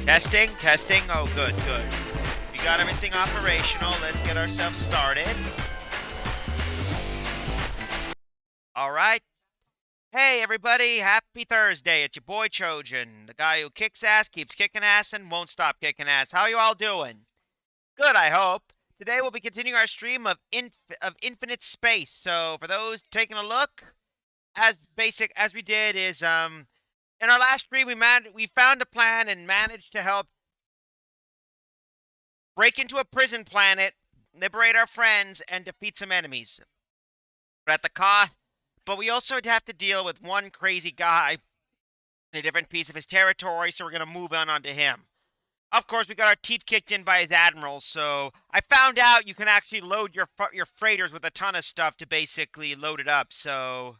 Testing, testing. Oh, good, good. We got everything operational. Let's get ourselves started. All right. Hey, everybody. Happy Thursday. It's your boy Trojan, the guy who kicks ass, keeps kicking ass, and won't stop kicking ass. How you all doing? Good, I hope. Today we'll be continuing our stream of infinite space. So for those taking a look, as basic as we did is in our last stream we found a plan and managed to help break into a prison planet, liberate our friends, and defeat some enemies. But at the cost, but we also have to deal with one crazy guy in a different piece of his territory, so we're gonna move on onto him. Of course, we got our teeth kicked in by his admiral, so I found out you can actually load your freighters with a ton of stuff to basically load it up. So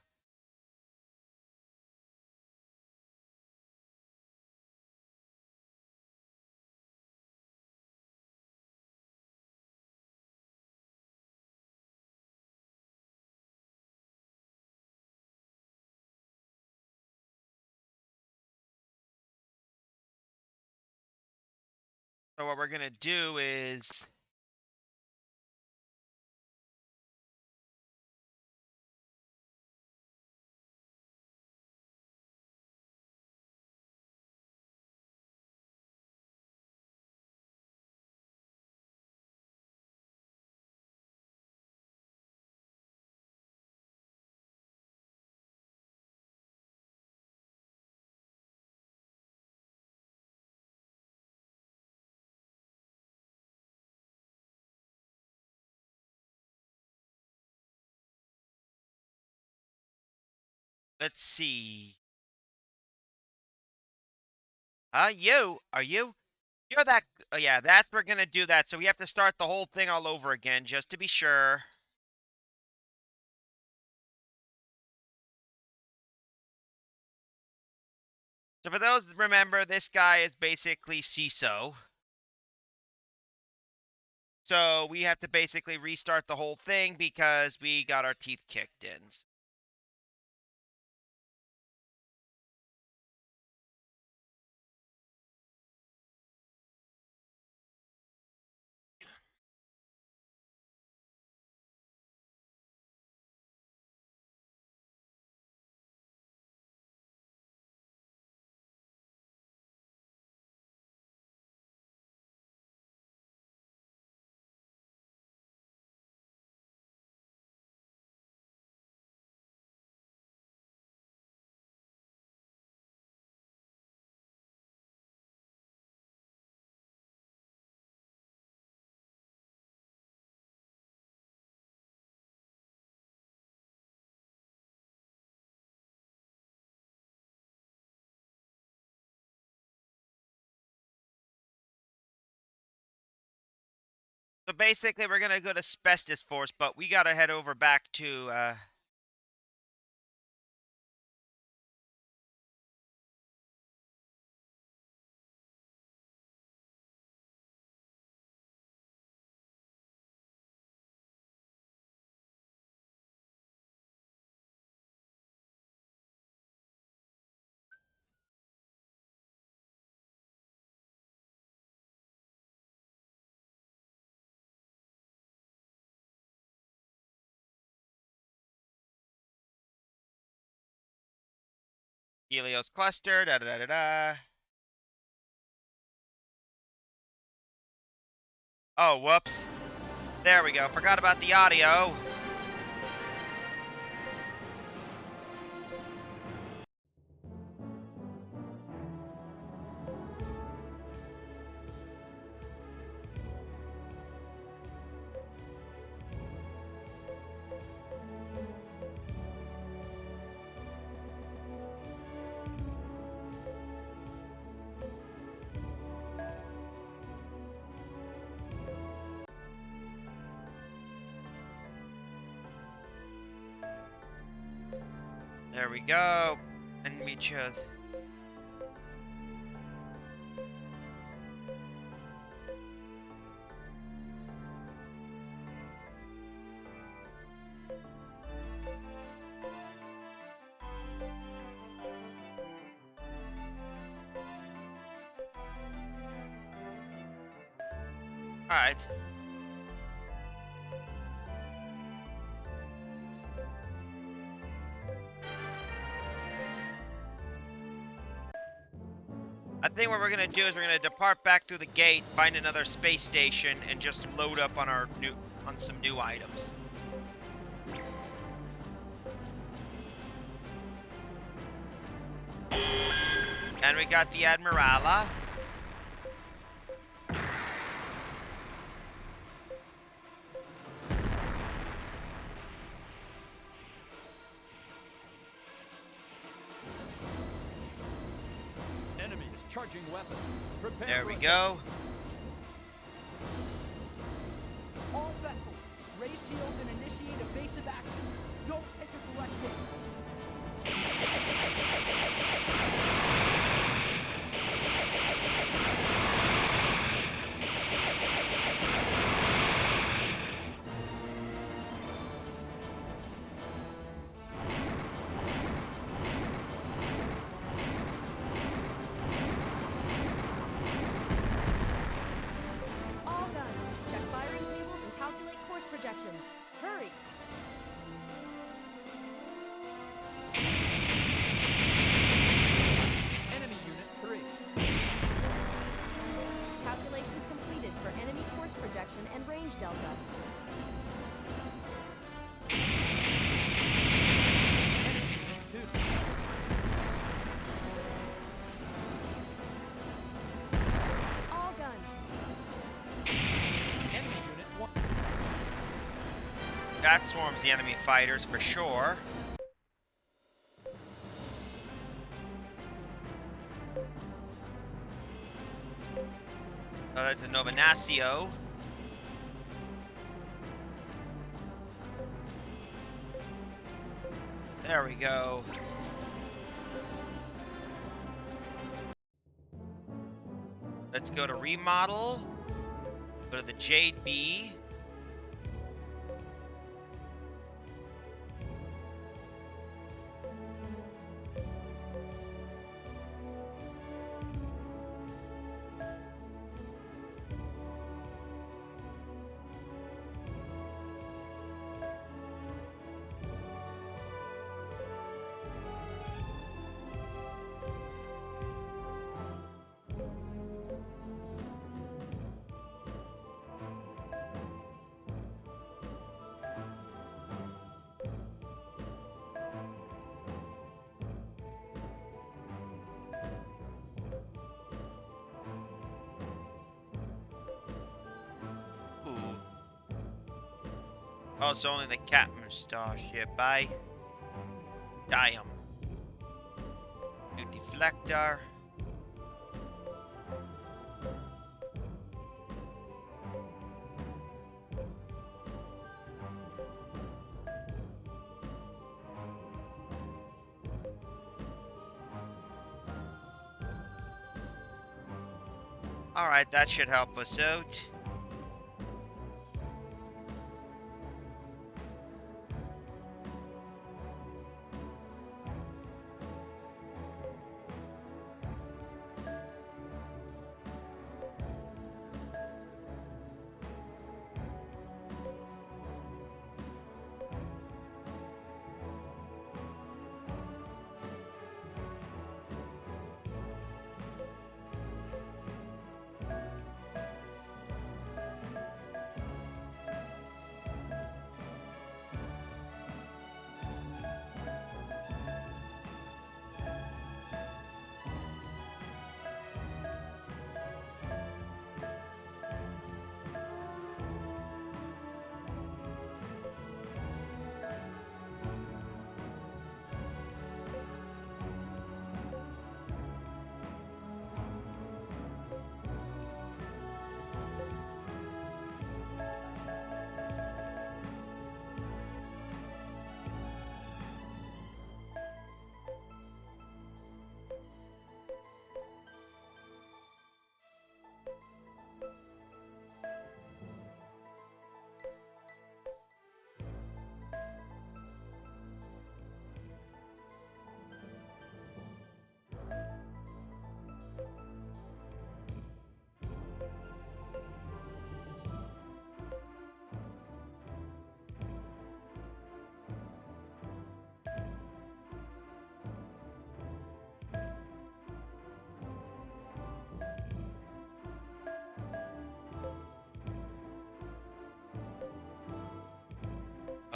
what we're gonna do is let's see. Are you? You're that. Oh, yeah, that's we're gonna do that. So we have to start the whole thing all over again, just to be sure. So for those that remember, this guy is basically CISO. So we have to basically restart the whole thing because we got our teeth kicked in. So basically, we're gonna go to Asbestos Force, but we gotta head over back to Helios Cluster. Da da da da da. Oh, whoops. There we go. Forgot about the audio. There we go. And we chose. Alright. I think what we're gonna do is we're gonna depart back through the gate, find another space station, and just load up on some new items. And we got the Admirala. Enemy is charging weapons. Prepare There for we attack. go. All vessels, raise shields and initiate evasive action. Don't take a direct hit. All guns, check firing tables and calculate course projections. Hurry! Enemy unit 3. Calculations completed for enemy course projection and range delta. Enemy unit 2. All guns, Enemy unit 1. That swarms the enemy fighters for sure. That's a Novanacio. There we go. Let's go to remodel. Go to the Jade B. Ooh. Oh, it's only the captain's starship. Damn. New deflector. Alright, that should help us out.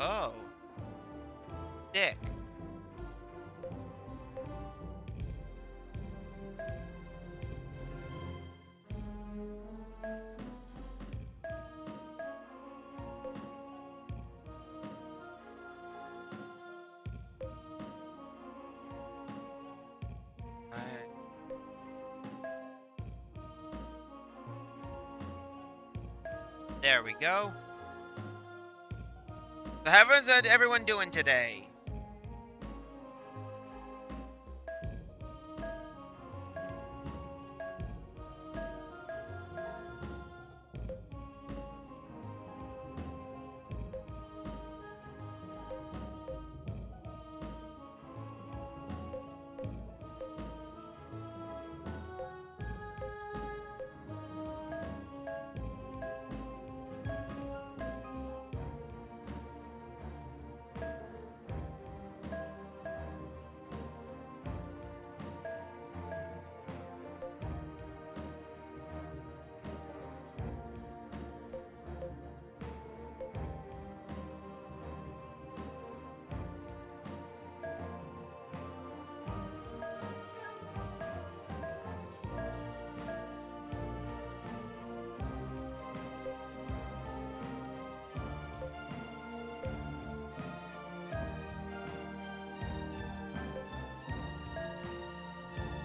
Oh. Dick. There we go. So how's everyone doing today?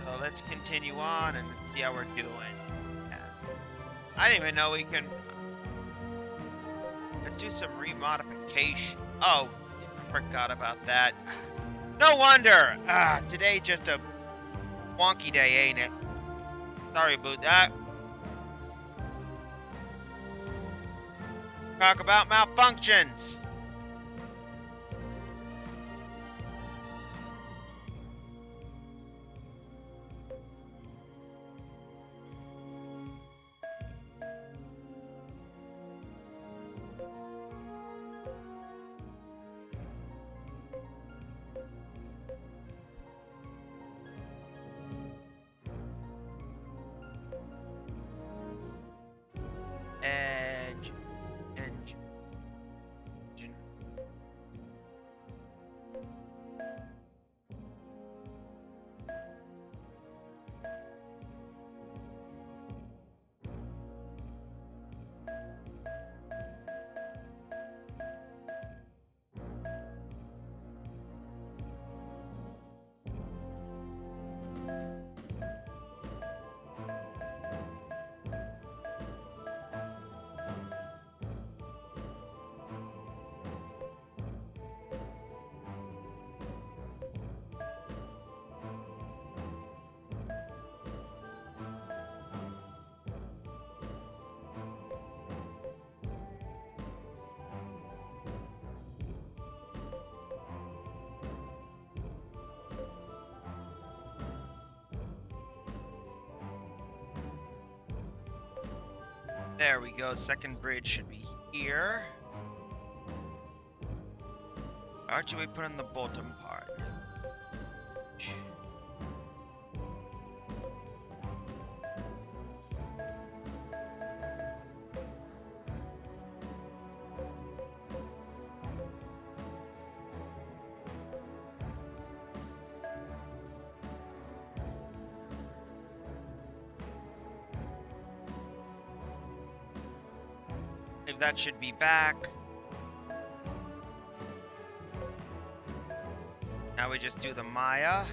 So let's continue on and see how we're doing. Yeah. I didn't even know we can. Let's do some remodification. Oh, I forgot about that. No wonder. Today's just a wonky day, ain't it? Sorry about that. Talk about malfunctions. Edge. Engine. There we go. Second bridge should be here. Or should we put in the bottom part? If that should be back. Now we just do the Maya.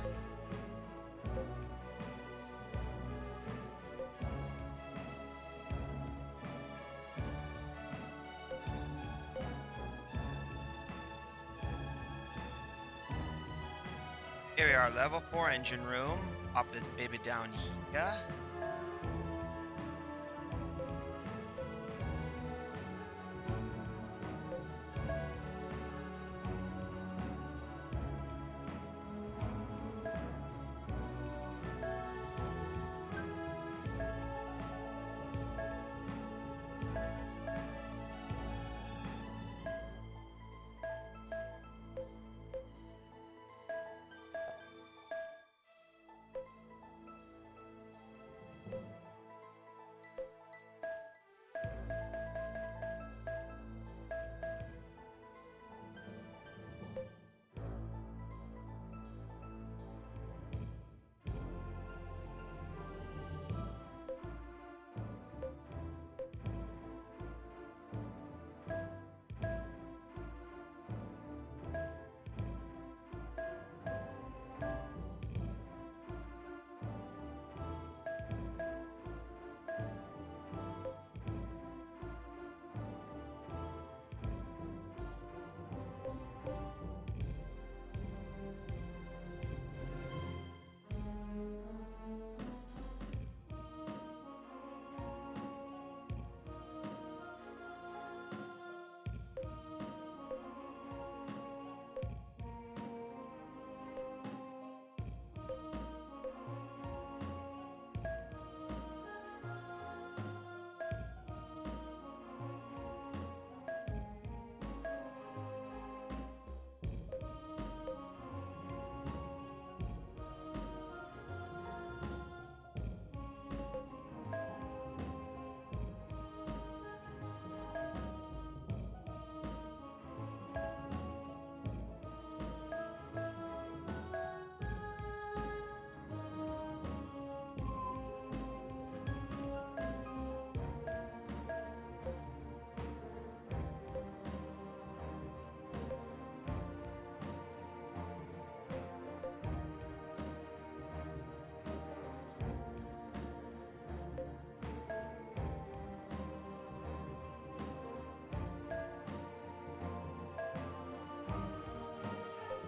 Here we are, level 4 engine room. Pop this baby down here.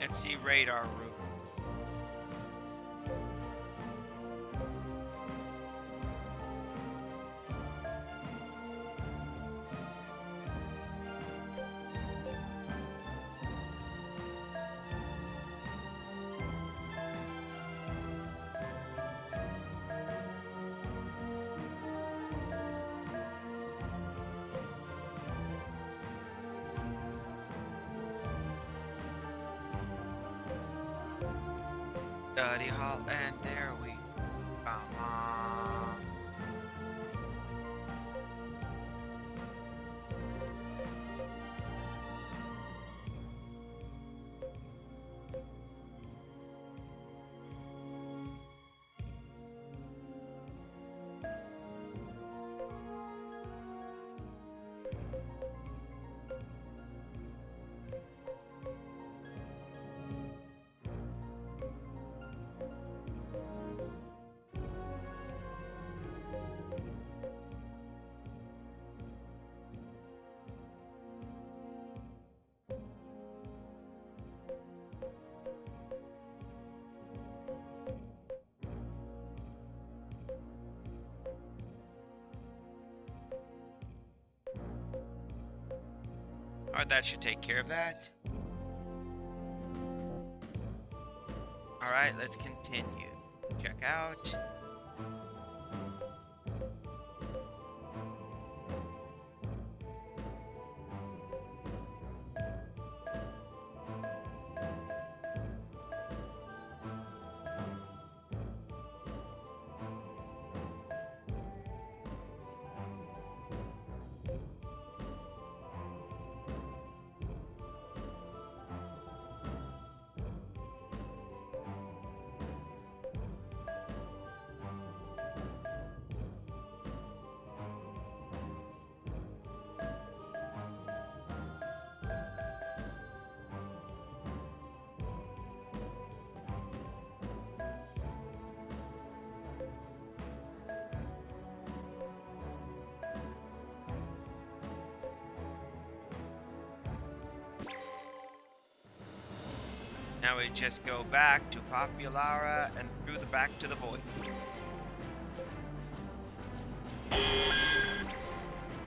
Let's see radar route. Study hall, and there we come on. Alright, that should take care of that. Alright, let's continue. Check out. Now we just go back to Populara and through the back to the void.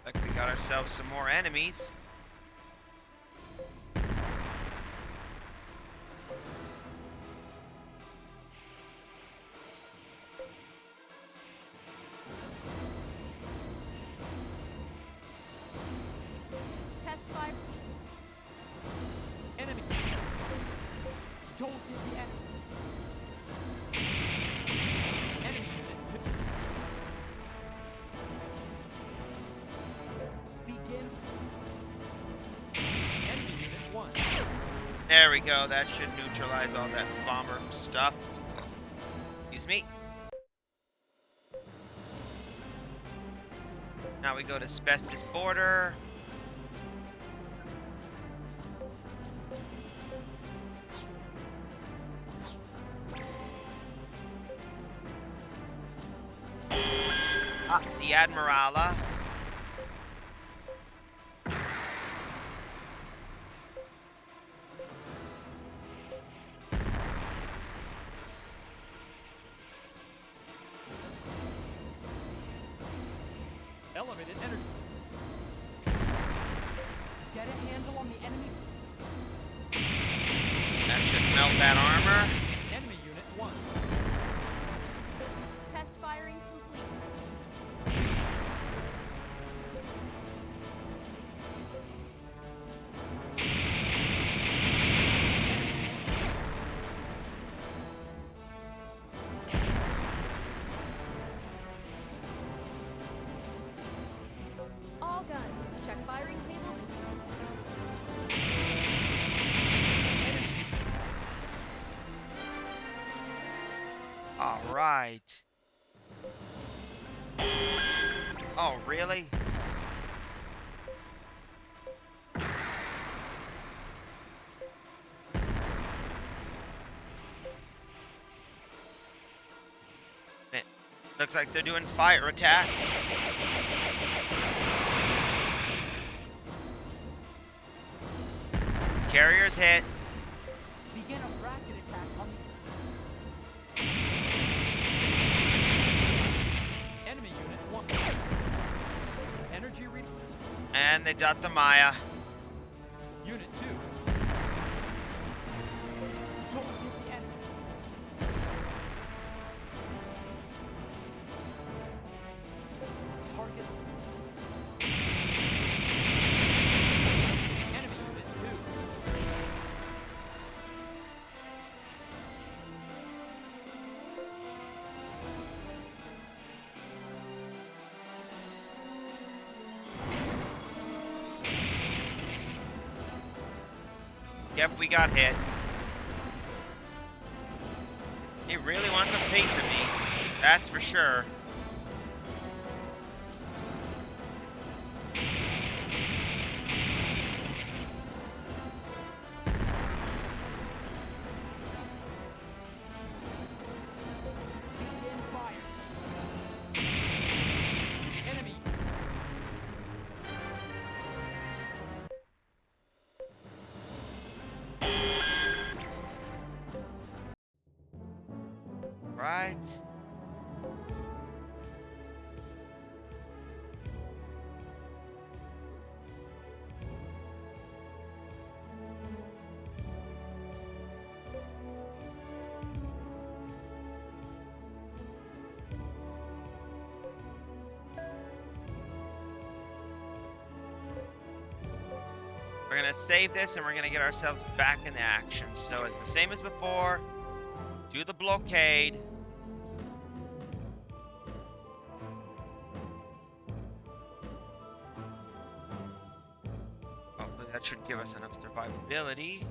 Like we got ourselves some more enemies. Test fire. Enemy. Don't hit the enemy. Enemy unit 2. Begin. Enemy unit 1. There we go. That should neutralize all that bomber stuff. Excuse me. Now we go to Spestis border. Ah, the Admirala. Elevated energy. Get a handle on the enemy. That should melt that armor. Enemy unit 1. Test firing complete. All guns, check firing tables and All right. Oh, really? It looks like they're doing fire attack. Carriers hit. begin. And they got the Maya. Unit 2. Don't hit the enemy. Target. Enemy Unit 2. Yep, we got hit. He really wants a piece of me. That's for sure. Begin fire. Enemy. Right? We're gonna save this and we're gonna get ourselves back into action. So it's the same as before. Do the blockade. Hopefully that should give us enough survivability.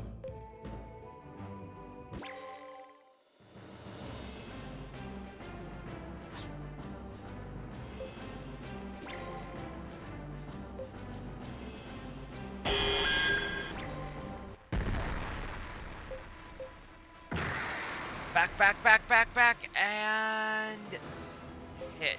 Back, and hit.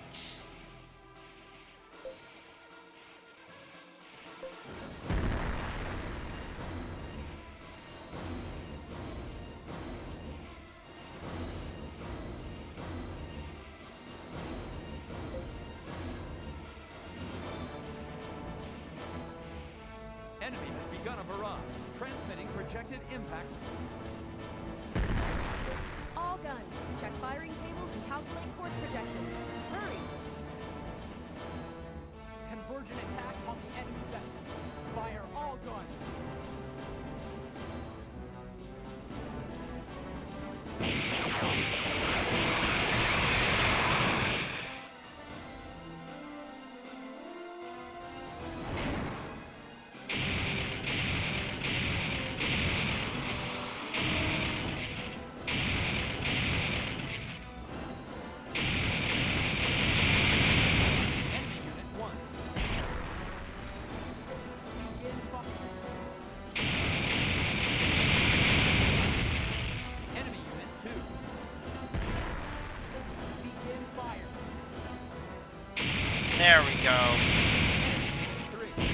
Enemy has begun a barrage. Transmitting projected impact. All guns, check firing tables and calculate course projections. Hurry! Convergent attack on the enemy vessel. Fire all guns. Enemy Unit 1. Begin fire. Enemy Unit 2. Begin fire. There we go. Enemy Unit 3.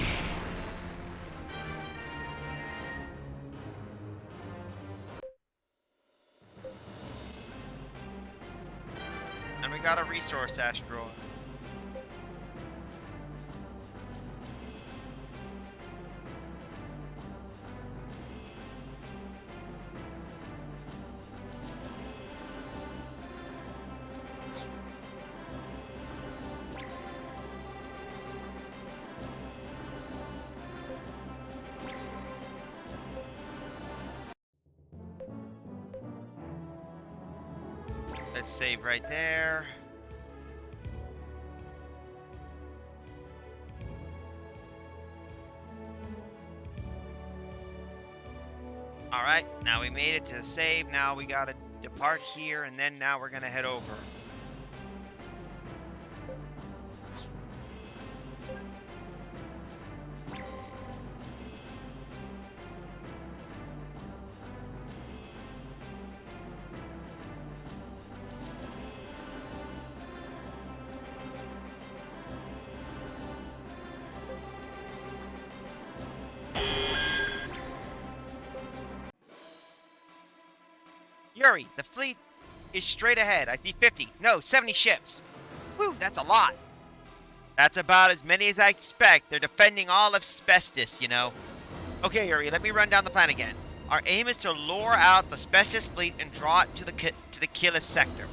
And we got a resource asteroid. Let's save right there. Alright, now we made it to the save. Now we gotta depart here, and then now we're gonna head over. Yuri, the fleet is straight ahead. I see 50. No, 70 ships. Whew, that's a lot. That's about as many as I expect. They're defending all of Spestis, you know. Okay, Yuri, let me run down the plan again. Our aim is to lure out the Spestis fleet and draw it to the Killis sector.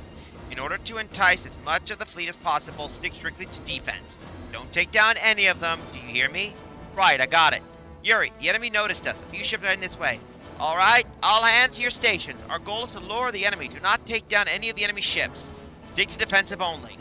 In order to entice as much of the fleet as possible, stick strictly to defense. Don't take down any of them. Do you hear me? Right, I got it. Yuri, the enemy noticed us. A few ships are heading this way. All right, all hands to your stations. Our goal is to lure the enemy. Do not take down any of the enemy ships. Stick to defensive only.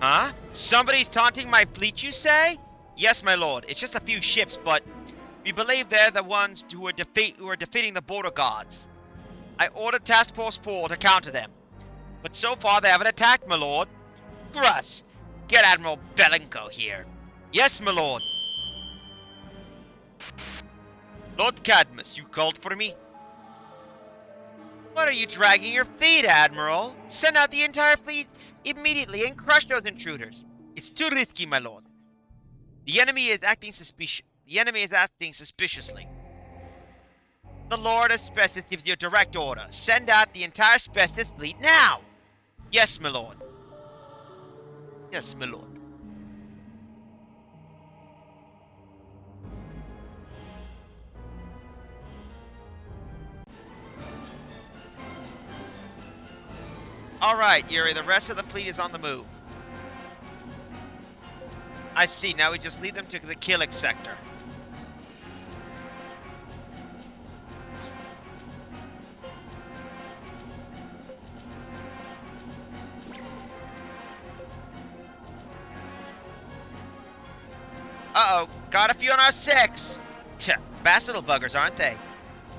Huh? Somebody's taunting my fleet, you say? Yes, my lord. It's just a few ships, but we believe they're the ones who are defeating the border guards. I ordered Task Force 4 to counter them. But so far they haven't attacked, my lord. Gruss! Get Admiral Belenko here. Yes, my lord. Lord Cadmus, you called for me? What are you dragging your feet, Admiral? Send out the entire fleet immediately and crush those intruders. It's too risky, my lord. The enemy is acting suspiciously. The Lord of Spestis gives you a direct order. Send out the entire Spestis fleet now! Yes, my lord. Yes, my lord. Alright, Yuri, the rest of the fleet is on the move. I see, now we just lead them to the Killik sector. Uh-oh, got a few on our 6! Fast little buggers, aren't they?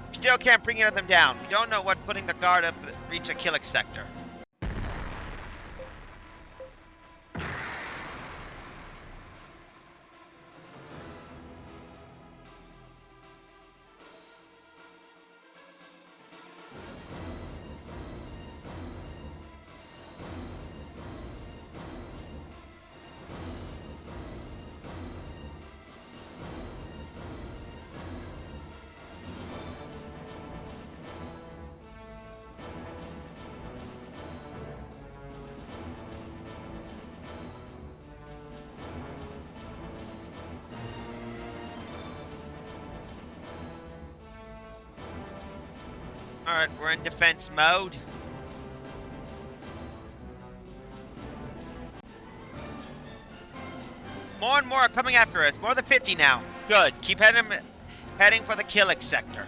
We still can't bring any of them down. We don't know what putting the guard up reach a Killik sector. Alright, we're in defense mode. More and more are coming after us. More than 50 now. Good. Keep heading for the Killik sector.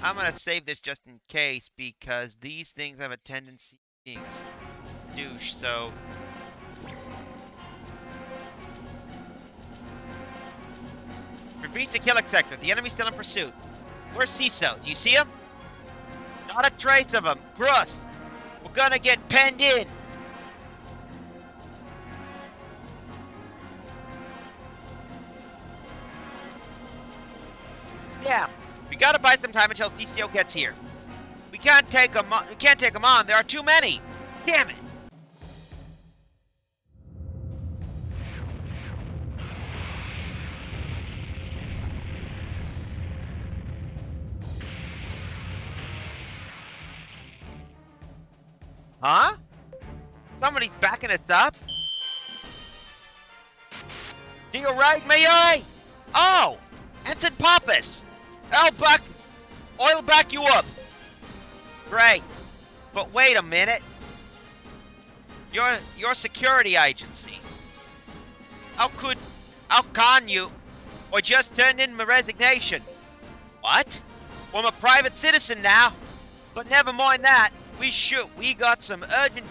I'm gonna save this just in case because these things have a tendency of being a douche, so... We've reached the Killik sector. The enemy's still in pursuit. Where's CISO? Do you see him? Not a trace of him. Gruss! We're gonna get penned in! Damn! We gotta buy some time until CCO gets here. We can't take them on. There are too many! Damn it! Huh? Somebody's backing us up? To your right, may I? Oh! Ensign Pappas! I'll back you up! Great. But wait a minute. Your security agency. How can you? Or just turned in my resignation. What? Well, I'm a private citizen now. But never mind that. We got some urgent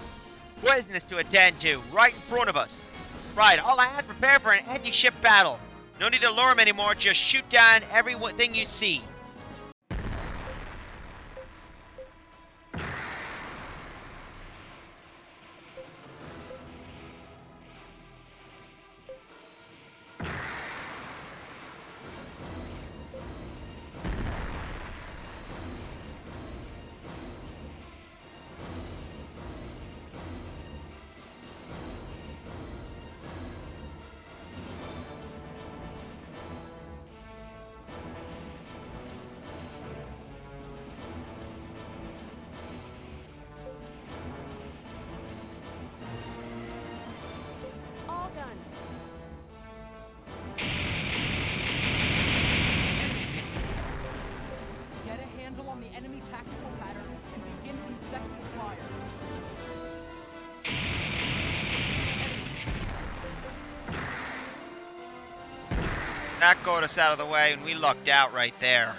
business to attend to right in front of us. Right, all hands prepare for an anti-ship battle. No need to lure 'em anymore, just shoot down everything you see. All guns. Get a handle on the enemy tactical pattern and begin consecutive fire. That got us out of the way and we lucked out right there.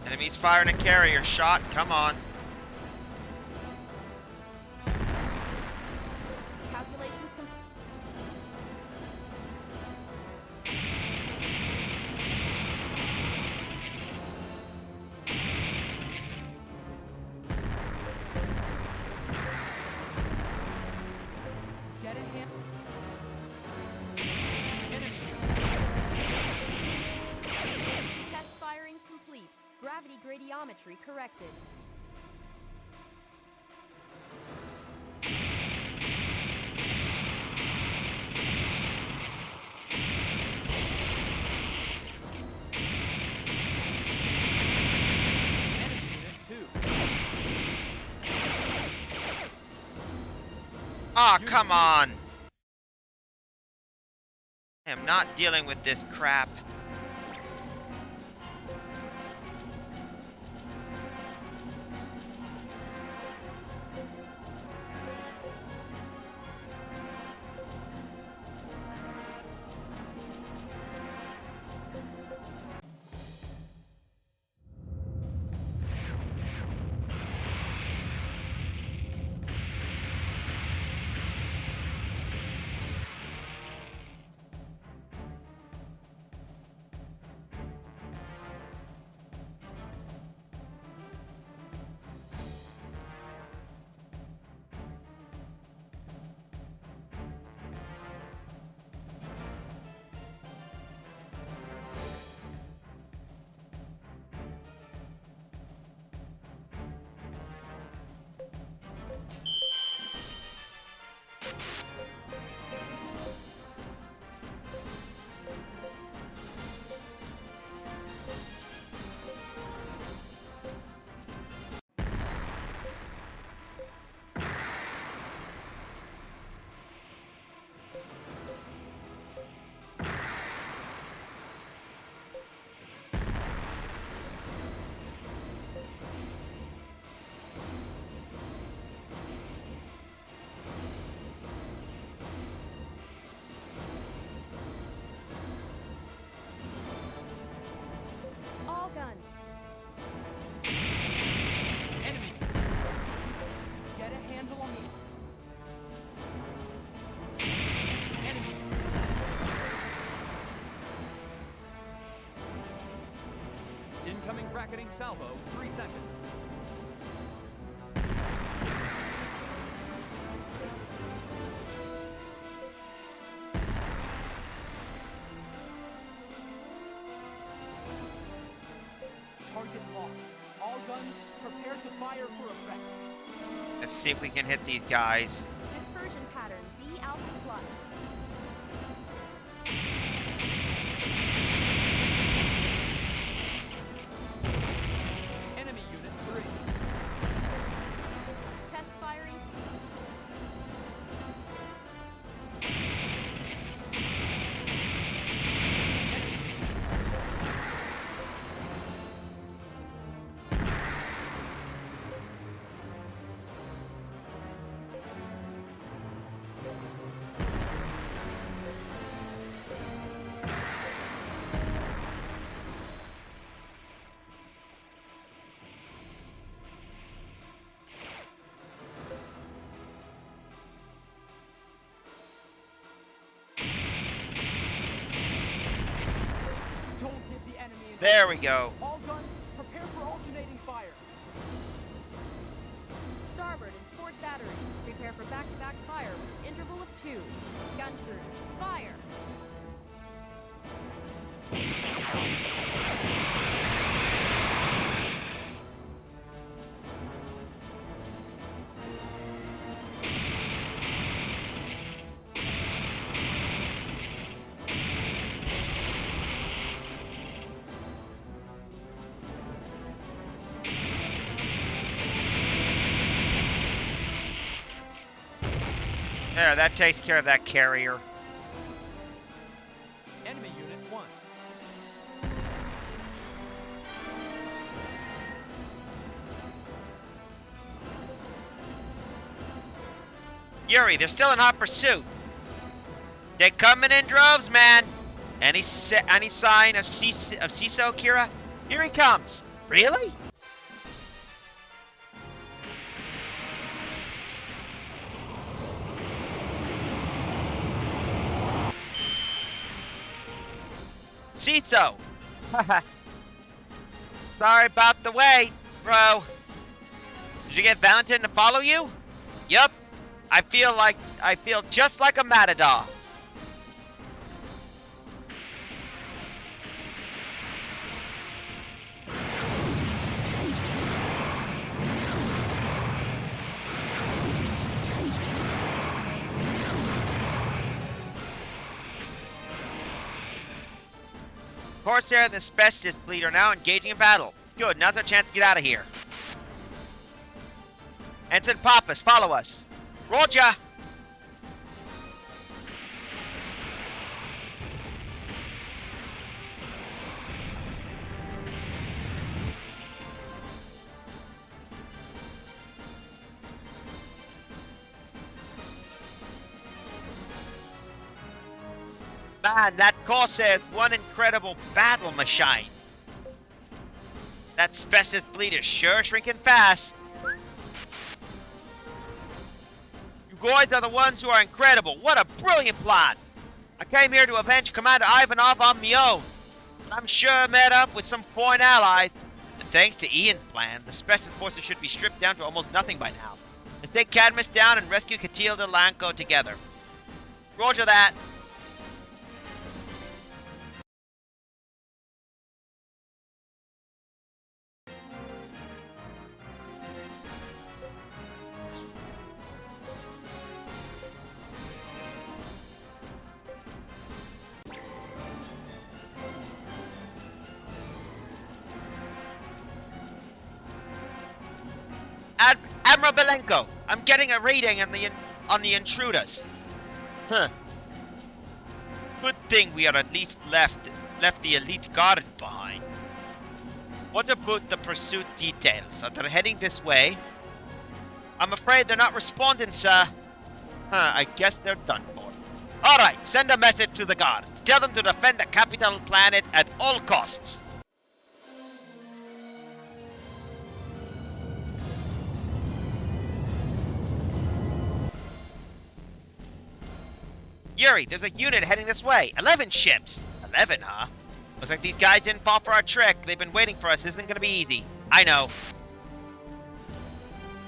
Enemies firing a carrier shot, come on. Calculations complete. Get a hand. Test firing complete. Gravity gradiometry corrected. Enemy unit 2. Aw, come on! I am not dealing with this crap. All guns. Enemy. Get a handle on the enemy. Incoming bracketing salvo, 3 seconds. Target locked. All guns, prepare to fire for effect. Let's see if we can hit these guys. Dispersion pattern B There we go. All guns, prepare for alternating fire. Starboard and port batteries. Prepare for back-to-back fire with an interval of 2. Gun crews, fire! There, that takes care of that carrier. Enemy unit 1. Yuri, they're still in hot pursuit. They're coming in droves, man. Any sign of CISO, Kira? Here he comes. Really? CISO. Sorry about the wait, bro. Did you get Valentin to follow you? Yup. I feel just like a matador. Corsair and the Specialist fleet are now engaging in battle. Good, now's our chance to get out of here. Ensign Pappas, follow us. Roger! Man, that Corsair is one incredible battle machine. That Specialist fleet is sure shrinking fast. You guys are the ones who are incredible. What a brilliant plan. I came here to avenge Commander Ivanov on my own. I'm sure met up with some foreign allies. And thanks to Ian's plan, the Specialist forces should be stripped down to almost nothing by now. Let's take Cadmus down and rescue Catilda Lanko together. Roger that. Admiral Belenko, I'm getting a reading on the intruders. Huh. Good thing we are at least left the elite guard behind. What about the pursuit details? Are they heading this way? I'm afraid they're not responding, sir. I guess they're done for. Alright, send a message to the guard. Tell them to defend the capital planet at all costs. Yuri, there's a unit heading this way. 11 ships. 11, huh? Looks like these guys didn't fall for our trick. They've been waiting for us. This isn't gonna be easy. I know.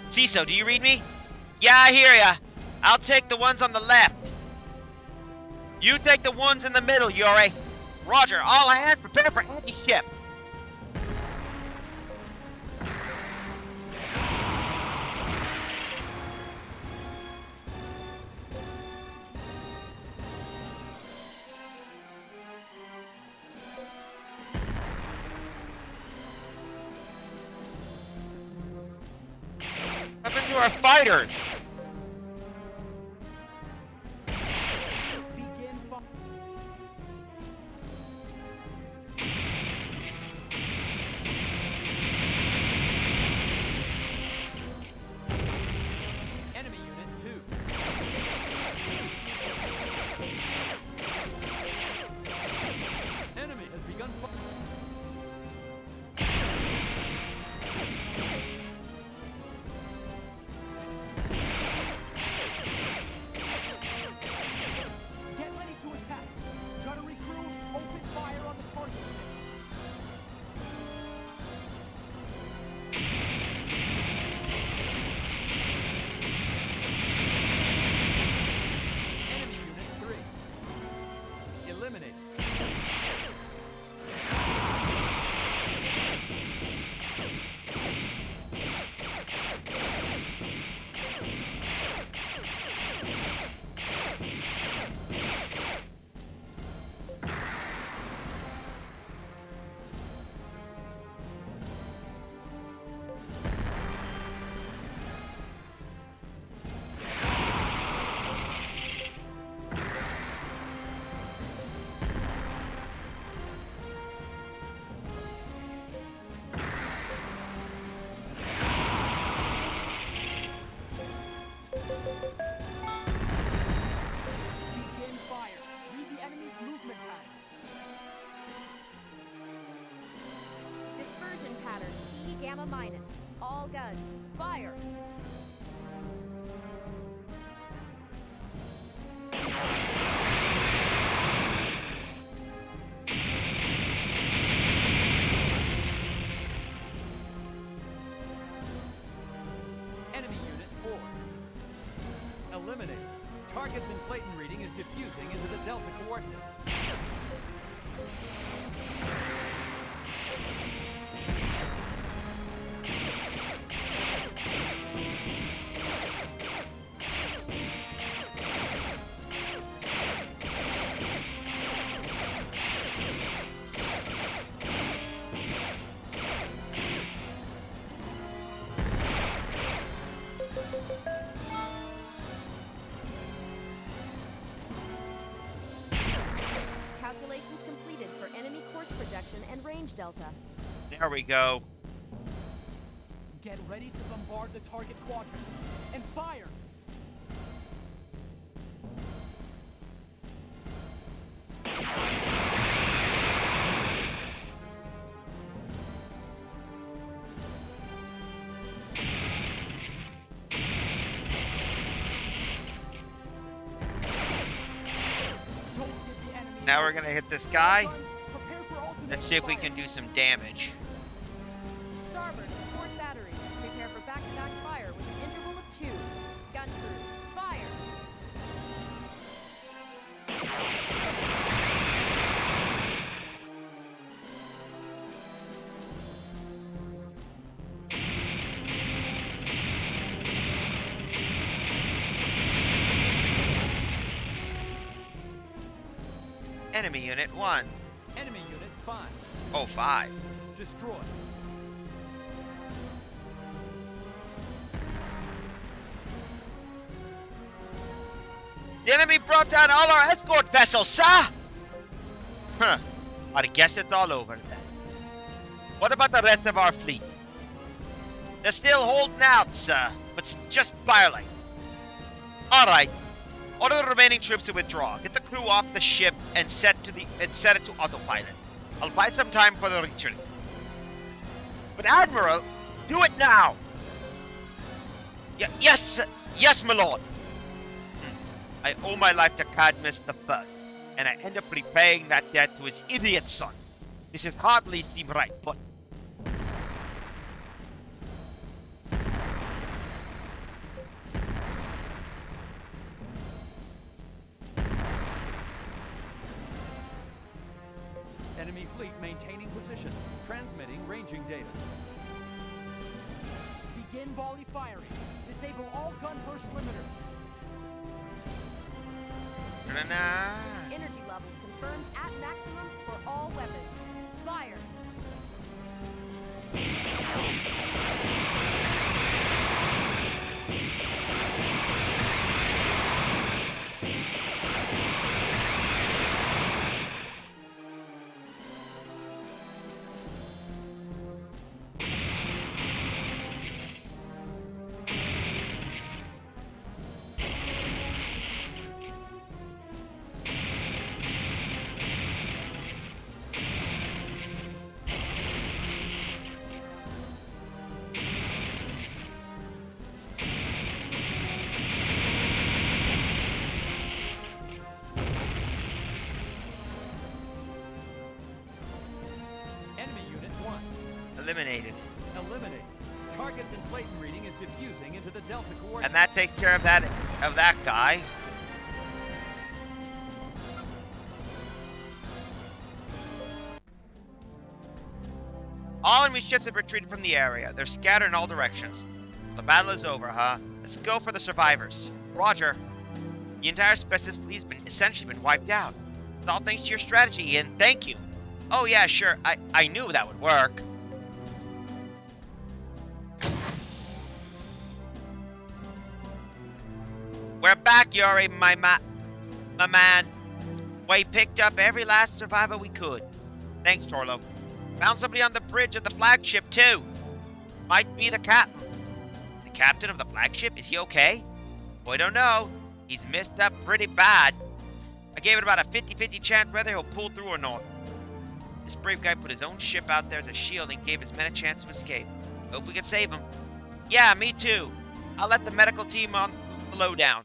CISO, do you read me? Yeah, I hear ya. I'll take the ones on the left. You take the ones in the middle, Yuri. Roger, all hands prepare for anti-ship. What happened to our fighters? Begin fire. Enemy unit 2. Enemy has begun fire. Gamma minus. All guns, fire! Enemy Unit 4. Eliminated. Target's inflaton reading is diffusing into the Delta coordinates. Calculations completed for enemy course projection and range delta. There we go. Get ready to bombard the target quadrant. And fire! Don't give the enemy Now we're gonna hit this guy. guns. Prepare for ultimate Let's see if we fire. can do some damage. Starboard, port batteries. Prepare for back-to-back fire with an interval of 2. Gun crews, fire! Enemy Unit 1. Enemy Unit 5. Oh, 5. Destroy. The enemy brought down all our escort vessels, sir! Huh. I guess it's all over then. What about the rest of our fleet? They're still holding out, sir, but just barely. Alright. Order the remaining troops to withdraw. Get the crew off the ship and set it to autopilot. I'll buy some time for the retreat. But Admiral, do it now! Yes, my lord. I owe my life to Cadmus the First, and I end up repaying that debt to his idiot son. This is hardly seem right, but... Enemy fleet maintaining position. Transmitting ranging data. Begin volley firing. Disable all gun burst limiters. Na-na-na. Energy levels confirmed at maximum for all weapons. Fire! Enemy Unit 1. Eliminated. Eliminated. Target's inflaton reading is diffusing into the Delta coordinates. And that takes care of that guy. All enemy ships have retreated from the area. They're scattered in all directions. The battle is over, huh? Let's go for the survivors. Roger. The entire Species fleet has essentially been wiped out. It's all thanks to your strategy, Ian. Thank you. Oh yeah, sure. I knew that would work. We're back, Yuri, my man. We picked up every last survivor we could. Thanks, Torlo. Found somebody on the bridge of the flagship, too. Might be the captain. The captain of the flagship? Is he okay? We don't know. He's messed up pretty bad. I gave it about a 50-50 chance whether he'll pull through or not. This brave guy put his own ship out there as a shield and gave his men a chance to escape. Hope we can save him. Yeah, me too. I'll let the medical team on the lowdown.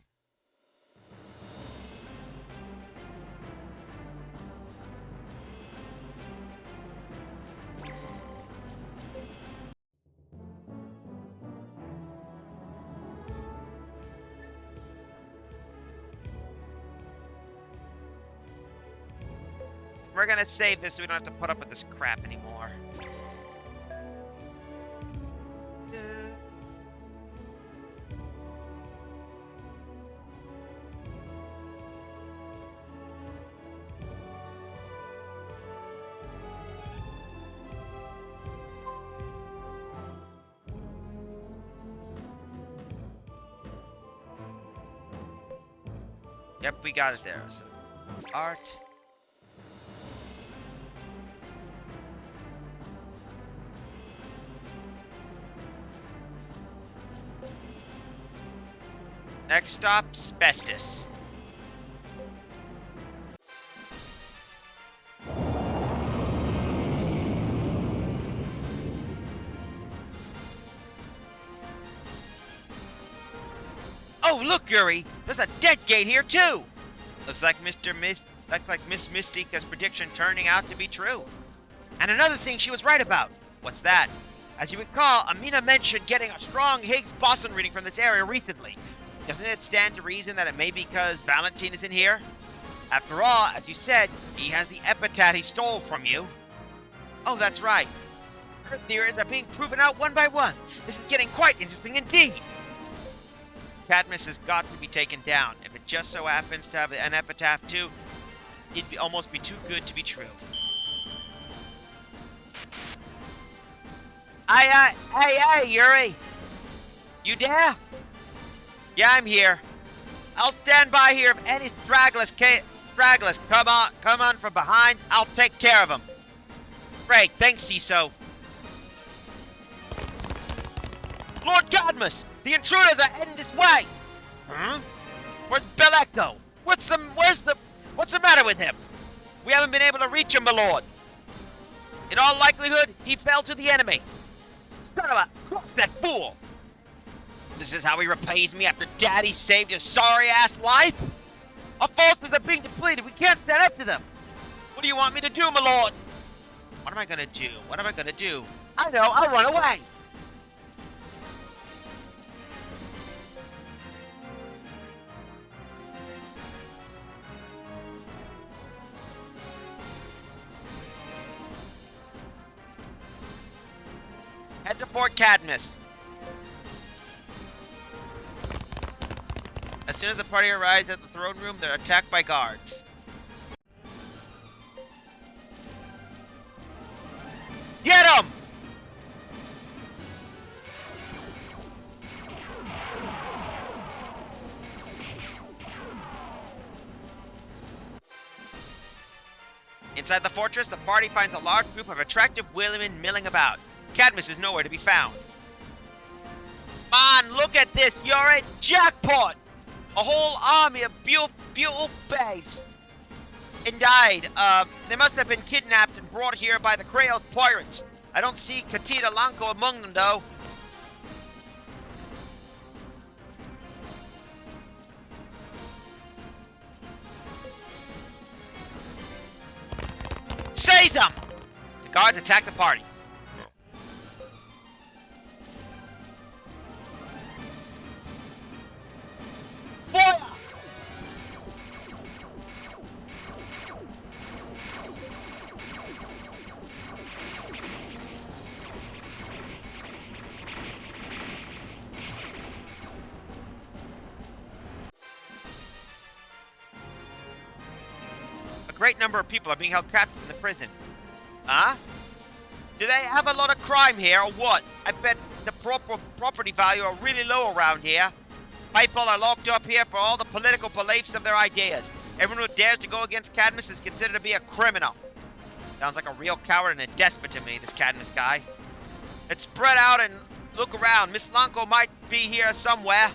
We're gonna save this so we don't have to put up with this crap anymore. Yep, we got it there. So, art. Next stop, asbestos. Oh, look, Yuri! There's a dead gate here too. Looks like Miss Mystica's prediction turning out to be true. And another thing she was right about. What's that? As you recall, Amina mentioned getting a strong Higgs boson reading from this area recently. Doesn't it stand to reason that it may be because Valentine is in here? After all, as you said, he has the epitaph he stole from you. Oh, that's right. Her theories are being proven out one by one. This is getting quite interesting indeed. Cadmus has got to be taken down. If it just so happens to have an epitaph too, it'd almost be too good to be true. Hey, Yuri! You there? Yeah, I'm here. I'll stand by here if any stragglers come on from behind. I'll take care of them. Great, thanks, CISO. Lord Cadmus, the intruders are heading this way. Huh? Where's Belecto? What's the matter with him? We haven't been able to reach him, my lord. In all likelihood, he fell to the enemy. Son of a crux, that fool! This is how he repays me after Daddy saved his sorry-ass life? Our forces are being depleted. We can't stand up to them. What do you want me to do, my lord? What am I gonna do? I know, I'll run away. Head to Fort Cadmus. As soon as the party arrives at the throne room, they're attacked by guards. Get 'em! Inside the fortress, the party finds a large group of attractive women milling about. Cadmus is nowhere to be found. Man, look at this! You're a jackpot! A whole army of beautiful babes. Indeed, they must have been kidnapped and brought here by the Kraos pirates. I don't see Katita Lanko among them, though. Seize them! The guards attack the party. Fire! A great number of people are being held captive in the prison. Huh? Do they have a lot of crime here or what? I bet the property value are really low around here. People are locked up here for all the political beliefs of their ideas. Everyone who dares to go against Cadmus is considered to be a criminal. Sounds like a real coward and a despot to me, this Cadmus guy. Let's spread out and look around. Miss Lanko might be here somewhere.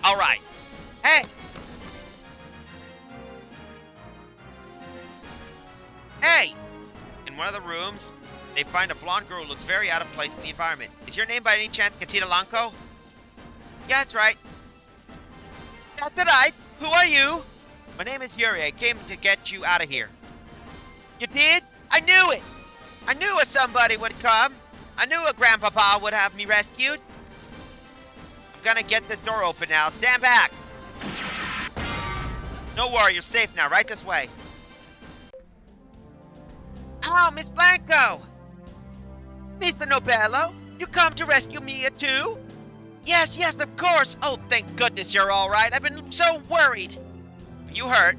Alright. Hey! Hey! In one of the rooms, They find a blonde girl who looks very out of place in the environment. Is your name by any chance Katina Lanko? Yeah, that's right. That's right. Who are you? My name is Yuri. I came to get you out of here. You did? I knew it! I knew somebody would come. I knew a grandpapa would have me rescued. I'm gonna get this door open now. Stand back! Don't worry, you're safe now. Right this way. Oh, Miss Blanco! Mr. Nobello, you come to rescue Mia too? Yes, yes, of course. Oh, thank goodness you're all right. I've been so worried. Are you hurt?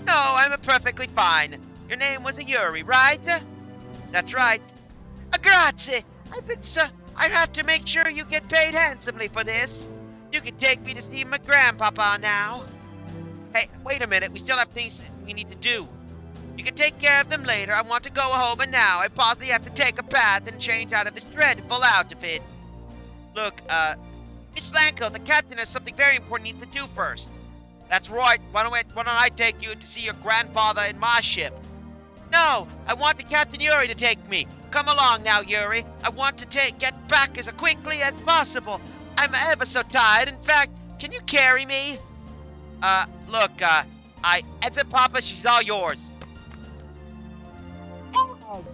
No, I'm perfectly fine. Your name was Yuri, right? That's right. Grazie. I have to make sure you get paid handsomely for this. You can take me to see my grandpapa now. Hey, wait a minute. We still have things we need to do. You can take care of them later. I want to go home and now. I possibly have to take a bath and change out of this dreadful outfit. Look, Miss Lanko, the captain has something very important he needs to do first. That's right. Why don't I take you to see your grandfather in my ship? No, I want the Captain Yuri to take me. Come along now, Yuri. I want to get back as quickly as possible. I'm ever so tired. In fact, can you carry me? Look, Edson Papa, she's all yours. Oh.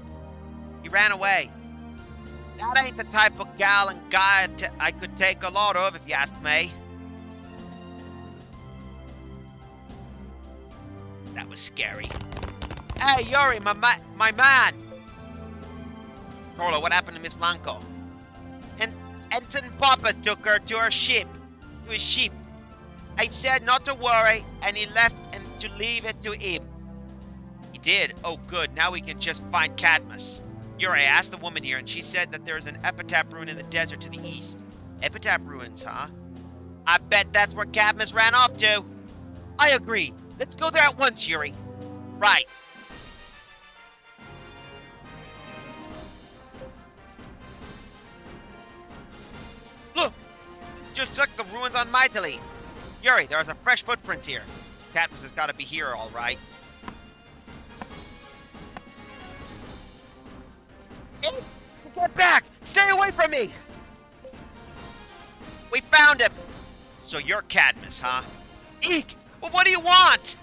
He ran away. That ain't the type of gal and guy I could take a lot of, if you ask me. That was scary. Hey, Yuri, my man! Torlo, what happened to Miss Lanko? And Edson Papa took her to her ship. To his ship. I said not to worry, and he left and to leave it to him. He did? Oh, good. Now we can just find Cadmus. Yuri, I asked the woman here, and she said that there's an epitaph ruin in the desert to the east. Epitaph ruins, huh? I bet that's where Cadmus ran off to. I agree. Let's go there at once, Yuri. Right. Look! It's just like the ruins on Mytilene. Yuri, there's a fresh footprints here. Cadmus has got to be here, all right. Get back! Stay away from me! We found him! So you're Cadmus, huh? Eek! Well, what do you want?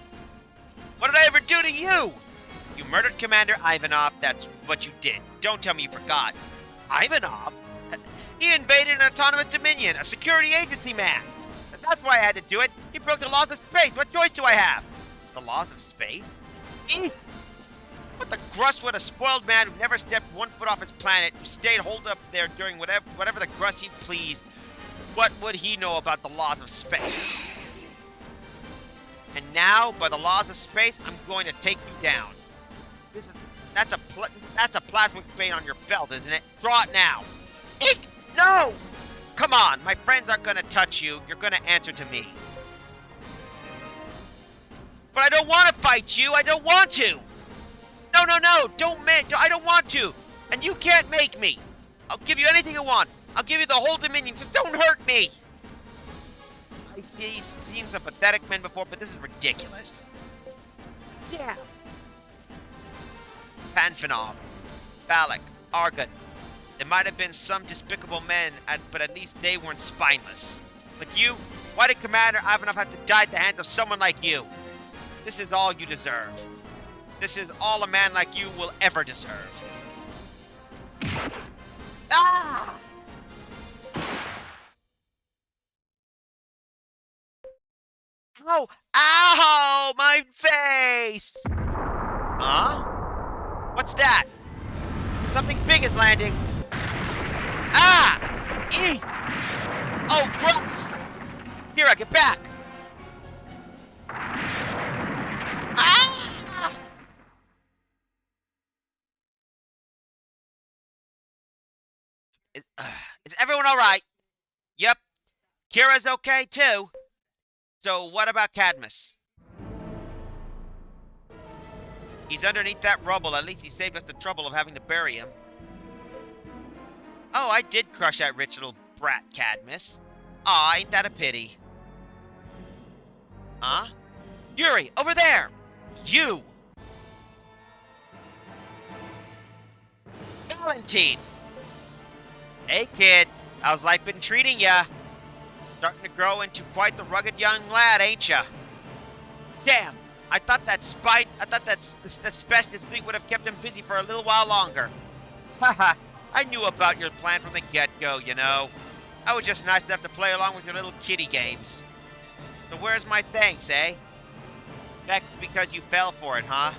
What did I ever do to you? You murdered Commander Ivanov, that's what you did. Don't tell me you forgot. Ivanov? He invaded an autonomous dominion, a security agency man. That's why I had to do it. He broke the laws of space. What choice do I have? The laws of space? Eek! What the grust would a spoiled man who never stepped 1 foot off his planet, who stayed holed up there during whatever the grust he pleased, what would he know about the laws of space? And now, by the laws of space, I'm going to take you down. That's a plasmic vein on your belt, isn't it? Draw it now. Eek! No! Come on, my friends aren't gonna touch you. You're gonna answer to me. But I don't want to fight you. I don't want to. No, I don't want to. And you can't make me. I'll give you anything you want. I'll give you the whole Dominion. Just don't hurt me. I've seen some pathetic men before, but this is ridiculous. Yeah. Panfinov, Balak, Argon. There might have been some despicable men, but at least they weren't spineless. But you? Why did Commander Ivanov have to die at the hands of someone like you? This is all you deserve. This is all a man like you will ever deserve. Ah! Ow! Ow! My face! Huh? What's that? Something big is landing. Ah! Eek! Oh, gross! Here, I get back! Ah! Is everyone alright? Yep. Kira's okay, too. So, what about Cadmus? He's underneath that rubble. At least he saved us the trouble of having to bury him. Oh, I did crush that rich little brat, Cadmus. Aw, ain't that a pity? Huh? Yuri, over there! You! Valentine! Hey, kid. How's life been treating ya? Starting to grow into quite the rugged young lad, ain't ya? Damn! I thought that asbestos thing would have kept him busy for a little while longer. Haha, I knew about your plan from the get-go, you know. I was just nice enough to play along with your little kiddie games. So where's my thanks, eh? Vexed because you fell for it, huh?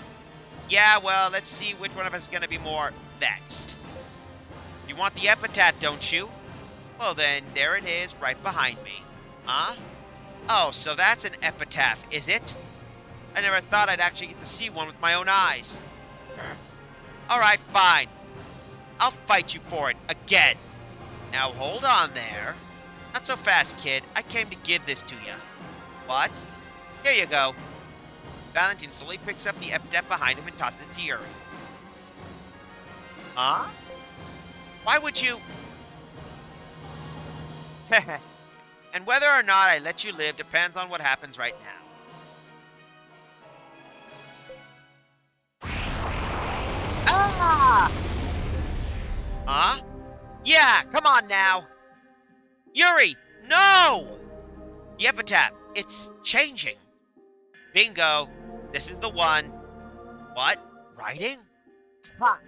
Yeah, well, let's see which one of us is gonna be more vexed. You want the epitaph, don't you? Well then, there it is, right behind me. Huh? Oh, so that's an epitaph, is it? I never thought I'd actually get to see one with my own eyes. Alright, fine. I'll fight you for it, again. Now hold on there. Not so fast, kid. I came to give this to you. What? Here you go. Valentine slowly picks up the epitaph behind him and tosses it to Yuri. Huh? Why would you... And whether or not I let you live depends on what happens right now. Ah! Huh? Yeah, come on now. Yuri, no! The epitaph, it's changing. Bingo. This is the one. What? Writing? Ha!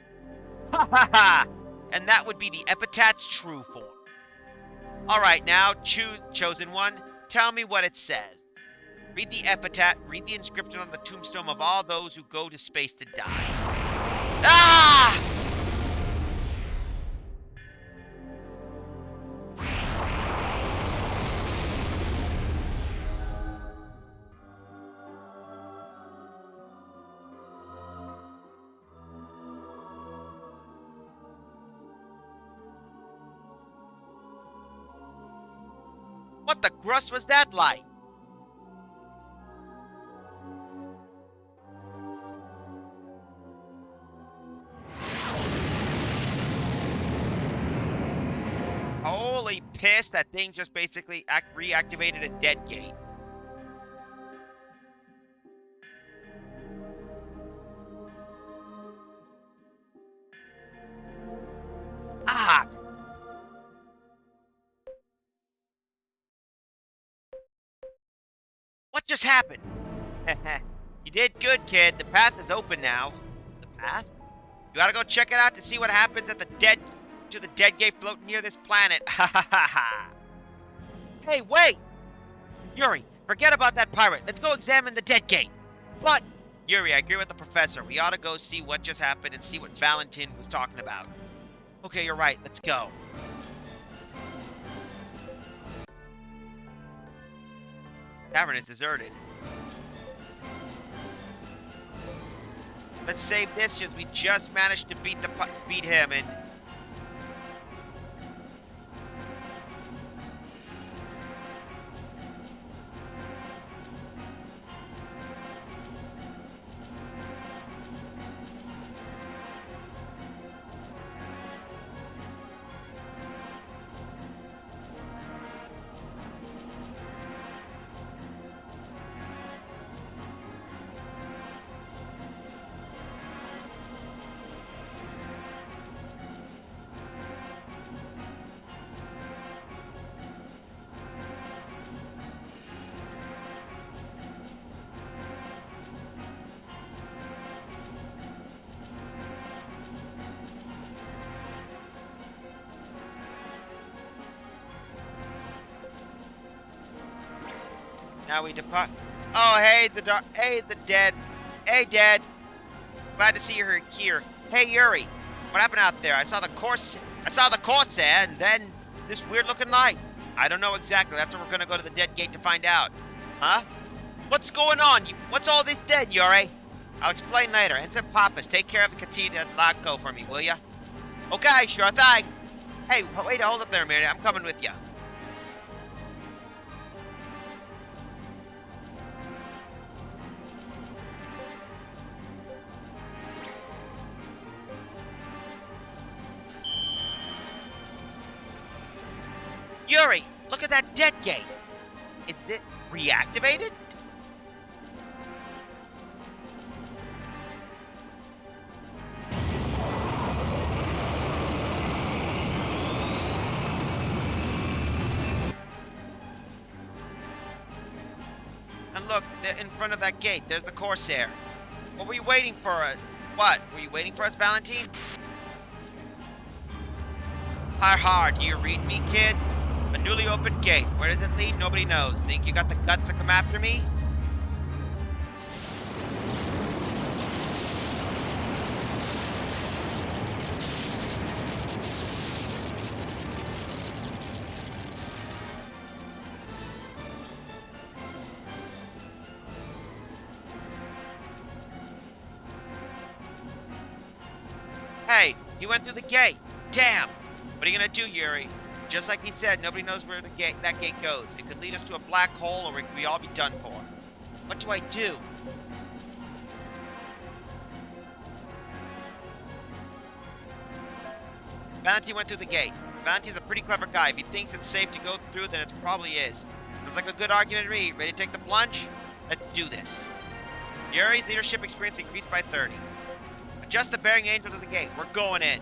Ha ha ha! And that would be the epitaph's true form. Alright, now, chosen one, tell me what it says. Read the epitaph, read the inscription on the tombstone of all those who go to space to die. Ah! What the grus was that like? Holy piss, that thing just basically reactivated a dead gate. Ah! What just happened? You did good, kid. The path is open now. The path? You gotta go check it out to see what happens at the dead gate floating near this planet. Ha ha ha ha. Hey, wait! Yuri, forget about that pirate. Let's go examine the dead gate. But, Yuri, I agree with the professor. We ought to go see what just happened and see what Valentine was talking about. Okay, you're right. Let's go. Tavern is deserted. Let's save this since we just managed to beat him and... Now we depart. Oh, hey, the dead. Hey, dead. Glad to see you here. Hey, Yuri. What happened out there? I saw the Corsair, and then this weird-looking light. I don't know exactly. That's what we're gonna go to the dead gate to find out. Huh? What's going on? What's all this dead, Yuri? I'll explain later. Ensign Pappas, take care of the Katina Laco for me, will ya? Okay, sure thing. Hey, wait, hold up there a minute. I'm coming with ya. Yuri, look at that dead gate. Is it reactivated? look in front of that gate. There's the Corsair. What were you waiting for? What? Were you waiting for us, Valentine? Ha, do you read me, kid? A newly opened gate. Where does it lead? Nobody knows. Think you got the guts to come after me? Hey, he went through the gate. Damn. What are you gonna do, Yuri? Just like he said, nobody knows where that gate goes. It could lead us to a black hole, or we could all be done for. What do I do? Valentine went through the gate. Valentine's a pretty clever guy. If he thinks it's safe to go through, then it probably is. Sounds like a good argument to me. Ready to take the plunge? Let's do this. Yuri's leadership experience increased by 30. Adjust the bearing angel to the gate. We're going in.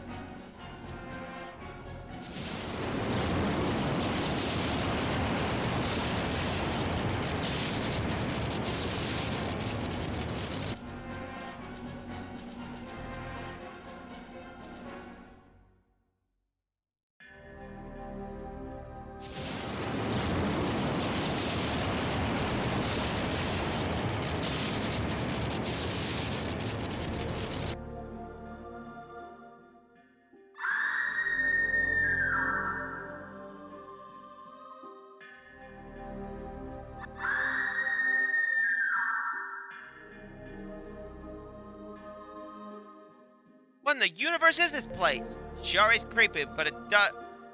What in the universe is this place? Sure is creepy, but it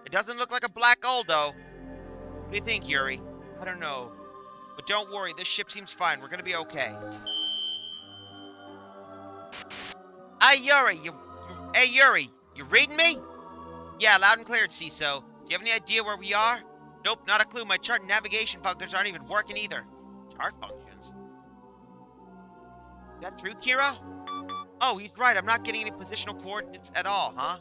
doesn't look like a black hole, though. What do you think, Yuri? I don't know. But don't worry, this ship seems fine. We're gonna be okay. Hey, Yuri, you reading me? Yeah, loud and clear, CISO. Do you have any idea where we are? Nope, not a clue. My chart and navigation functions aren't even working either. Chart functions? Is that true, Kira? Oh, he's right. I'm not getting any positional coordinates at all, huh?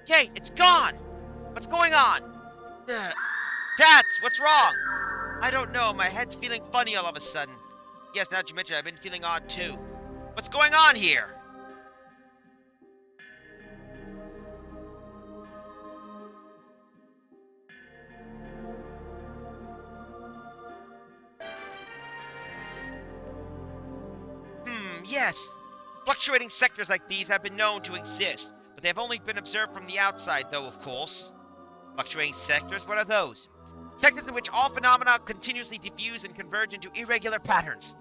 Kate, it's gone! What's going on? Ugh. Tats, what's wrong? I don't know. My head's feeling funny all of a sudden. Yes, now that you mention it, I've been feeling odd too. What's going on here? Yes. Fluctuating sectors like these have been known to exist, but they have only been observed from the outside, though, of course. Fluctuating sectors? What are those? Sectors in which all phenomena continuously diffuse and converge into irregular patterns.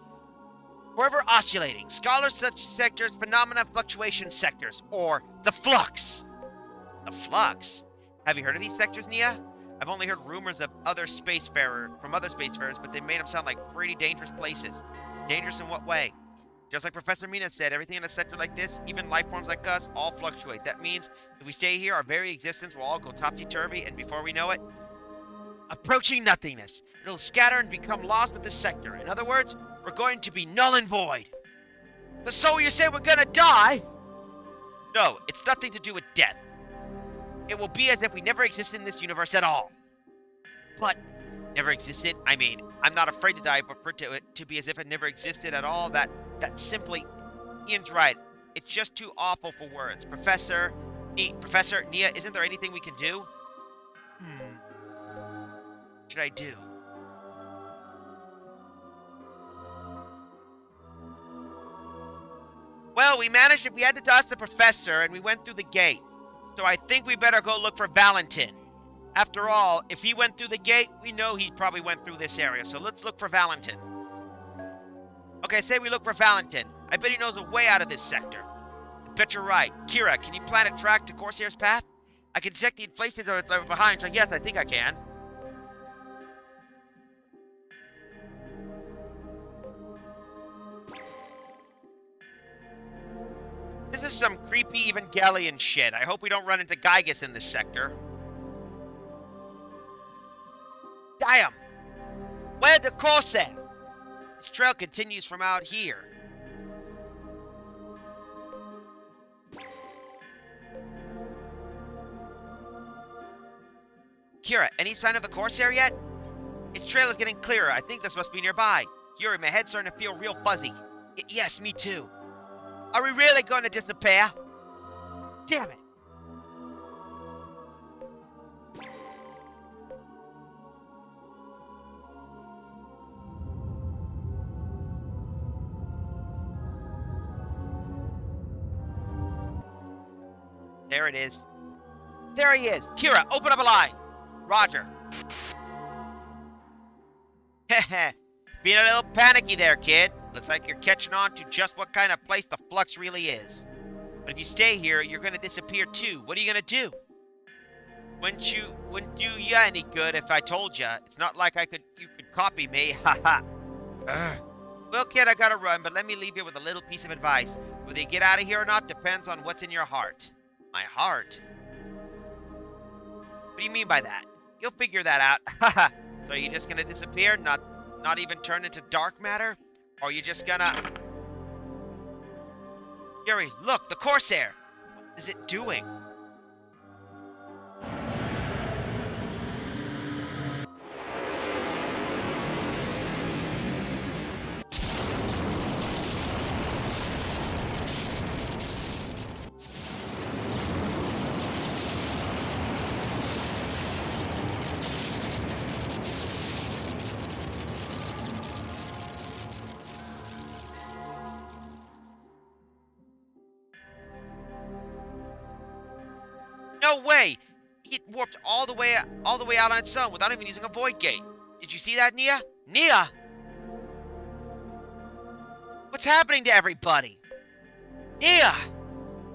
Forever oscillating. Scholars such sectors phenomena fluctuation sectors, or the flux. The flux? Have you heard of these sectors, Nia? I've only heard rumors of other spacefarers, but they made them sound like pretty dangerous places. Dangerous in what way? Just like Professor Mina said, everything in a sector like this, even life forms like us, all fluctuate. That means if we stay here, our very existence will all go topsy-turvy, and before we know it, approaching nothingness. It'll scatter and become lost with this sector. In other words, we're going to be null and void. So you say we're gonna die? No, it's nothing to do with death. It will be as if we never existed in this universe at all. But never existed? I mean, I'm not afraid to die, but for it to be as if it never existed at all, that simply... Ian's right. It's just too awful for words. Professor, Nia, isn't there anything we can do? What should I do? Well, we managed it. We had to dodge the professor, and we went through the gate. So I think we better go look for Valentin. After all, if he went through the gate, we know he probably went through this area. So let's look for Valentin. Okay, say we look for Valentin. I bet he knows a way out of this sector. I bet you're right. Kira, can you plan a track to Corsair's path? I can check the inflation zones that were behind, so yes, I think I can. This is some creepy Evangelion shit. I hope we don't run into Gygus in this sector. Damn! Where's the Corsair? This trail continues from out here. Kira, any sign of the Corsair yet? Its trail is getting clearer. I think this must be nearby. Yuri, my head's starting to feel real fuzzy. Yes, me too. Are we really going to disappear? Damn it. There it is. There he is. Kira, open up a line. Roger. Heh. Feeling a little panicky there, kid. Looks like you're catching on to just what kind of place the flux really is. But if you stay here, you're gonna disappear too. What are you gonna do? Wouldn't do ya any good if I told ya. It's not like you could copy me. Haha. Well, kid, I gotta run, but let me leave you with a little piece of advice. Whether you get out of here or not depends on what's in your heart. My heart? What do you mean by that? You'll figure that out. Haha. So are you just gonna disappear? Not even turn into dark matter? Or are you just gonna... Yuri, look, the Corsair! What is it doing? No way! It warped all the way out on its own without even using a void gate. Did you see that, Nia? Nia! What's happening to everybody? Nia!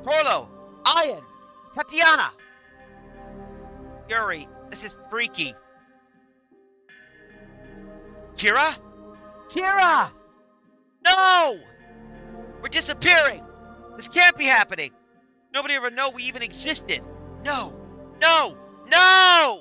Torlo! Ian! Tatiana! Yuri, this is freaky. Kira? Kira! No! We're disappearing! This can't be happening! Nobody ever know we even existed! No! No! No!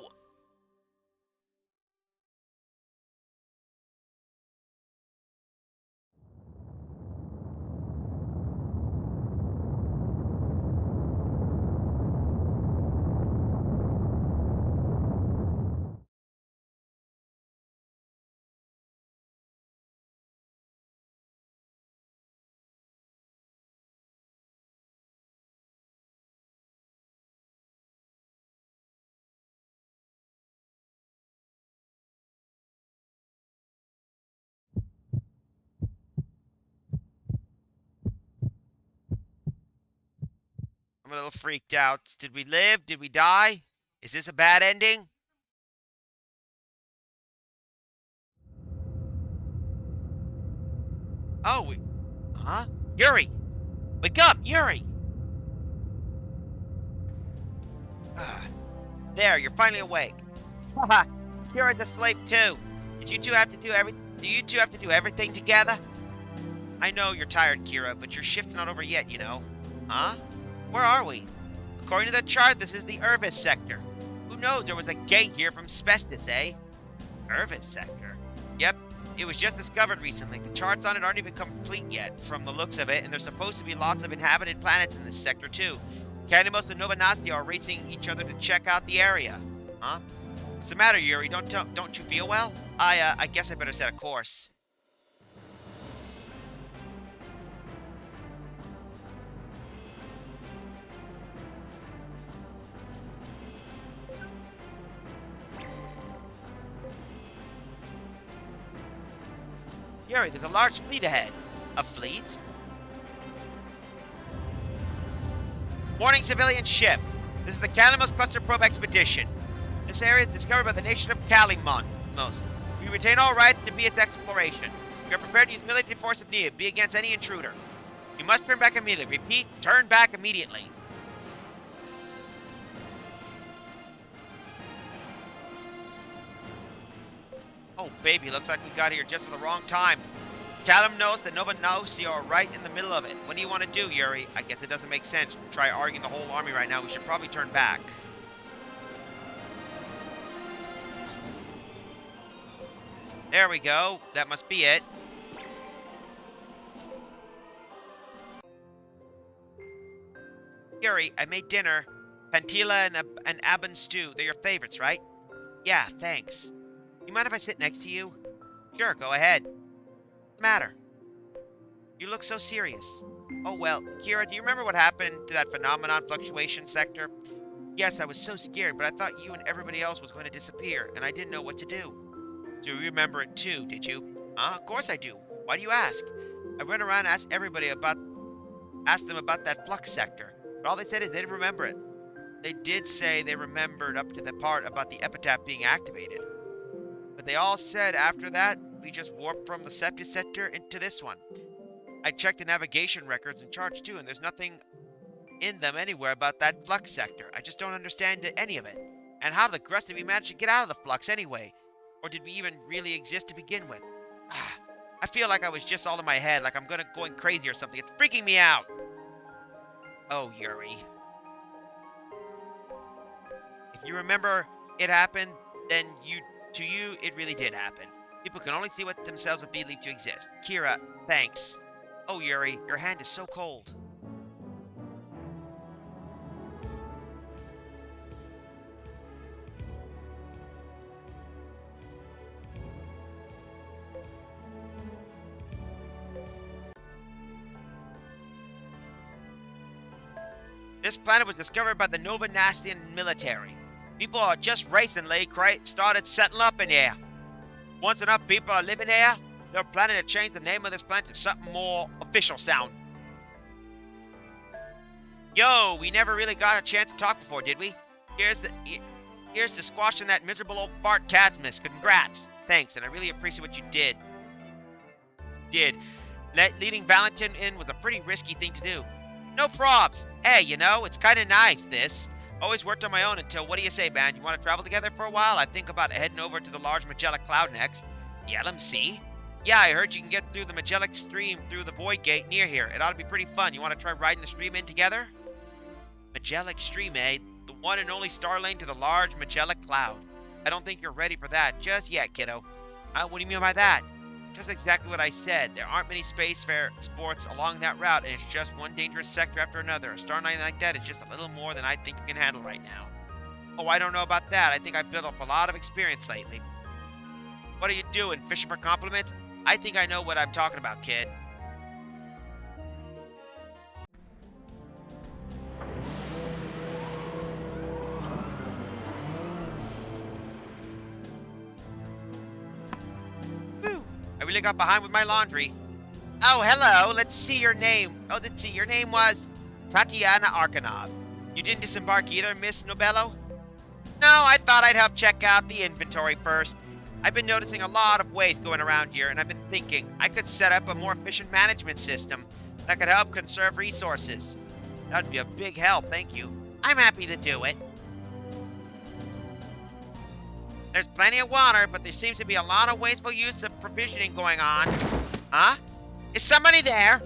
I'm a little freaked out. Did we live? Did we die? Is this a bad ending? Oh, huh? Yuri! Wake up, Yuri! There, you're finally awake. Haha, Kira's asleep too. Do you two have to do everything together? I know you're tired, Kira, but your shift's not over yet, you know. Huh? Where are we? According to the chart, this is the Irvis sector. Who knows, there was a gate here from Spestis, eh? Irvis sector? Yep, it was just discovered recently. The charts on it aren't even complete yet, from the looks of it, and there's supposed to be lots of inhabited planets in this sector too. Canimos and Novanazia are racing each other to check out the area. Huh? What's the matter, Yuri? Don't you feel well? I guess I better set a course. Yuri, there's a large fleet ahead. A fleet? Warning civilian ship. This is the Kalimos Cluster Probe Expedition. This area is discovered by the nation of Kalimos. We retain all rights to be its exploration. We are prepared to use military force if needed, be against any intruder. You must turn back immediately. Repeat, turn back immediately. Oh, baby, looks like we got here just at the wrong time. Kalimnos and Novanazia are right in the middle of it. What do you want to do, Yuri? I guess it doesn't make sense. Try arguing the whole army right now. We should probably turn back. There we go. That must be it. Yuri, I made dinner. Pantila and Aben stew. They're your favorites, right? Yeah, thanks. You mind if I sit next to you? Sure, go ahead. What's the matter? You look so serious. Oh well, Kira, do you remember what happened to that phenomenon fluctuation sector? Yes, I was so scared, but I thought you and everybody else was going to disappear, and I didn't know what to do. So you remember it too, did you? Of course I do. Why do you ask? I went around and asked them about that flux sector, but all they said is they didn't remember it. They did say they remembered up to the part about the epitaph being activated. But they all said after that, we just warped from the Septus sector into this one. I checked the navigation records and charts too, and there's nothing in them anywhere about that flux sector. I just don't understand any of it. And how the gress did we manage to get out of the flux anyway? Or did we even really exist to begin with? I feel like I was just all in my head, like I'm going crazy or something. It's freaking me out. Oh, Yuri. If you remember it happened, then to you, it really did happen. People can only see what themselves would believe to exist. Kira, thanks. Oh, Yuri, your hand is so cold. This planet was discovered by the Novanastian military. People are just recently started settling up in here. Once enough people are living here, they're planning to change the name of this planet to something more official sound. Yo, we never really got a chance to talk before, did we? Here's to squashing that miserable old fart Cadmus. Congrats. Thanks, and I really appreciate what you did. Leading Valentin in was a pretty risky thing to do. No probs. Hey, it's kind of nice, this. Always worked on my own until, what do you say, man? You want to travel together for a while? I think about heading over to the Large Magellan Cloud next. The LMC? Yeah, I heard you can get through the Magellan Stream through the Void Gate near here. It ought to be pretty fun. You want to try riding the stream in together? Magellan Stream, eh? The one and only star lane to the Large Magellan Cloud. I don't think you're ready for that just yet, kiddo. What do you mean by that? Just exactly what I said. There aren't many spacefarer sports along that route, and it's just one dangerous sector after another. A star line like that is just a little more than I think you can handle right now. Oh, I don't know about that. I think I've built up a lot of experience lately. What are you doing, fishing for compliments? I think I know what I'm talking about, kid. Whew. I really got behind with my laundry. Oh, hello. Let's see your name. Oh, let's see. Your name was Tatiana Arkanov. You didn't disembark either, Miss Nobello? No, I thought I'd help check out the inventory first. I've been noticing a lot of waste going around here, and I've been thinking I could set up a more efficient management system that could help conserve resources. That'd be a big help, thank you. I'm happy to do it. There's plenty of water, but there seems to be a lot of wasteful use of provisioning going on. Huh? Is somebody there?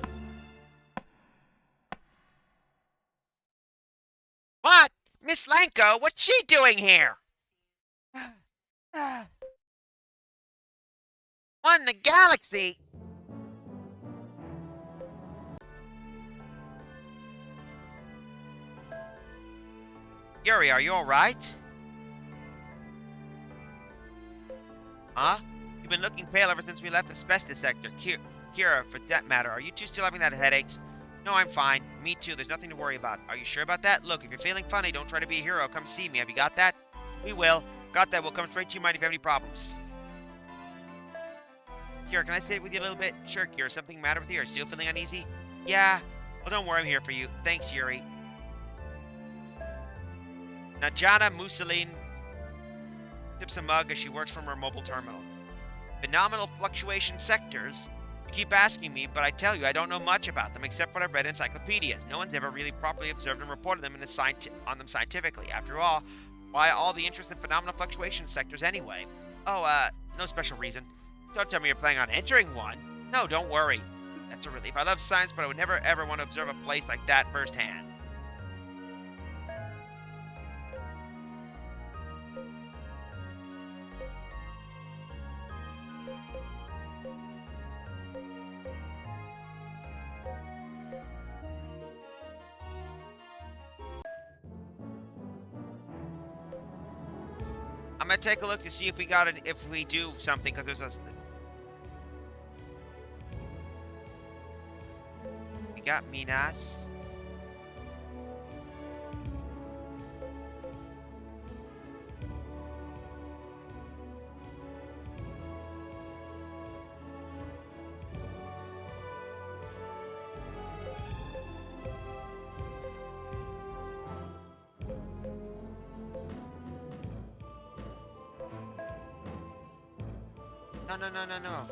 What? Miss Lanko, what's she doing here? What in the galaxy? Yuri, are you alright? Huh? You've been looking pale ever since we left the asbestos sector. Kira, for that matter, are you two still having that headaches? No, I'm fine. Me too, there's nothing to worry about. Are you sure about that? Look, if you're feeling funny, don't try to be a hero. Come see me. Have you got that? We will. Got that. We'll come straight to you. Mind if you have any problems. Kira, can I sit with you a little bit? Sure, Kira. Something matter with you? Are you still feeling uneasy? Yeah. Well, don't worry. I'm here for you. Thanks, Yuri. Najana Mussolini tips a mug as she works from her mobile terminal. Phenomenal fluctuation sectors? You keep asking me, but I tell you, I don't know much about them except what I've read in encyclopedias. No one's ever really properly observed and reported them on them scientifically. After all, why all the interest in phenomenal fluctuation sectors anyway? Oh, no special reason. Don't tell me you're planning on entering one. No, don't worry. That's a relief. I love science, but I would never ever want to observe a place like that firsthand. I'm gonna take a look to see if we got it, if we do something, because there's a... We got Minas. No, no, no, no, no.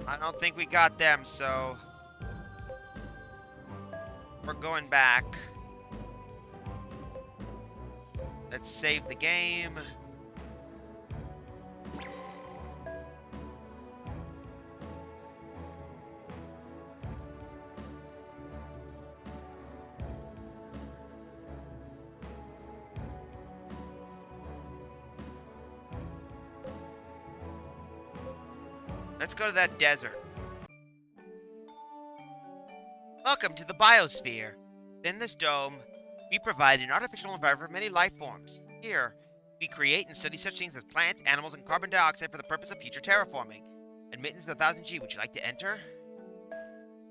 I don't think we got them, so we're going back. Let's save the game. Let's go to that desert. Welcome to the biosphere. In this dome, we provide an artificial environment for many life forms. Here, we create and study such things as plants, animals, and carbon dioxide for the purpose of future terraforming. Admittance of 1000G, would you like to enter?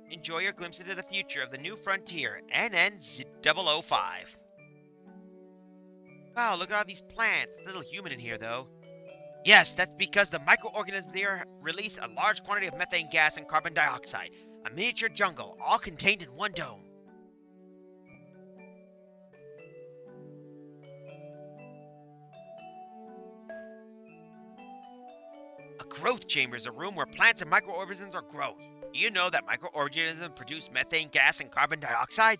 Enjoy your glimpse into the future of the new frontier, NN005. Wow, look at all these plants. It's a little humid in here, though. Yes, that's because the microorganisms there release a large quantity of methane gas and carbon dioxide. A miniature jungle, all contained in one dome. A growth chamber is a room where plants and microorganisms are grown. Do you know that microorganisms produce methane gas and carbon dioxide?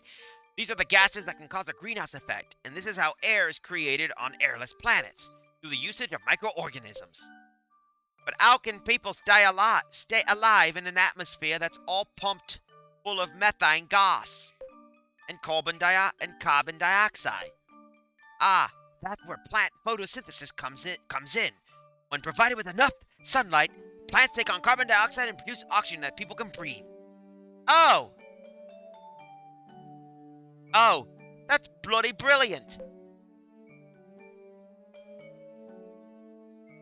These are the gases that can cause a greenhouse effect, and this is how air is created on airless planets, through the usage of microorganisms. But how can people stay alive in an atmosphere that's all pumped full of methane gas and carbon dioxide? Ah, that's where plant photosynthesis comes in. When provided with enough sunlight, plants take on carbon dioxide and produce oxygen that people can breathe. Oh! Oh, that's bloody brilliant!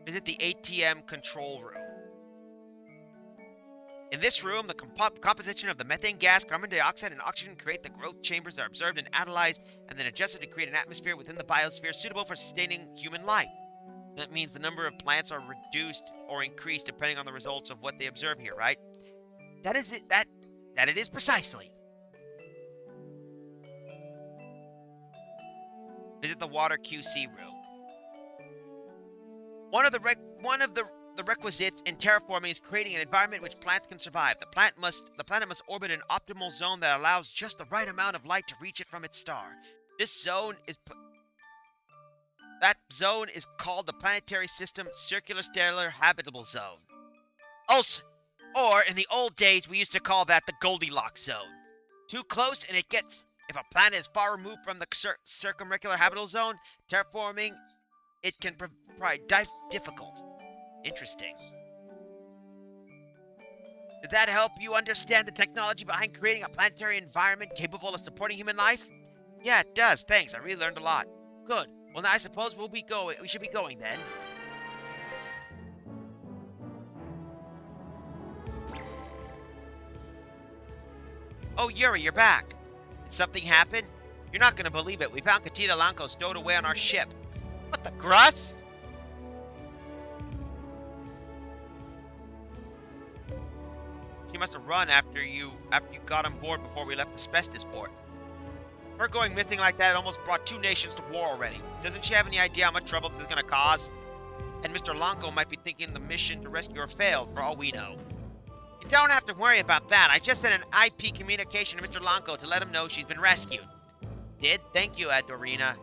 Visit the ATM control room. In this room, the composition of the methane gas, carbon dioxide, and oxygen create the growth chambers that are observed and analyzed and then adjusted to create an atmosphere within the biosphere suitable for sustaining human life. That means the number of plants are reduced or increased depending on the results of what they observe here, right? That is it. That it is precisely. Visit the water QC room. One of the requisites in terraforming is creating an environment in which plants can survive. The planet must orbit an optimal zone that allows just the right amount of light to reach it from its star. That zone is called the Planetary System Circular Stellar Habitable Zone. Also, or in the old days, we used to call that the Goldilocks Zone. Too close and it gets... If a planet is far removed from the circumregular habitable zone, terraforming it can provide difficult. Interesting. Did that help you understand the technology behind creating a planetary environment capable of supporting human life? Yeah, it does. Thanks. I really learned a lot. Good. Well, now I suppose we should be going then. Oh, Yuri, you're back. Did something happen? You're not going to believe it. We found Katita Lanko stowed away on our ship. What the Gruss? She must have run after you got on board before we left Asbestos Port. Her going missing like that almost brought 2 nations to war already. Doesn't she have any idea how much trouble this is going to cause? And Mr. Lanko might be thinking the mission to rescue her failed, for all we know. You don't have to worry about that. I just sent an IP communication to Mr. Lanko to let him know she's been rescued. did? Thank you, Adorina.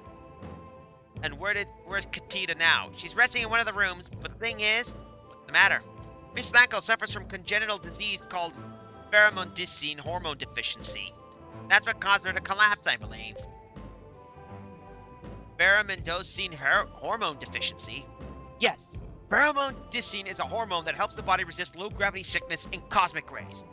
And where's Katita now? She's resting in one of the rooms, but the thing is, what's the matter? Miss Lanko suffers from congenital disease called pheromone hormone deficiency. That's what caused her to collapse, I believe. Pheromone hormone deficiency? Yes, pheromone is a hormone that helps the body resist low-gravity sickness and cosmic rays.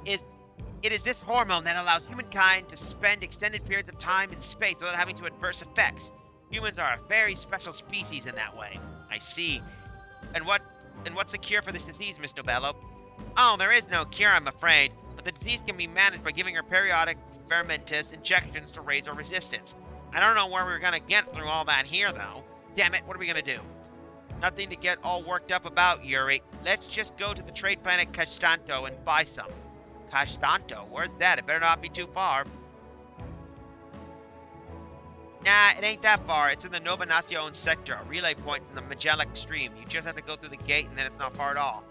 It is this hormone that allows humankind to spend extended periods of time in space without having to adverse effects. Humans are a very special species in that way. I see. And what's the cure for this disease, Miss Nobello? Oh, there is no cure, I'm afraid, but the disease can be managed by giving her periodic fermentous injections to raise her resistance. I don't know where we're gonna get through all that here, though. Damn it, what are we gonna do? Nothing to get all worked up about, Yuri. Let's just go to the trade planet Castanto and buy some. Castanto? Where's that? It better not be too far. Nah, it ain't that far. It's in the Nova Nacion sector, a relay point in the Magellan Stream. You just have to go through the gate and then it's not far at all.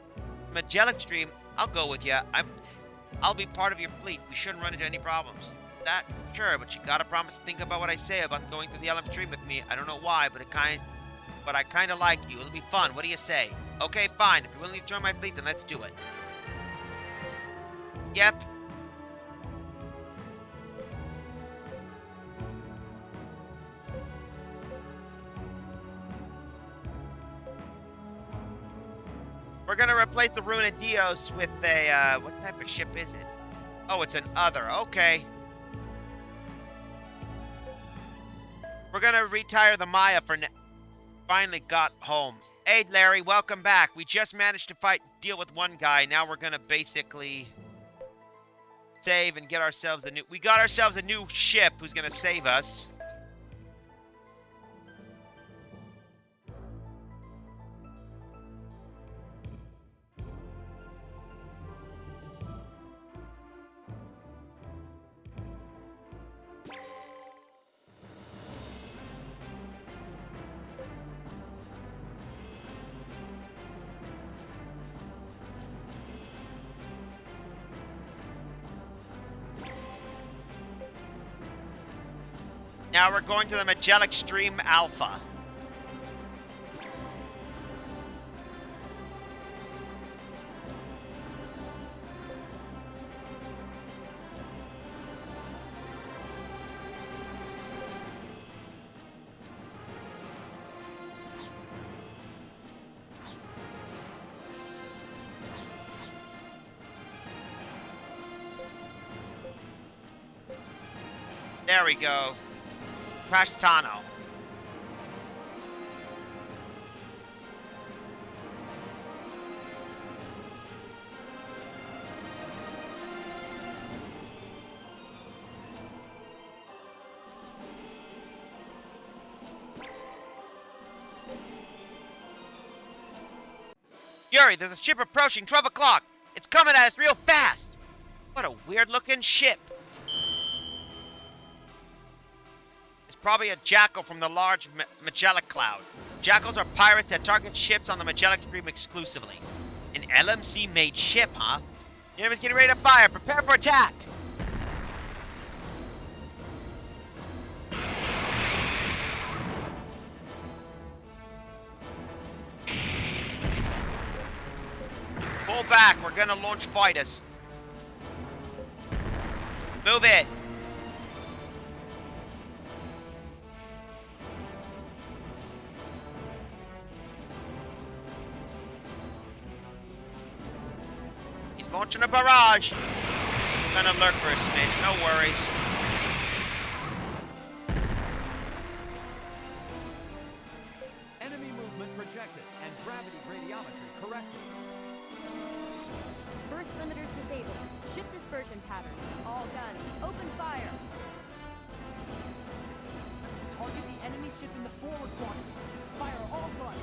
Magellan Stream, I'll go with you. I'll be part of your fleet. We shouldn't run into any problems. That, sure, but you gotta promise to think about what I say about going through the Elm Stream with me. I don't know why, but I kinda like you. It'll be fun. What do you say? Okay, fine. If you're willing to join my fleet, then let's do it. Yep. We're gonna replace the Runa Dios with a, what type of ship is it? Oh, it's an other. Okay. We're gonna retire the Maya for finally got home. Hey, Larry, welcome back. We just managed to deal with one guy. Now we're gonna basically save and get ourselves we got ourselves a new ship who's gonna save us. Now we're going to the Magellan Stream Alpha. There we go. Prashtano. Yuri, there's a ship approaching 12 o'clock. It's coming at us real fast. What a weird-looking ship. Probably a jackal from the large Magellan cloud. Jackals are pirates that target ships on the Magellan Stream exclusively. An LMC-made ship, huh? The enemy's getting ready to fire. Prepare for attack! Pull back. We're gonna launch fighters. Move it. Launching a barrage. Gonna lurk for a smidge, no worries. Enemy movement projected and gravity radiometry corrected. Burst limiters disabled. Ship dispersion pattern. All guns, open fire. Target the enemy ship in the forward quadrant. Fire all guns.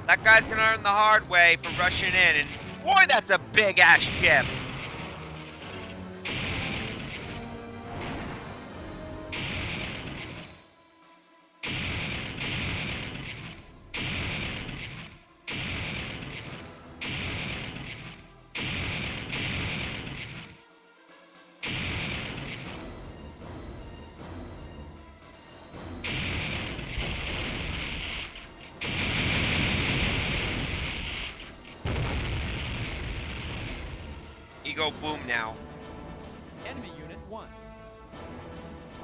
That guy's gonna learn the hard way for rushing in, and boy, that's a big-ass ship. go boom now. Enemy Unit 1.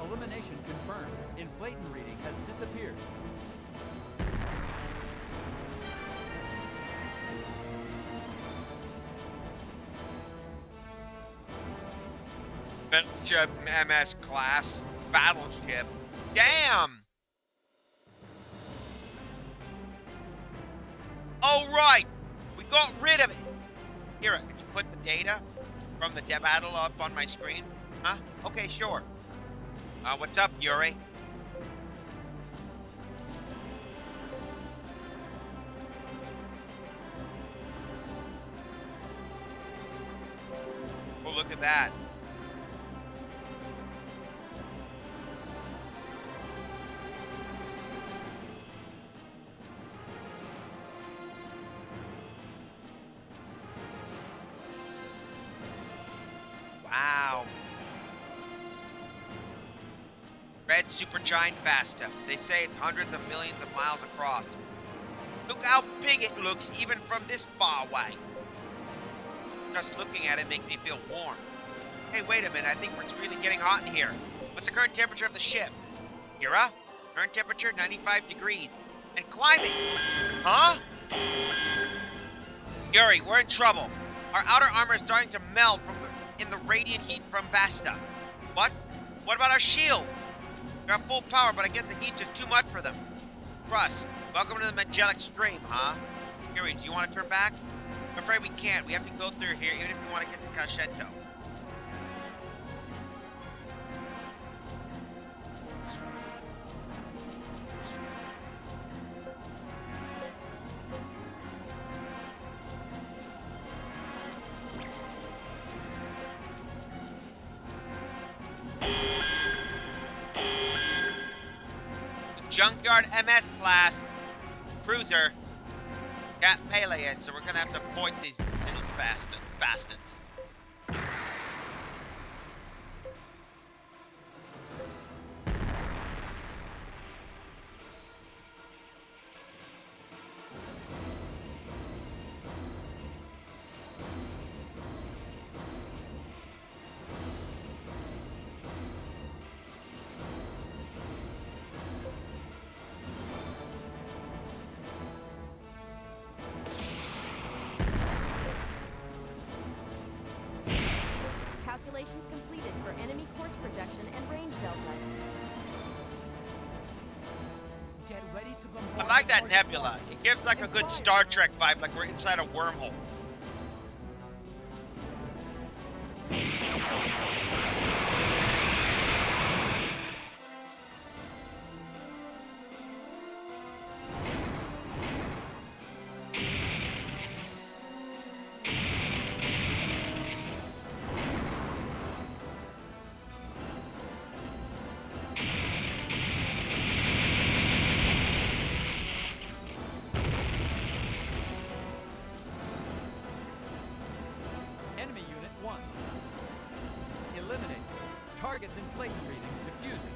Elimination confirmed. Inflaton reading has disappeared. Battleship MS class battleship. Damn! Oh, right! We got rid of it! Here, could you put the data from the battle up on my screen? Huh? Okay, sure. What's up, Yuri? Oh, look at that. Wow. Red supergiant Vasta. They say it's hundreds of millions of miles across. Look how big it looks even from this far away. Just looking at it makes me feel warm. Hey, wait a minute. I think it's really getting hot in here. What's the current temperature of the ship? Kira? Current temperature 95 degrees. And climbing. Huh? Yuri, we're in trouble. Our outer armor is starting to melt in the radiant heat from Vasta. What? What about our shield? They're at full power, but I guess the heat's just too much for them. Russ, welcome to the Magellanic Stream, huh? Yuri, do you want to turn back? I'm afraid we can't. We have to go through here, even if we want to get to Cashento. Junkyard MS class cruiser got melee in, so we're gonna have to point these little bastards. Calculations completed for enemy course projection and range delta. Get ready to bombard. I like that target nebula. one. It gives like a And good fire. Star Trek vibe, like we're inside a wormhole. Enemy Unit 1. Eliminate. Targets inflation reading diffusing.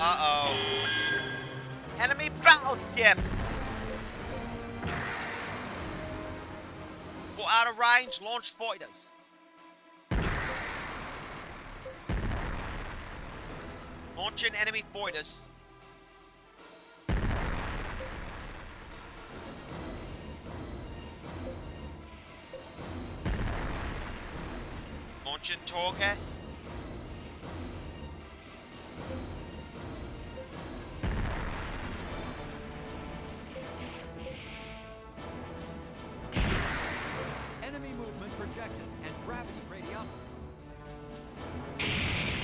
Uh-oh. Enemy battleship! Go out of range, launch fighters. Launching enemy fighters. Launching target. Enemy movement projected and gravity radiometer.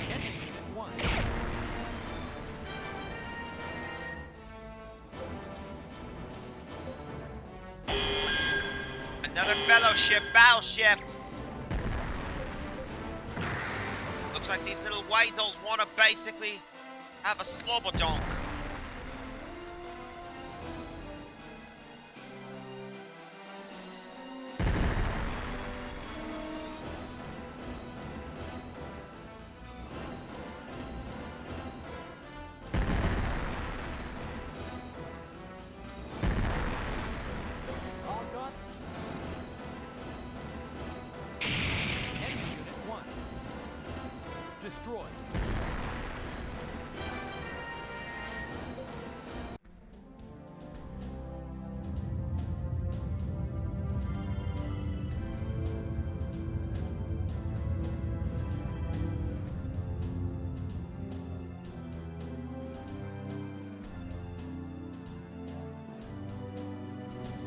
Enemy Unit 1. Another fellowship battleship. Looks like these little weasels want to basically have a slobber donk. destroyed.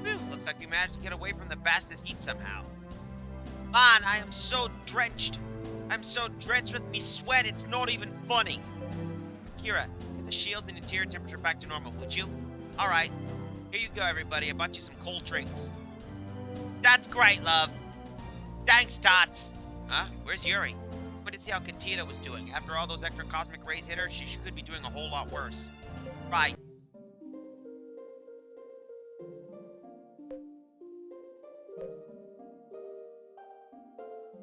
Whew, looks like we managed to get away from the fastest heat somehow. Man, I am so drenched. I'm so drenched with me sweat, it's not even funny. Kira, get the shield and interior temperature back to normal, would you? Alright. Here you go, everybody. I bought you some cold drinks. That's great, love. Thanks, Tots. Huh? Where's Yuri? I wanted to see how Katina was doing. After all those extra cosmic rays hit her, she could be doing a whole lot worse. Right.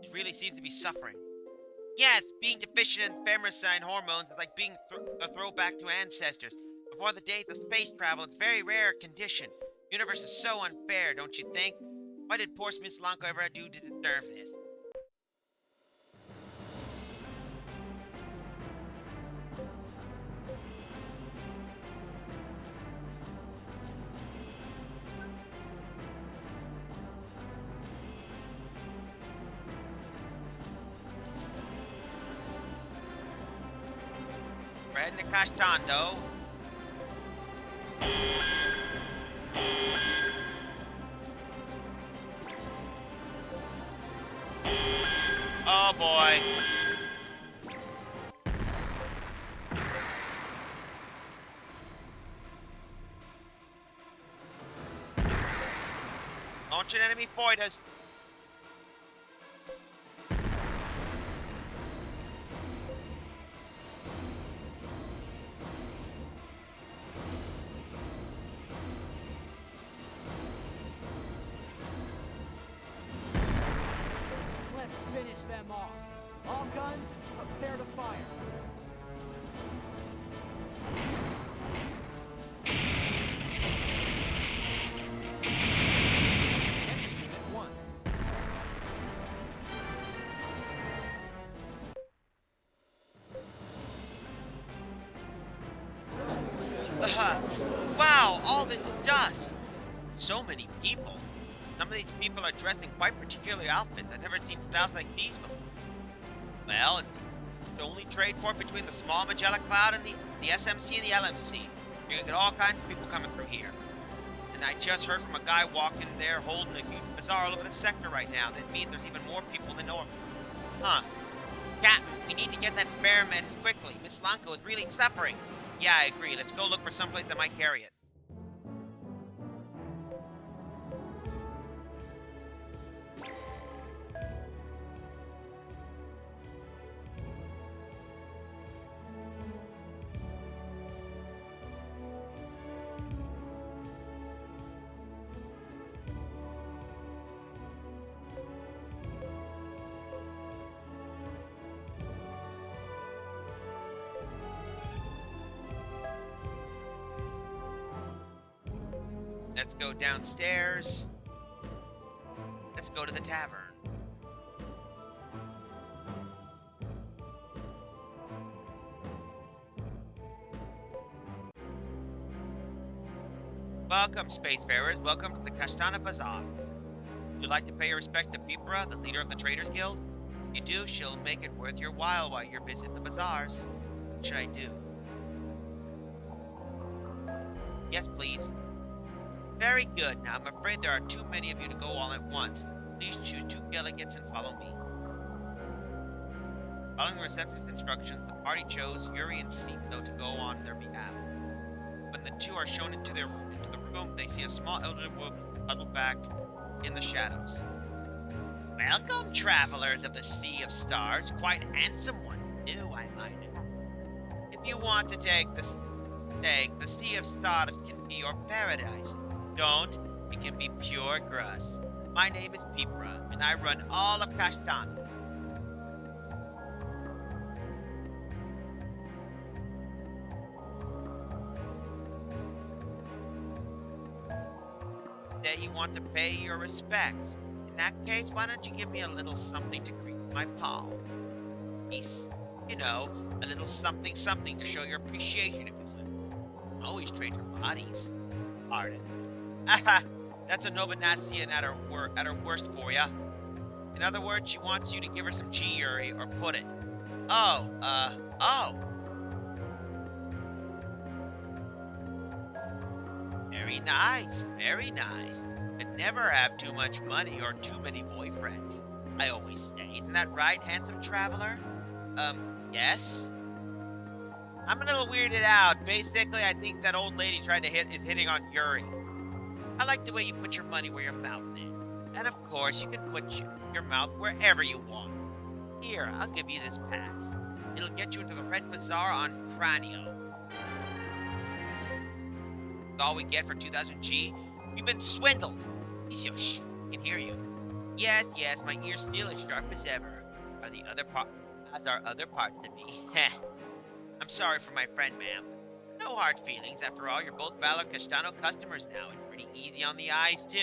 She really seems to be suffering. Yes, being deficient in femicide hormones is like being a throwback to ancestors. Before the days of space travel, it's a very rare condition. The universe is so unfair, don't you think? Why did poor Miss Lanko ever do to deserve this? We're heading to Cashtando. Oh boy. Launch an enemy fighters. Let's finish them off. All guns, prepare to fire. Enemy unit 1. Wow, all this dust. So many people. Some of these people are dressed in quite particular outfits. I've never seen styles like these before. Well, it's the only trade port between the small Magellan Cloud and the SMC and the LMC. You're gonna get all kinds of people coming through here. And I just heard from a guy walking there holding a huge bazaar all over the sector right now. That means there's even more people than normal. Huh. Captain, we need to get that bear medicine quickly. Miss Lanko is really suffering. Yeah, I agree. Let's go look for someplace that might carry it. Let's go downstairs. Let's go to the tavern. Welcome, spacefarers. Welcome to the Kashtana Bazaar. Would you like to pay your respect to Pipra, the leader of the Traders Guild? If you do, she'll make it worth your while you visit the bazaars. What should I do? Yes, please. Very good. Now, I'm afraid there are too many of you to go all at once. Please choose 2 delegates and follow me. Following the receptionist's instructions, the party chose Yuri and Sito to go on their behalf. When the two are shown into the room, they see a small elderly woman huddled back in the shadows. Welcome, travelers of the Sea of Stars. Quite a handsome one, too, I might add. If you want to take the Sea of Stars can be your paradise. Don't, it can be pure grass. My name is Pipra, and I run all of Kashtana. That you want to pay your respects. In that case, why don't you give me a little something to greet my pal? Peace. You know, a little something something to show your appreciation if you want. Always trade for bodies. Arden. Aha! That's a Nobanasian at her worst for ya. In other words, she wants you to give her some G, Yuri, or put it. Oh. Very nice, very nice. But never have too much money or too many boyfriends. I always say, isn't that right, handsome traveler? Yes? I'm a little weirded out. Basically, I think that old lady is hitting on Yuri. I like the way you put your money where your mouth is. And of course, you can put your mouth wherever you want. Here, I'll give you this pass. It'll get you into the Red Bazaar on Cranio. All we get for 2,000 G? You've been swindled. Isio, shh, I can hear you. Yes, my ear's still as sharp as ever. As are other parts of me. Heh. I'm sorry for my friend, ma'am. No hard feelings. After all, you're both Valor Castano customers now, and pretty easy on the eyes, too.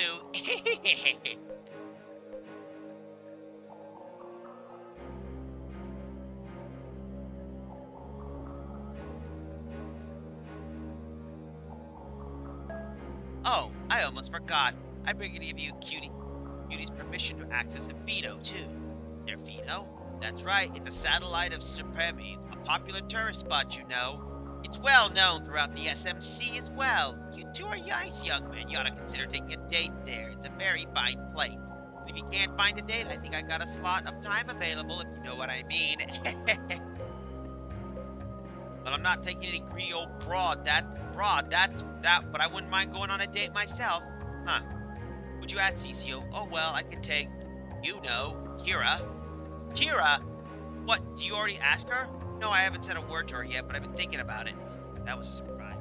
Oh, I almost forgot. I beg to give you Cutie's permission to access Zafino, too. Zafino? That's right, it's a satellite of Supremi, a popular tourist spot, you know. It's well known throughout the SMC as well. You two are nice young men. You ought to consider taking a date there. It's a very fine place. And if you can't find a date, I think I got a slot of time available, if you know what I mean. Well, I'm not taking any greedy old broad, but I wouldn't mind going on a date myself. Huh. Would you ask Cicio? Oh, well, I could take, Kira. Kira? What, do you already ask her? No, I haven't said a word to her yet, but I've been thinking about it. That was a surprise.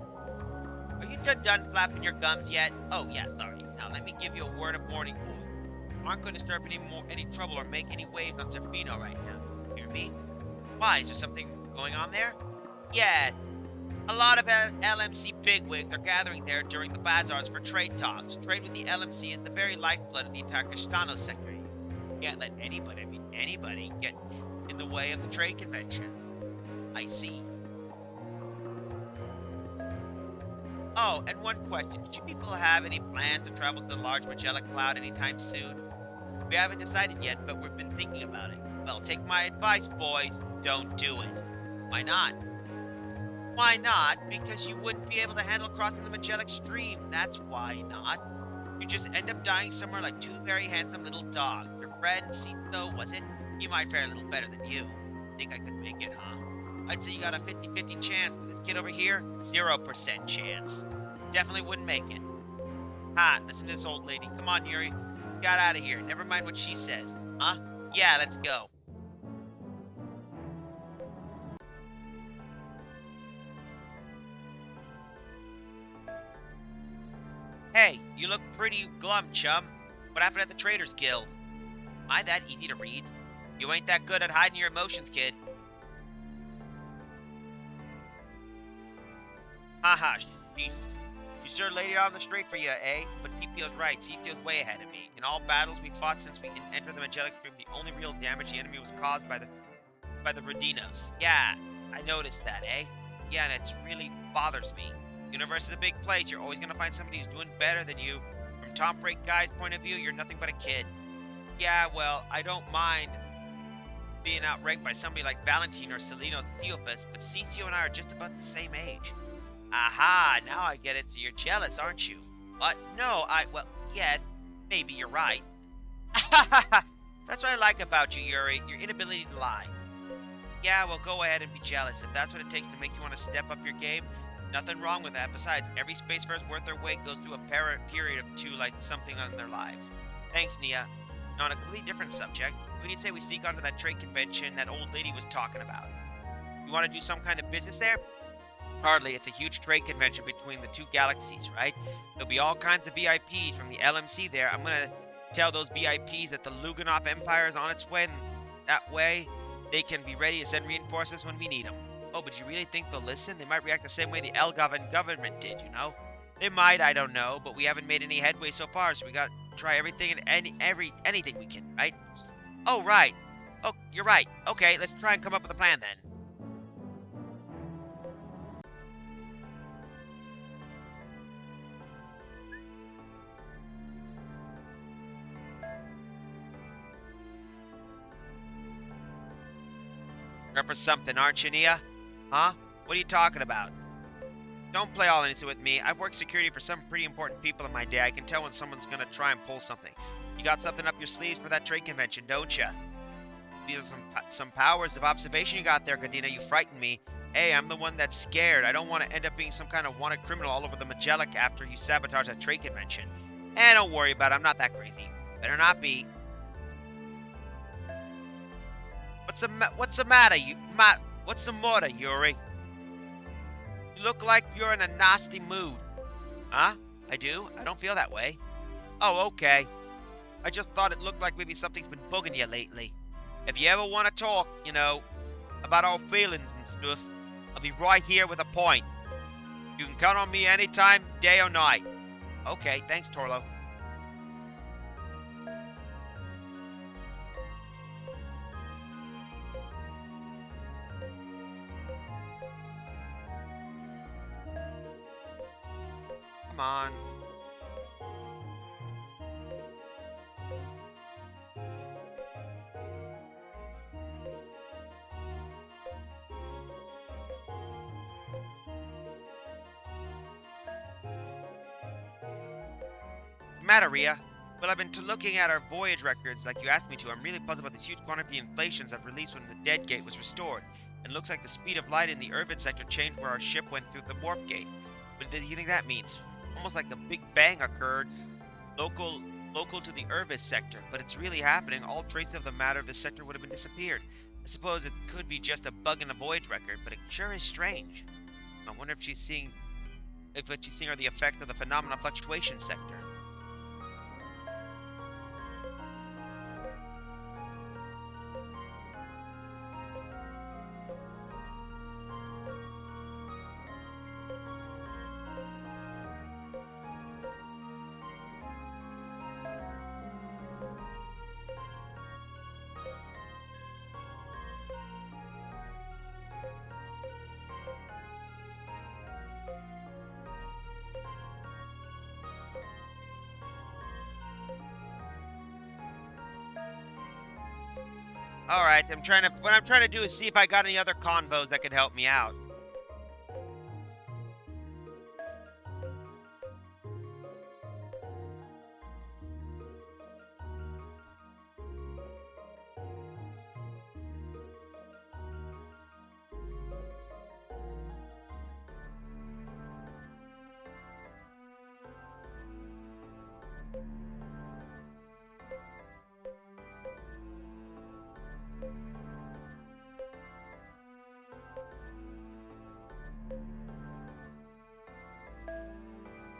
Are you done flapping your gums yet? Oh, yeah, sorry. Now, let me give you a word of warning, boy. Aren't going to stir up any trouble or make any waves on Zerfino right now. Hear me? Why, is there something going on there? Yes. A lot of LMC bigwigs are gathering there during the bazaars for trade talks. Trade with the LMC is the very lifeblood of the entire Castano sector. You can't let anybody get in the way of the trade convention. I see. Oh, and one question. Did you people have any plans to travel to the large Magellan Cloud anytime soon? We haven't decided yet, but we've been thinking about it. Well, take my advice, boys. Don't do it. Why not? Why not? Because you wouldn't be able to handle crossing the Magellan Stream. That's why not. You just end up dying somewhere like two very handsome little dogs. Your friend, Cito, was it? He might fare a little better than you. Think I could make it, huh? I'd say you got a 50-50 chance, but this kid over here, 0% chance. Definitely wouldn't make it. Ha, listen to this old lady. Come on, Yuri. Got out of here. Never mind what she says. Huh? Yeah, let's go. Hey, you look pretty glum, chum. What happened at the Traders Guild? Am I that easy to read? You ain't that good at hiding your emotions, kid. Haha, she's sure laid it on the straight for you, eh? But Pipio's right, Cicio's way ahead of me. In all battles we fought since we entered the Magellan Stream, the only real damage the enemy was caused by the Rodinos. Yeah, I noticed that, eh? Yeah, and it really bothers me. Universe is a big place. You're always gonna find somebody who's doing better than you. From Tom Break Guy's point of view, you're nothing but a kid. Yeah, well, I don't mind being outranked by somebody like Valentine or Celino Theophus, but Cicio and I are just about the same age. Aha, now I get it. So you're jealous, aren't you? What? No, well, yes, maybe you're right. That's what I like about you, Yuri, your inability to lie. Yeah, well, go ahead and be jealous. If that's what it takes to make you want to step up your game, nothing wrong with that. Besides, every spacefarer's worth their weight goes through a period of two like something on their lives. Thanks, Nia. Now, on a completely different subject, what do you say we sneak onto that trade convention that old lady was talking about? You want to do some kind of business there? Hardly. It's a huge trade convention between the two galaxies, right? There'll be all kinds of VIPs from the LMC there. I'm going to tell those VIPs that the Luganov Empire is on its way, and that way they can be ready to send reinforcements when we need them. Oh, but you really think they'll listen? They might react the same way the Elgavan government did, you know? They might, I don't know, but we haven't made any headway so far, so we got to try everything and anything we can, right? Oh, right. Oh, you're right. Okay, let's try and come up with a plan then. You're for something, aren't you, Nia? Huh? What are you talking about? Don't play all innocent with me. I've worked security for some pretty important people in my day. I can tell when someone's gonna try and pull something. You got something up your sleeves for that trade convention, don't you? These are some powers of observation you got there, Gadina. You frightened me. Hey, I'm the one that's scared. I don't want to end up being some kind of wanted criminal all over the Magellan after you sabotage that trade convention. Don't worry about it. I'm not that crazy. Better not be. What's the matter, what's the matter, Yuri? You look like you're in a nasty mood. Huh? I do? I don't feel that way. Oh, okay. I just thought it looked like maybe something's been bugging you lately. If you ever want to talk, about our feelings and stuff, I'll be right here with a point. You can count on me anytime, day or night. Okay, thanks, Torlo. Come on. Matter, Rhea? Well, I've been looking at our voyage records like you asked me to. I'm really puzzled about this huge quantity of inflations that released when the dead gate was restored. It looks like the speed of light in the urban sector changed where our ship went through the warp gate. What do you think that means? Almost like a big bang occurred local to the Urvis sector, but it's really happening. All traces of the matter of this sector would have been disappeared. I suppose it could be just a bug in the voyage record, but it sure is strange. I wonder if what she's seeing are the effect of the phenomena fluctuation sector. Alright, what I'm trying to do is see if I got any other convos that could help me out.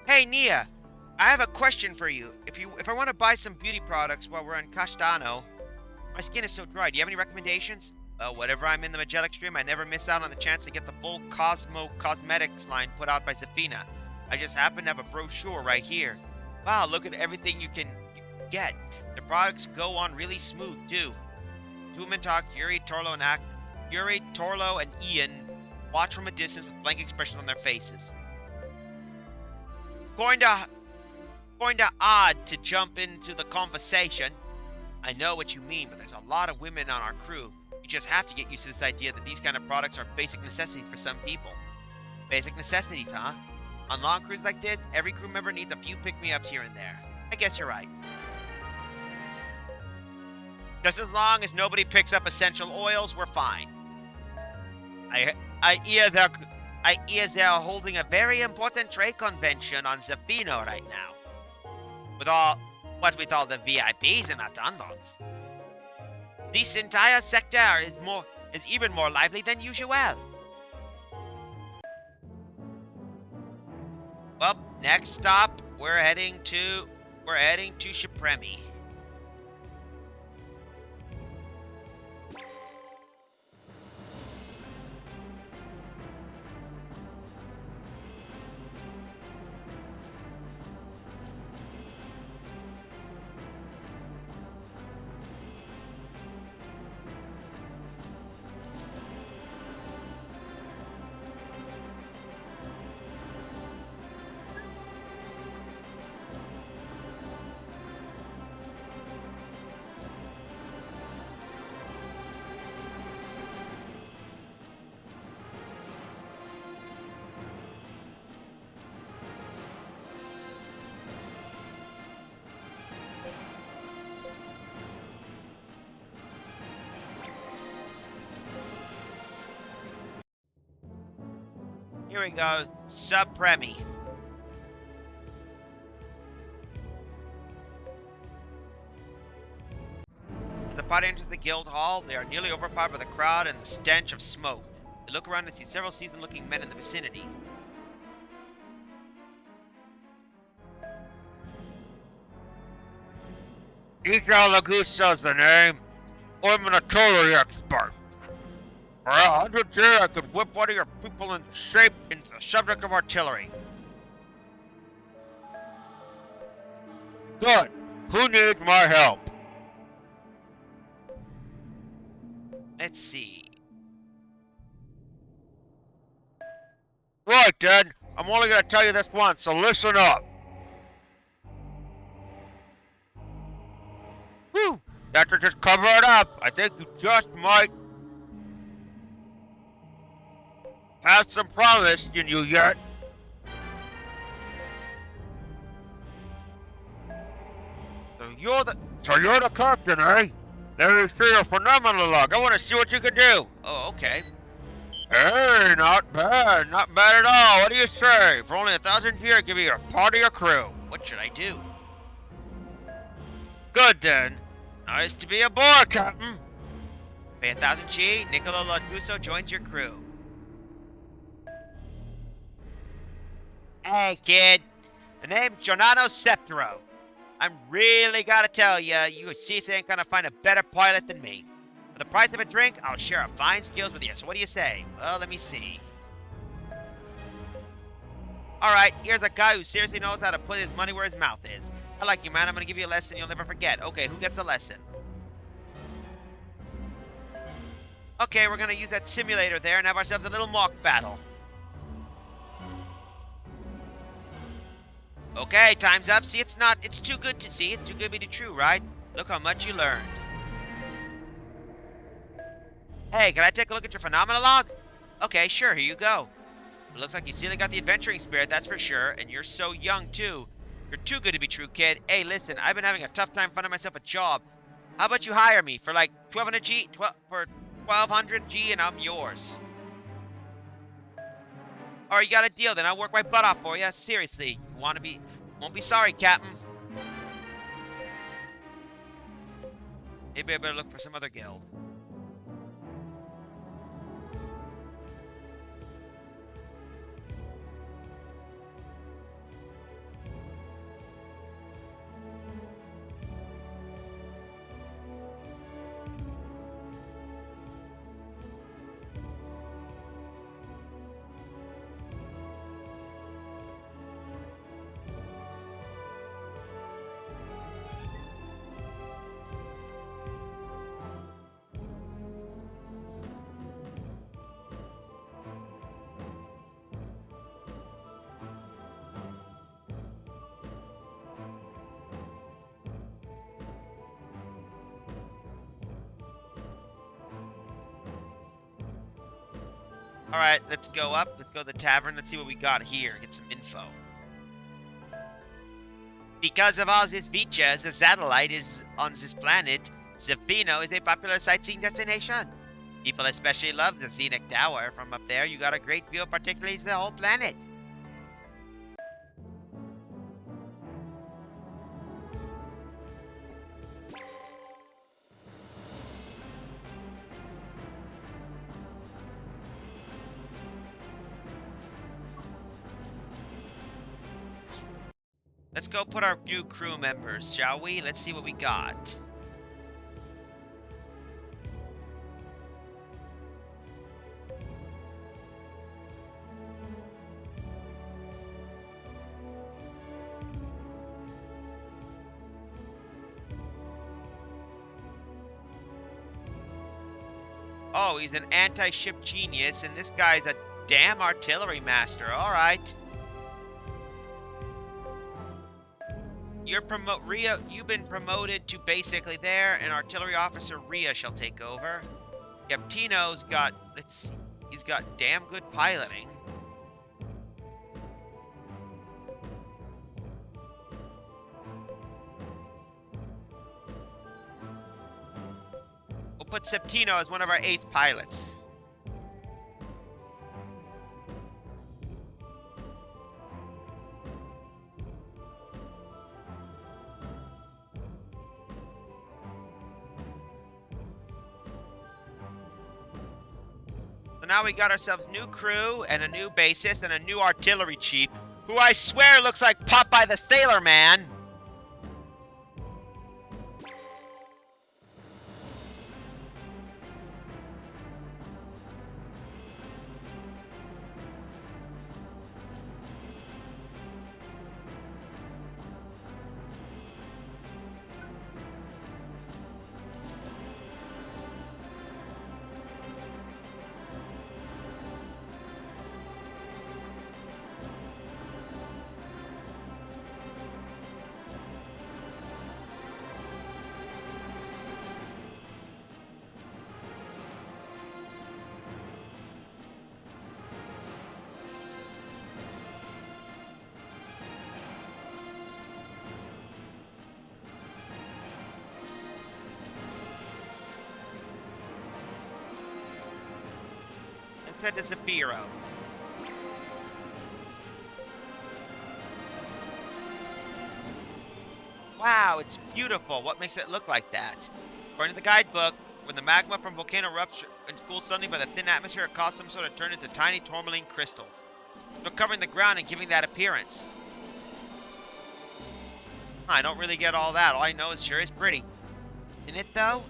Hey, Nia, I have a question for you. If I want to buy some beauty products while we're in Castano, my skin is so dry. Do you have any recommendations? Well, whenever I'm in the Magellan Stream, I never miss out on the chance to get the full Cosmo Cosmetics line put out by Zafina. I just happen to have a brochure right here. Wow, look at everything you can get. The products go on really smooth, too. Tumentok, Yuri, Torlo, and Ian watch from a distance with blank expressions on their faces. Going to odd to jump into the conversation. I know what you mean, but there's a lot of women on our crew. You just have to get used to this idea that these kind of products are basic necessities for some people. Basic necessities, huh? On long cruises like this, every crew member needs a few pick-me-ups here and there. I guess you're right. Just as long as nobody picks up essential oils, we're fine. I hear they're holding a very important trade convention on Zafino right now. With all the VIPs in attendance. This entire sector is even more lively than usual. Well, next stop, we're heading to Supremi. Here we go. Supremi. As the party enters the guild hall, they are nearly overpowered by the crowd and the stench of smoke. They look around and see several seasoned-looking men in the vicinity. Isha Lagusa's the name. I'm an artillery expert. For 100 years, I could whip one of your people into shape into the subject of artillery. Good. Who needs my help? Let's see. Right then, I'm only gonna tell you this once, so listen up. Whew, that should just cover it up. I think you just might have some promise in you yet. So you're the captain, eh? Let me see your phenomenal luck. I want to see what you can do. Oh, okay. Hey, not bad. Not bad at all. What do you say? For only 1,000 here, give you a part of your crew. What should I do? Good then. Nice to be aboard, Captain. Pay 1,000 G. Niccolo Laguso joins your crew. Hey, kid. The name's Giordano Septero. I'm really gotta tell ya, you ain't gonna find a better pilot than me. For the price of a drink, I'll share a fine skills with you. So what do you say? Well, let me see. Alright, here's a guy who seriously knows how to put his money where his mouth is. I like you, man. I'm gonna give you a lesson you'll never forget. Okay, who gets the lesson? Okay, we're gonna use that simulator there and have ourselves a little mock battle. Okay, time's up. See, it's too good to see. It's too good to be true, right? Look how much you learned. Hey, can I take a look at your phenomena log? Okay, sure, here you go. It looks like you still got the adventuring spirit, that's for sure, and you're so young, too. You're too good to be true, kid. Hey, listen, I've been having a tough time finding myself a job. How about you hire me for like 1,200 G, for 1,200 G, and I'm yours. Or you got a deal, then I'll work my butt off for you. Seriously, won't be sorry, Captain. Maybe I better look for some other guild. Alright, let's go up. Let's go to the tavern. Let's see what we got here. Get some info. Because of all these features, the satellite is on this planet. Zafino is a popular sightseeing destination. People especially love the scenic tower. From up there, you got a great view of particularly the whole planet. Let's go put our new crew members, shall we? Let's see what we got. Oh, he's an anti-ship genius, and this guy's a damn artillery master. Alright. You've been promoted to basically there, and artillery officer Ria shall take over. Yep, Tino's got, let's see, he's got damn good piloting. We'll put Septino as one of our ace pilots. So now we got ourselves new crew and a new bassist and a new artillery chief, who I swear looks like Popeye the Sailor Man. And said to Zafiro. Wow, it's beautiful. What makes it look like that? According to the guidebook, when the magma from volcano erupts and cools suddenly by the thin atmosphere, it causes some sort of turn into tiny tourmaline crystals, so covering the ground and giving that appearance. I don't really get all that. All I know is sure is pretty. Isn't it, though?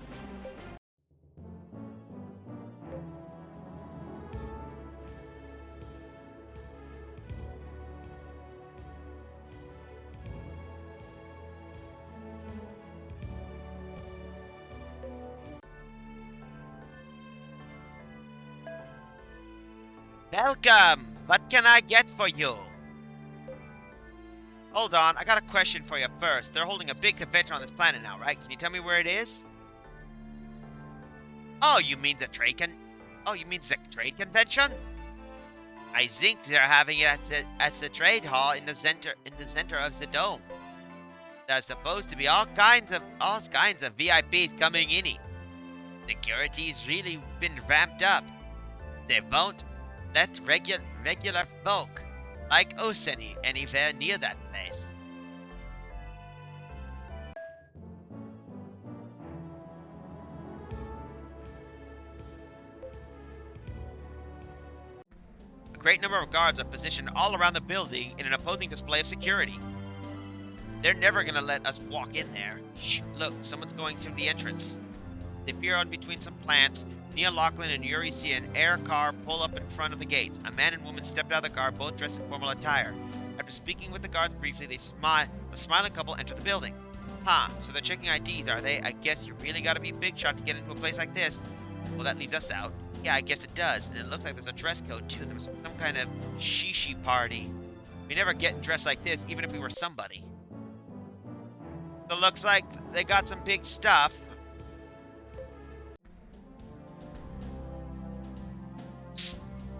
Welcome! What can I get for you? Hold on, I got a question for you first. They're holding a big convention on this planet now, right? Can you tell me where it is? Oh, you mean the trade trade convention? I think they're having it at the trade hall in the center of the dome. There's supposed to be all kinds of VIPs coming in it. Security's really been ramped up. They won't let regular folk like us anywhere near that place. A great number of guards are positioned all around the building in an opposing display of security. They're never gonna let us walk in there. Shh, look, someone's going to the entrance. They peer on between some plants. Nia, Lachlan, and Yuri see an air car pull up in front of the gates. A man and woman stepped out of the car, both dressed in formal attire. After speaking with the guards briefly, the smiling couple enter the building. Huh, so they're checking IDs, are they? I guess you really gotta be big shot to get into a place like this. Well, that leaves us out. Yeah, I guess it does. And it looks like there's a dress code, too. There was some kind of shishi party. We never get dressed like this, even if we were somebody. So it looks like they got some big stuff.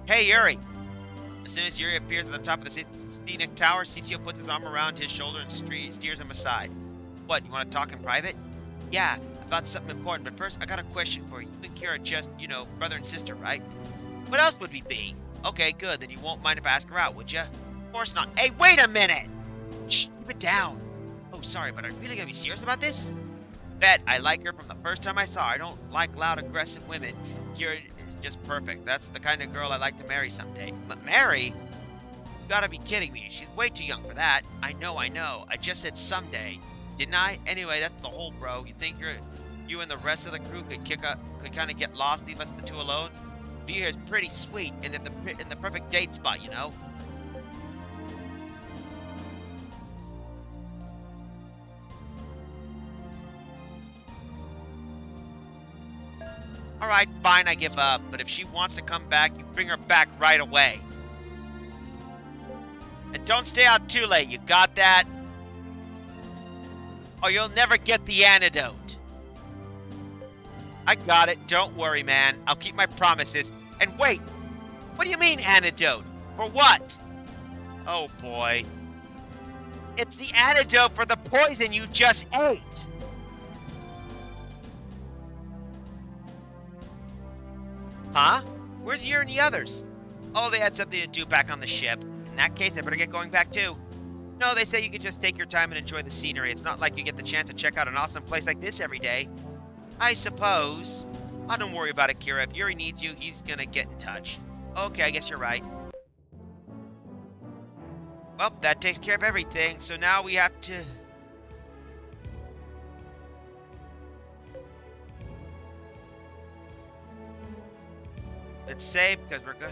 Hey, Yuri! As soon as Yuri appears at the top of the scenic tower, CCO puts his arm around his shoulder and steers him aside. What, you want to talk in private? Yeah, about something important, but first, I got a question for you. You and Kira are just, brother and sister, right? What else would we be? Okay, good, then you won't mind if I ask her out, would ya? Of course not. Hey, wait a minute! Shh, keep it down. Oh, sorry, but are you really gonna be serious about this? Bet, I like her from the first time I saw her. I don't like loud, aggressive women. Kira just perfect. That's the kind of girl I'd like to marry someday. But marry? You gotta be kidding me. She's way too young for that. I know. I just said someday. Didn't I? Anyway, that's the whole bro. You think you and the rest of the crew could kind of get lost, leave us the two alone? View here is pretty sweet and in the perfect date spot, Alright, fine, I give up. But if she wants to come back, you bring her back right away. And don't stay out too late, you got that? Or you'll never get the antidote. I got it, don't worry, man. I'll keep my promises. And wait, what do you mean antidote? For what? Oh boy. It's the antidote for the poison you just ate. Huh? Where's you and the others? Oh, they had something to do back on the ship. In that case, I better get going back too. No, they say you can just take your time and enjoy the scenery. It's not like you get the chance to check out an awesome place like this every day. I suppose. Oh, don't worry about it, Kira. If Yuri needs you, he's gonna get in touch. Okay, I guess you're right. Well, that takes care of everything, so now we have to... Let's save, because we're good.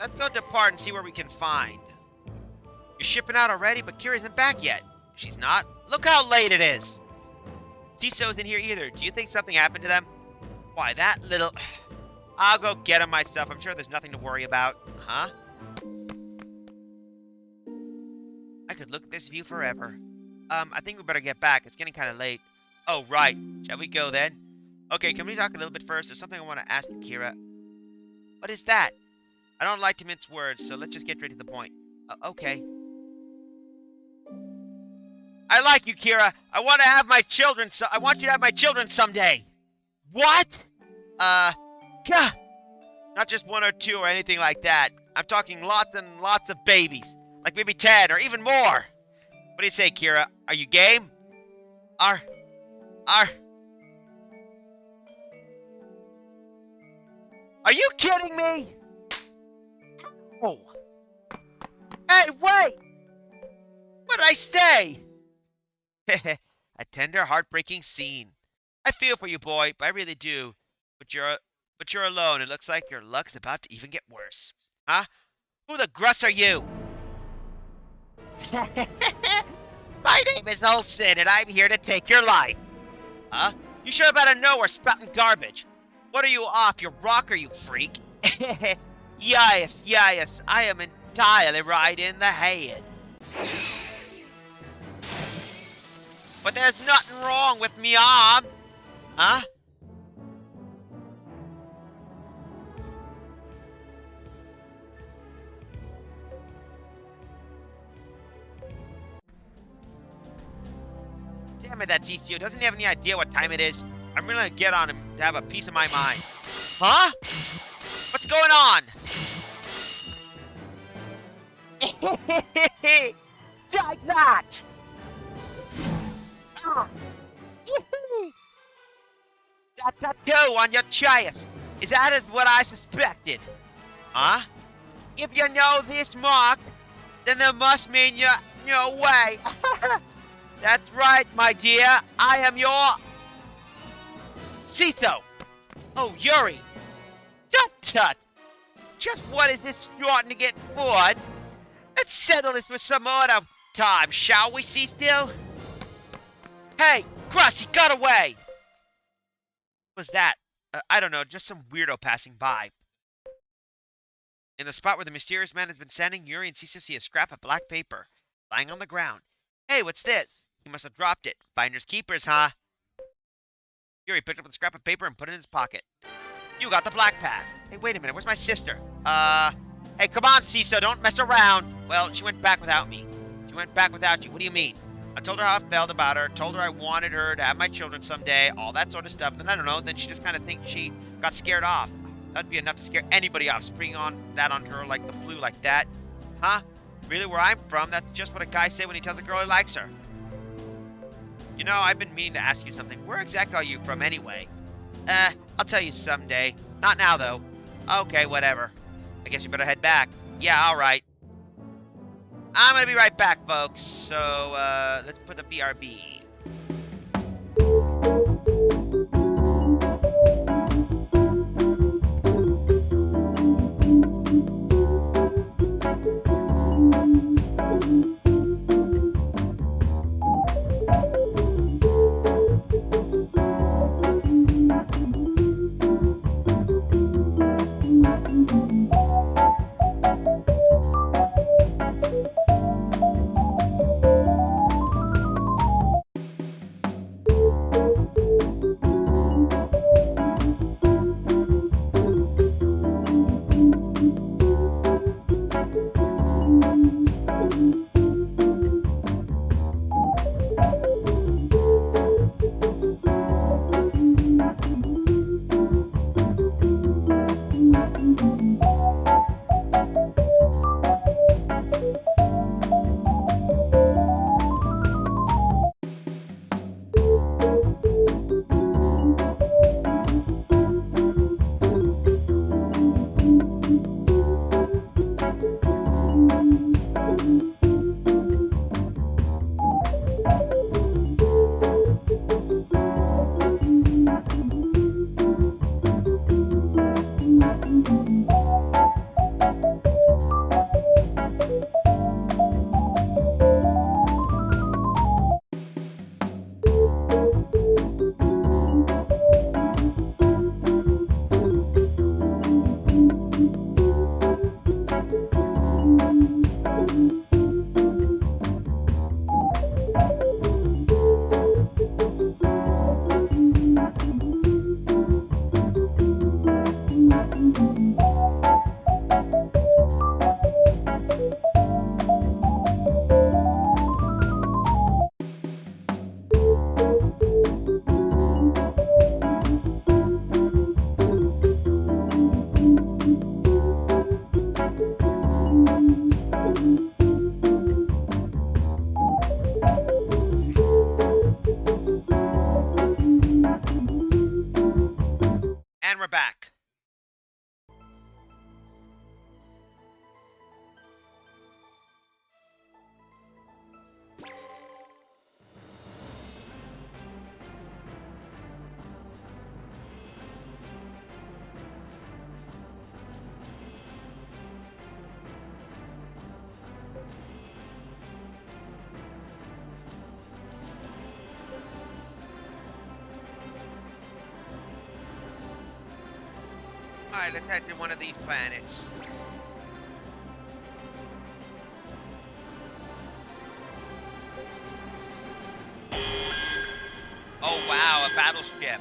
Let's go depart and see where we can find. You're shipping out already, but Kira isn't back yet. She's not? Look how late it is! Ciso isn't here either. Do you think something happened to them? Why, that little... I'll go get him myself. I'm sure there's nothing to worry about. Huh? I could look at this view forever. I think we better get back. It's getting kind of late. Oh, right. Shall we go then? Okay, can we talk a little bit first? There's something I want to ask you, Kira. What is that? I don't like to mince words, so let's just get straight to the point. Okay. I like you, Kira. I want to have my children. I want you to have my children someday. What? Gah. Not just one or two or anything like that. I'm talking lots and lots of babies. Like maybe 10 or even more. What do you say, Kira? Are you game? Are you kidding me? Oh. Hey, wait! What did I say? A tender, heartbreaking scene. I feel for you, boy, but I really do. But you're alone. It looks like your luck's about to even get worse. Huh? Who the gruss are you? My name is Olsen, and I'm here to take your life. Huh? You sure better know we're spouting garbage. What are you off your rocker, you freak? Yes, I am entirely right in the head. But there's nothing wrong with me arm. Huh? Damn it, that TCO doesn't he have any idea what time it is? I'm gonna get on him to have a piece of my mind. Huh? What's going on? Take that! That tattoo on your chest. Is that what I suspected? Huh? If you know this mark, then there must mean you're no way. That's right, my dear. I am your... Ciso. Oh, Yuri. Tut. Just what is this starting to get bored? Let's settle this for some other time, shall we, Ciso? Hey, Cross, he got away! What was that? I don't know, just some weirdo passing by. In the spot where the mysterious man has been standing, Yuri and Ciso see a scrap of black paper lying on the ground. Hey, what's this? He must have dropped it. Finders keepers, huh? Yuri picked up the scrap of paper and put it in his pocket. You got the black pass. Hey, wait a minute, where's my sister? Hey, come on, Ciso, don't mess around. Well, she went back without me. She went back without you. What do you mean? I told her how I felt about her, told her I wanted her to have my children someday, all that sort of stuff. Then I don't know, then she just kind of thinks she got scared off. That'd be enough to scare anybody off, springing on that onto her like the flu like that. Huh? Really, where I'm from, that's just what a guy says when he tells a girl he likes her. You know, I've been meaning to ask you something. Where exactly are you from anyway? I'll tell you someday. Not now, though. Okay, whatever. I guess you better head back. Yeah, alright. I'm gonna be right back, folks. So, let's put the BRB. Alright, let's head to one of these planets. Oh wow, a battleship.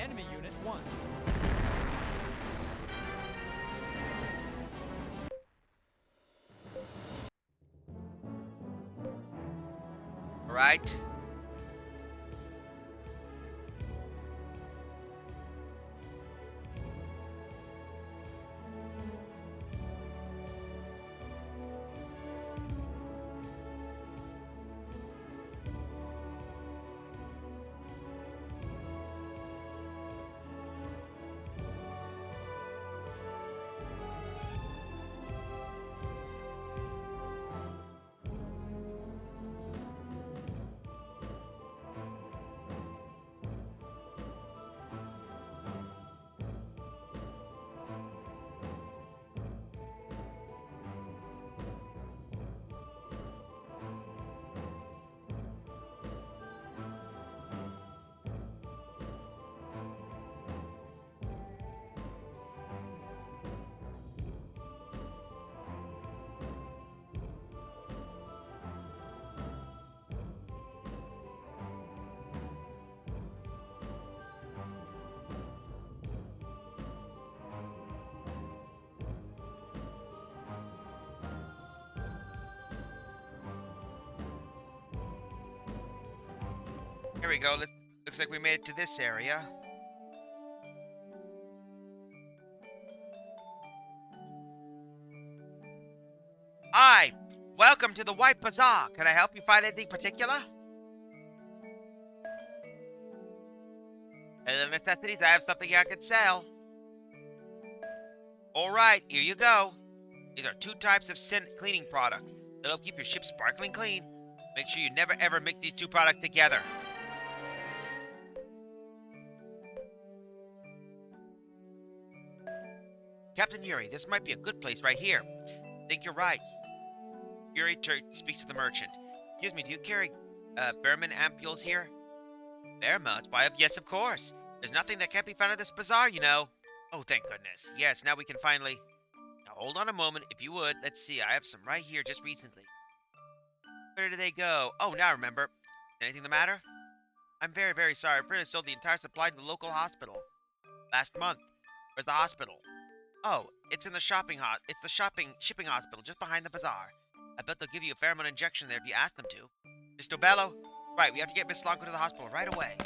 Enemy Unit 1. Alright. Here we go. Looks like we made it to this area. Hi! Welcome to the White Bazaar. Can I help you find anything particular? Other necessities, I have something I can sell. Alright, here you go. These are 2 types of scent cleaning products. They'll help keep your ship sparkling clean. Make sure you never ever mix these 2 products together. Captain Yuri, this might be a good place right here. Think you're right. Yuri speaks to the merchant. Excuse me, do you carry Behrman ampules here? Behrman? Why, yes, of course. There's nothing that can't be found at this bazaar, you know. Oh, thank goodness. Yes, now we can finally... Now, hold on a moment, if you would. Let's see, I have some right here just recently. Where did they go? Oh, now I remember. Anything the matter? I'm very, very sorry. I've really sold the entire supply to the local hospital. Last month. Where's the hospital? Oh, it's in the shipping hospital just behind the bazaar. I bet they'll give you a pheromone injection there if you ask them to. Mr. Bello? Right, we have to get Miss Lonko to the hospital right away.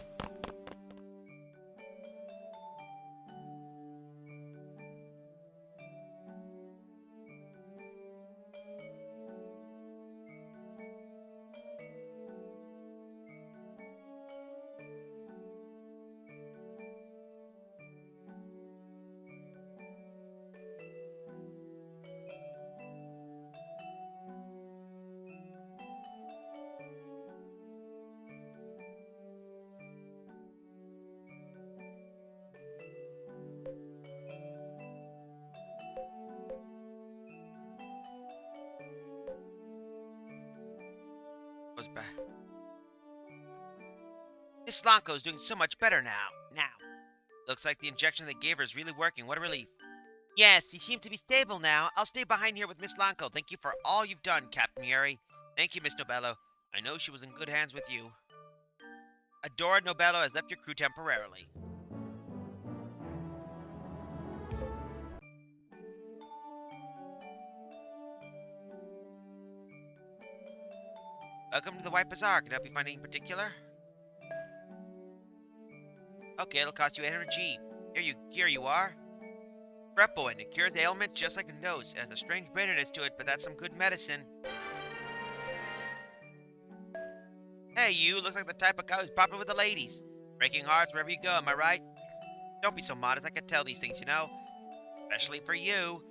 Was back. Miss Lonko's doing so much better now. Looks like the injection they gave her is really working. What a relief. Yes, he seems to be stable now. I'll stay behind here with Miss Lonko. Thank you for all you've done, Captain Yuri. Thank you, Miss Nobello. I know she was in good hands with you. Adored Nobello has left your crew temporarily. Welcome to the White Bazaar. Can I help you find anything particular? Okay, it'll cost you 800 G. Here you are. Brepoin. It cures ailments just like a nose. It has a strange bitterness to it, but that's some good medicine. Hey, you. Looks like the type of guy who's popular with the ladies. Breaking hearts wherever you go, am I right? Don't be so modest. I can tell these things, you know? Especially for you.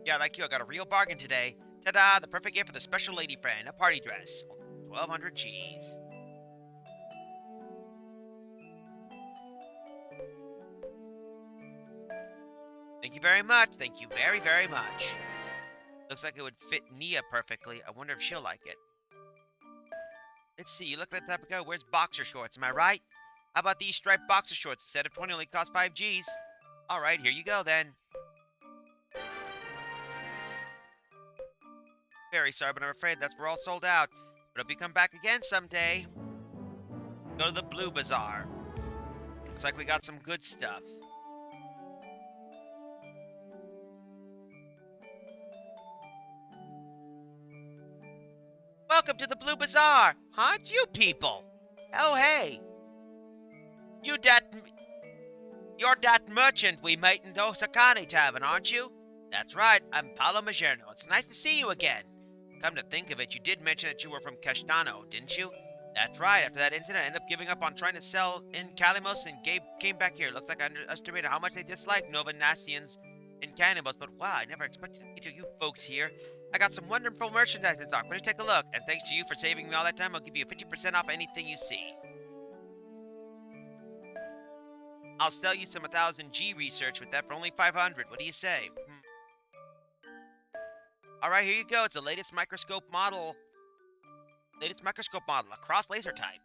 Yeah, like you, I got a real bargain today. Ta-da! The perfect gift for the special lady friend. A party dress. 1,200 G's. Thank you very much. Thank you very, very much. Looks like it would fit Nia perfectly. I wonder if she'll like it. Let's see. You look like the type of guy who wears boxer shorts. Am I right? How about these striped boxer shorts? Instead of 20, only cost 5 G's. Alright, here you go then. Very sorry, but I'm afraid we're all sold out. But if you come back again someday, go to the Blue Bazaar. Looks like we got some good stuff. Welcome to the Blue Bazaar! Huh? It's you people! Oh, hey! You're that merchant we met in the Osakane Tavern, aren't you? That's right, I'm Paolo Magerno. It's nice to see you again. Come to think of it, you did mention that you were from Castano, didn't you? That's right, after that incident, I ended up giving up on trying to sell in Kalimos and came back here. Looks like I underestimated how much they dislike Nova Nassians in Kalimos, but wow, I never expected to meet you folks here. I got some wonderful merchandise in stock. Why don't you take a look? And thanks to you for saving me all that time, I'll give you 50% off anything you see. I'll sell you some 1000G research with that for only 500. What do you say? Alright, here you go. It's the latest microscope model. A cross laser type.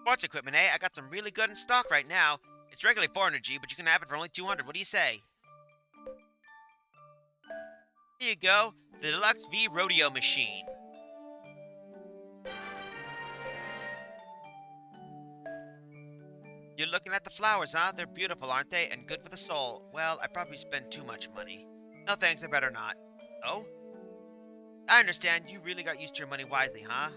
Sports equipment, eh? I got some really good in stock right now. It's regularly 400G, but you can have it for only 200. What do you say? Here you go. The Deluxe V Rodeo Machine. You're looking at the flowers, huh? They're beautiful, aren't they? And good for the soul. Well, I probably spent too much money. No thanks, I better not. Oh? I understand. You really got used to your money wisely, huh?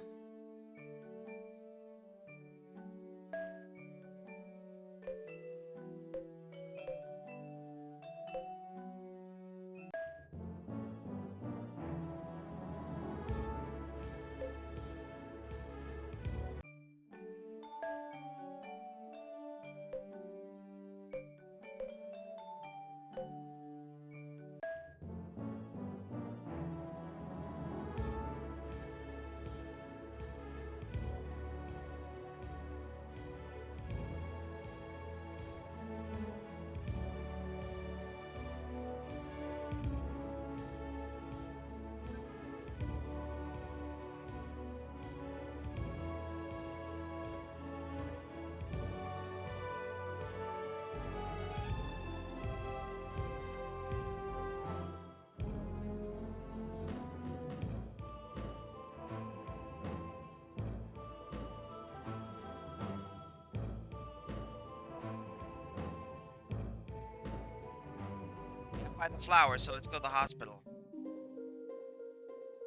Buy the flowers, so let's go to the hospital.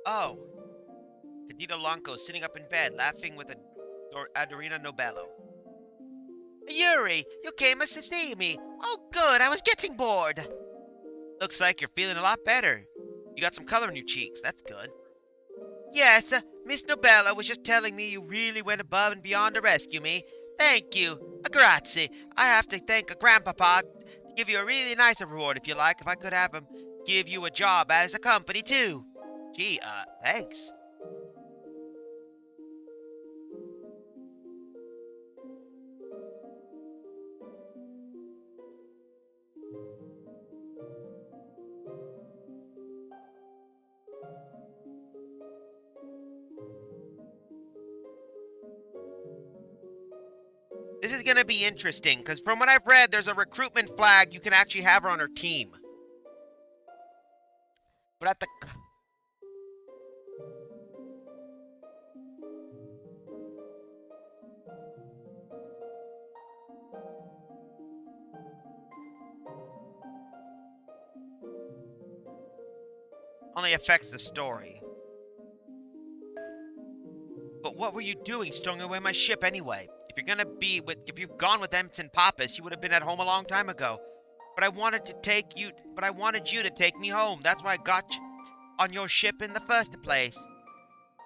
Oh, Cadita Lonco sitting up in bed, laughing with Adorina Nobello. Yuri, you came to see me. Oh, good, I was getting bored. Looks like you're feeling a lot better. You got some color in your cheeks, that's good. Yes, Miss Nobella was just telling me you really went above and beyond to rescue me. Thank you. Grazie. I have to thank a grandpapa to give you a really nice reward if you like. If I could have him give you a job as a company too. Gee, thanks. This is going to be interesting, because from what I've read, there's a recruitment flag you can actually have her on her team. But at the... only affects the story. But what were you doing stowing away my ship anyway? If you've gone with Ensign Pappas, you would have been at home a long time ago. But I wanted you to take me home. That's why I got you on your ship in the first place.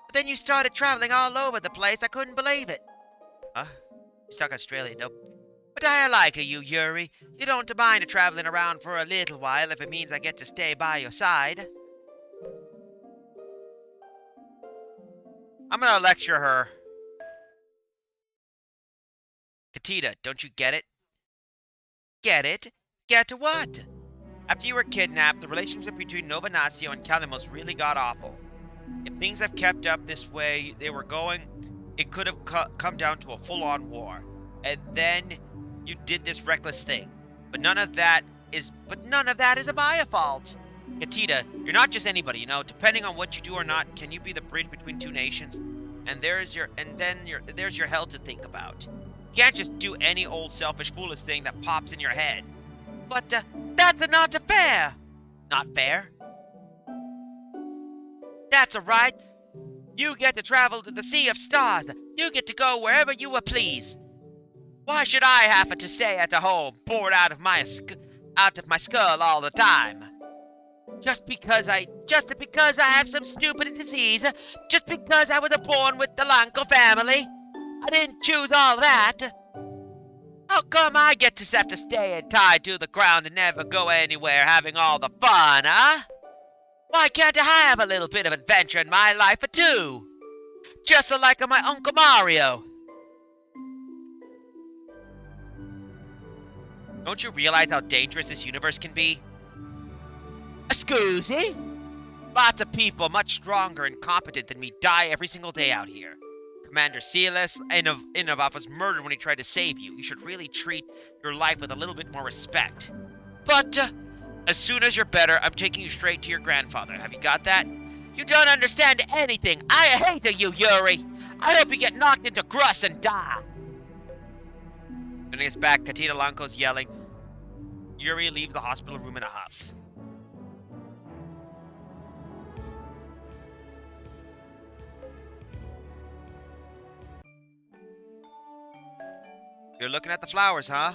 But then you started traveling all over the place. I couldn't believe it. Huh? You stuck Australia, nope. But I like you, Yuri. You don't mind traveling around for a little while if it means I get to stay by your side. I'm gonna lecture her. Katita, don't you get it? Get it? Get what? After you were kidnapped, the relationship between Novanacio and Kalimos really got awful. If things have kept up this way they were going, it could have come down to a full-on war. And then you did this reckless thing. But none of that is Amaya fault. Katita, you're not just anybody, you know. Depending on what you do or not, can you be the bridge between two nations? There's your hell to think about. You can't just do any old selfish foolish thing that pops in your head. But that's not fair. Not fair? That's right. You get to travel to the Sea of Stars. You get to go wherever you please. Why should I have to stay at home, bored out of my skull all the time? Just because I have some stupid disease? Just because I was born with the Lanko family? I didn't choose all that. How come I get to have to stay tied to the ground and never go anywhere having all the fun, huh? Why can't I have a little bit of adventure in my life, too? Just like my Uncle Mario. Don't you realize how dangerous this universe can be? Excuse-y? Lots of people much stronger and competent than me die every single day out here. Commander Silas Innovov was murdered when he tried to save you. You should really treat your life with a little bit more respect. But, as soon as you're better, I'm taking you straight to your grandfather. Have you got that? You don't understand anything. I hate you, Yuri. I hope you get knocked into Gruss and die. When he gets back, Katita Lanko's yelling. Yuri leaves the hospital room in a huff. You're looking at the flowers, huh?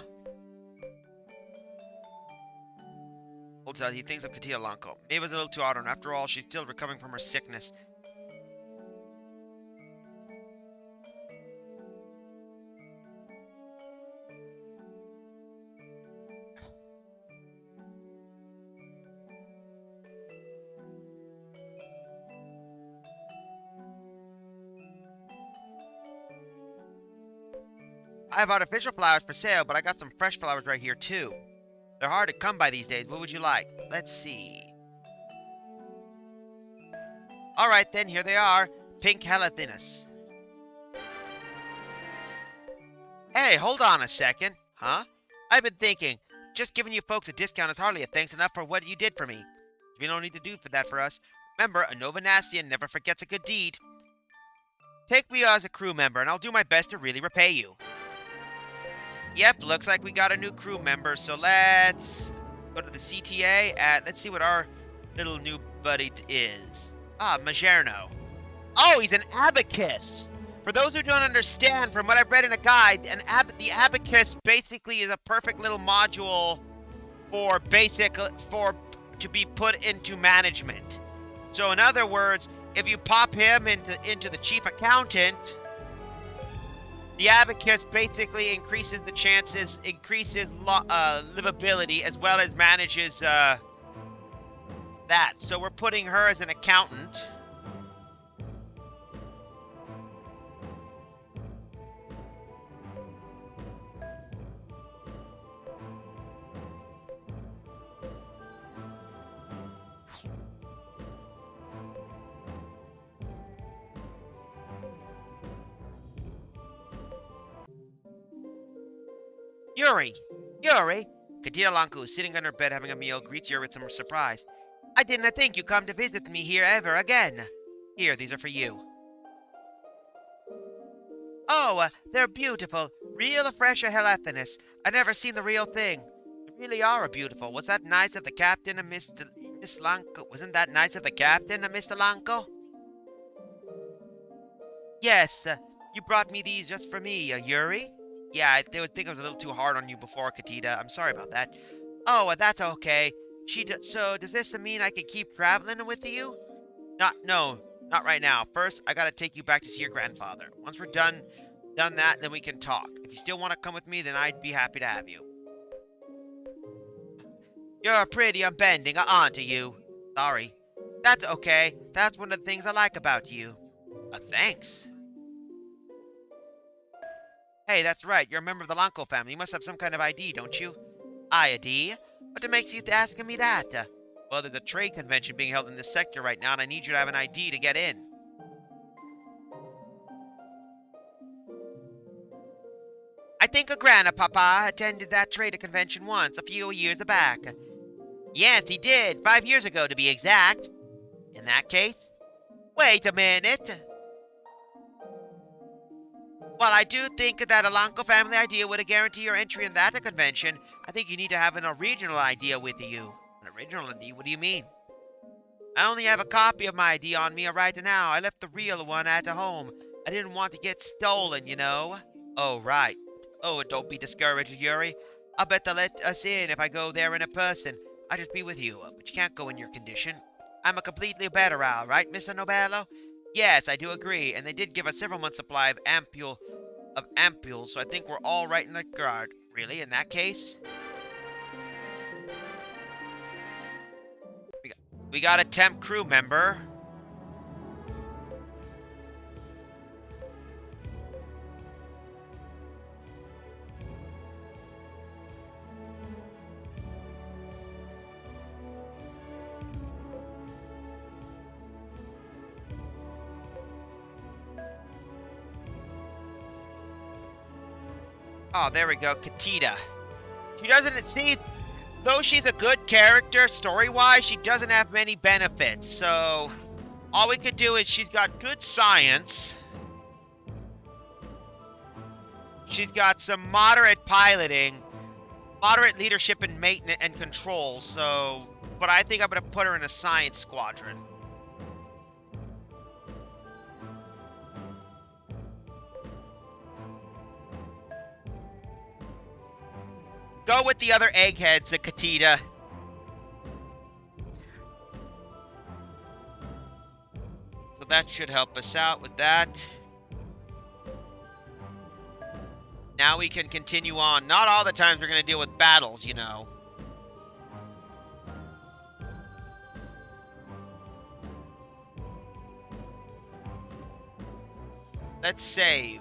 He thinks of Katita Lanko. Maybe it was a little too hard on her. After all, she's still recovering from her sickness. I have artificial flowers for sale, but I got some fresh flowers right here, too. They're hard to come by these days. What would you like? Let's see. Alright then, here they are. Pink Helianthus. Hey, hold on a second. Huh? I've been thinking, just giving you folks a discount is hardly a thanks enough for what you did for me. We don't need to do that for us. Remember, a Novanastian never forgets a good deed. Take me as a crew member, and I'll do my best to really repay you. Yep, looks like we got a new crew member, so let's go to the CTA let's see what our little new buddy is. Ah, Majerno. Oh, he's an abacus! For those who don't understand, from what I've read in a guide, the abacus basically is a perfect little module to be put into management. So in other words, if you pop him into the chief accountant, the abacus basically increases the chances, increases livability, as well as manages that. So we're putting her as an accountant. Yuri! Yuri! Katita Lanko, is sitting on her bed having a meal, greets Yuri with some surprise. I didn't think you'd come to visit me here ever again. Here, these are for you. Oh, they're beautiful. Real fresh Helianthus. I never seen the real thing. They really are beautiful. Was that nice of the captain and Miss Lanko? Wasn't that nice of the captain and Mr. Lanko? Yes, you brought me these just for me, Yuri? Yeah, they would think I was a little too hard on you before, Katita. I'm sorry about that. Oh, that's okay. So does this mean I can keep traveling with you? No, not right now. First, I gotta take you back to see your grandfather. Once we're done that, then we can talk. If you still want to come with me, then I'd be happy to have you. You're pretty unbending, aren't you? Sorry. That's okay. That's one of the things I like about you. Thanks. Hey, that's right. You're a member of the Lanko family. You must have some kind of ID, don't you? ID? What makes you asking me that? Well, there's a trade convention being held in this sector right now, and I need you to have an ID to get in. I think a grandpapa attended that trade convention once, a few years back. Yes, he did. 5 years ago, to be exact. In that case? Wait a minute. While I do think that a Lanko family idea would guarantee your entry in that convention, I think you need to have an original idea with you. An original ID? What do you mean? I only have a copy of my ID on me right now. I left the real one at home. I didn't want to get stolen, you know. Oh, right. Oh, don't be discouraged, Yuri. I'll bet they'll let us in if I go there in a person. I'll just be with you, but you can't go in your condition. I'm a completely better owl, right, Mr. Nobello? Yes, I do agree, and they did give us several months' supply of ampules, so I think we're all right in the guard. Really, in that case? We got a temp crew member. Oh, there we go, Katita. She doesn't see, though she's a good character story-wise, she doesn't have many benefits. So all we could do is she's got good science. She's got some moderate piloting, moderate leadership and maintenance and control. So, but I think I'm gonna put her in a science squadron. Go with the other eggheads, Katita. So that should help us out with that. Now we can continue on. Not all the times we're going to deal with battles, you know. Let's save.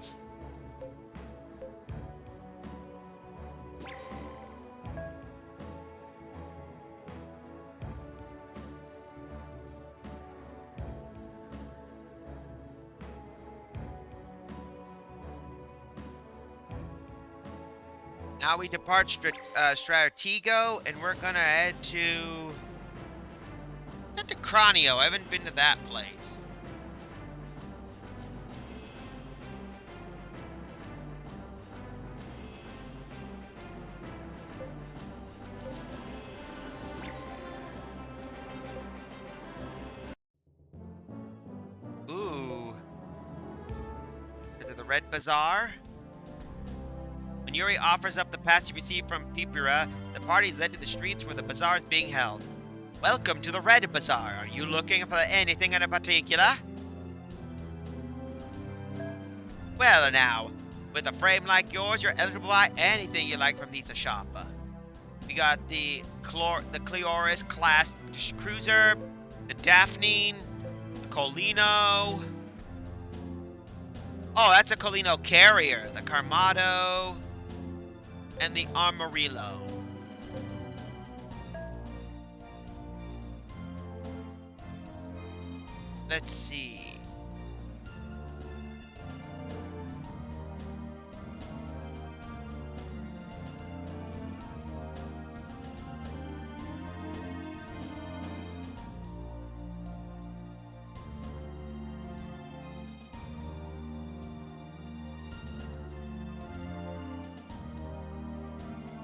Now we depart Stratego, and we're gonna head to... Not to Cronio. I haven't been to that place. Ooh. To the Red Bazaar? When Yuri offers up the pass he received from Pipira, the party is led to the streets where the bazaar is being held. Welcome to the Red Bazaar. Are you looking for anything in particular? Well now, with a frame like yours, you're eligible to buy anything you like from this shop. We got the Cleoris class cruiser, the Daphne, the Colino. Oh, that's a Colino carrier. The Carmado. And the Armorillo. Let's see.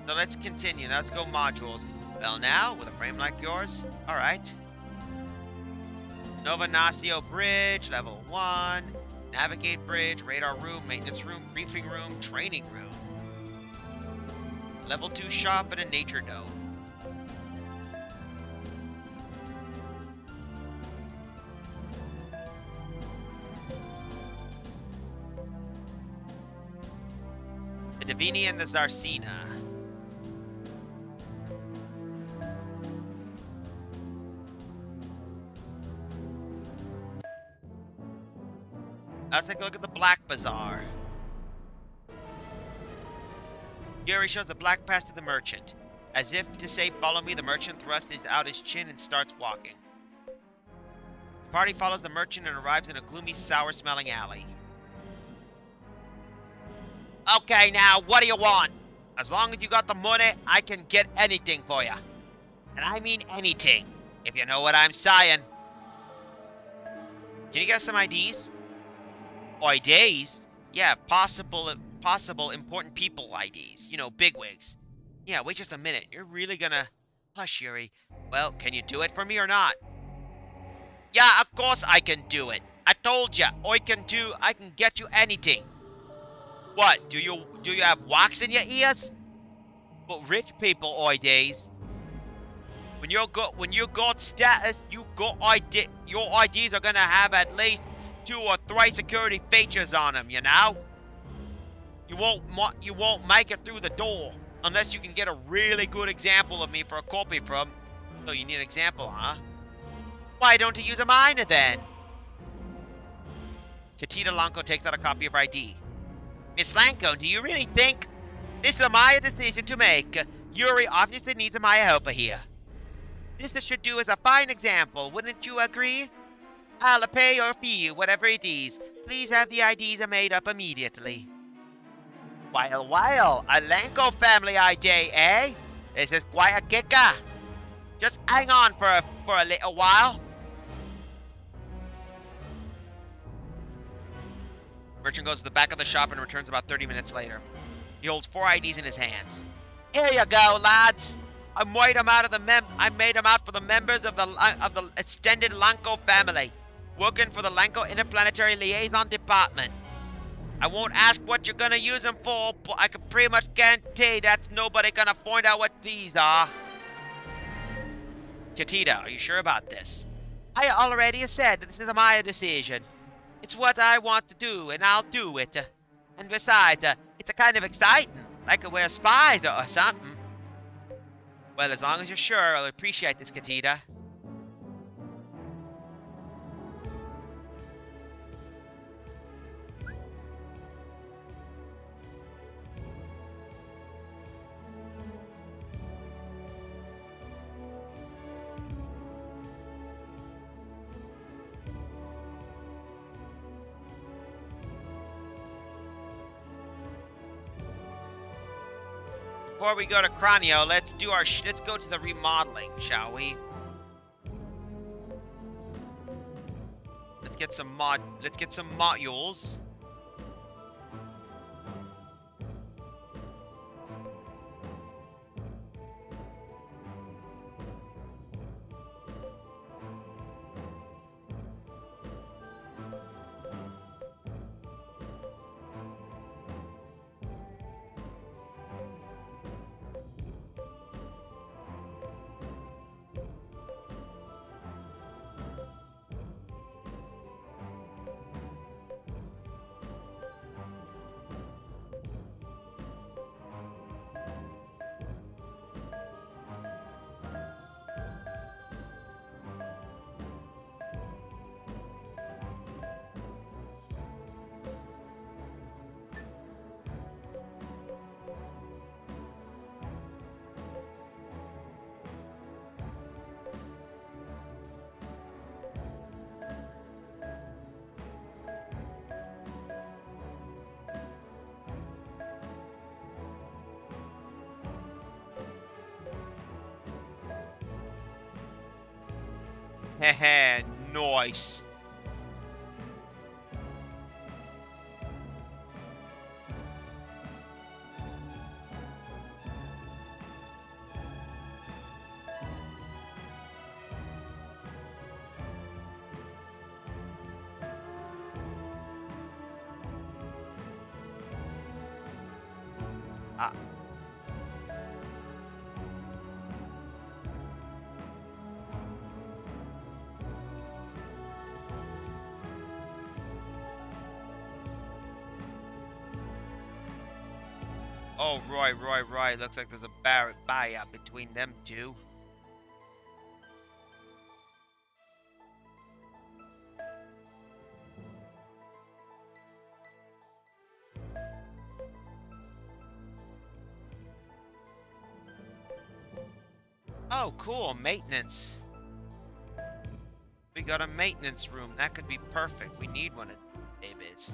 So let's continue. Let's go modules. Well, now, with a frame like yours. Alright. Nova Nacio Bridge, level 1. Navigate bridge, radar room, maintenance room, briefing room, training room. Level 2 shop and a nature dome. The Divini and the Zarsina. Let's take a look at the Black Bazaar. Yuri shows the black pass to the merchant. As if to say, follow me, the merchant thrusts out his chin and starts walking. The party follows the merchant and arrives in a gloomy, sour-smelling alley. Okay, now, what do you want? As long as you got the money, I can get anything for you. And I mean anything, if you know what I'm saying. Can you get some IDs? IDs? Yeah, possible important people IDs. You know, bigwigs. Yeah, wait just a minute. You're really gonna... Hush, Yuri. Well, can you do it for me or not? Yeah, of course I can do it. I told ya, I can get you anything. What, do you have wax in your ears? But rich people IDs. When you got status, you got ID. Your IDs are gonna have at least 2 or 3 security features on them. You know. You won't make it through the door unless you can get a really good example of me for a copy from. So you need an example, huh? Why don't you use a minor then? Chatita Lanko takes out a copy of her ID. Miss Lanko, do you really think this is a Maya decision to make? Yuri obviously needs a Maya helper here. This should do as a fine example, wouldn't you agree? I'll pay your fee, whatever it is. Please have the IDs made up immediately. Well, a Lanko family ID, eh? This is quite a kicker. Just hang on for a little while. Merchant goes to the back of the shop and returns about 30 minutes later. He holds 4 IDs in his hands. Here you go, lads. I made them out for the members of the extended Lanko family, working for the Lanko Interplanetary Liaison Department. I won't ask what you're gonna use them for, but I can pretty much guarantee that's nobody gonna find out what these are. Katita, are you sure about this? I already said that this is my decision. It's what I want to do, and I'll do it. And besides, it's a kind of exciting, like we're spies or something. Well, as long as you're sure, I'll appreciate this, Katita. Before we go to Cranio, let's go to the remodeling, shall we? Let's get some modules. Hehe, nice. Oh, right. Looks like there's a barrier between them two. Oh, cool. Maintenance. We got a maintenance room. That could be perfect. We need one of David's.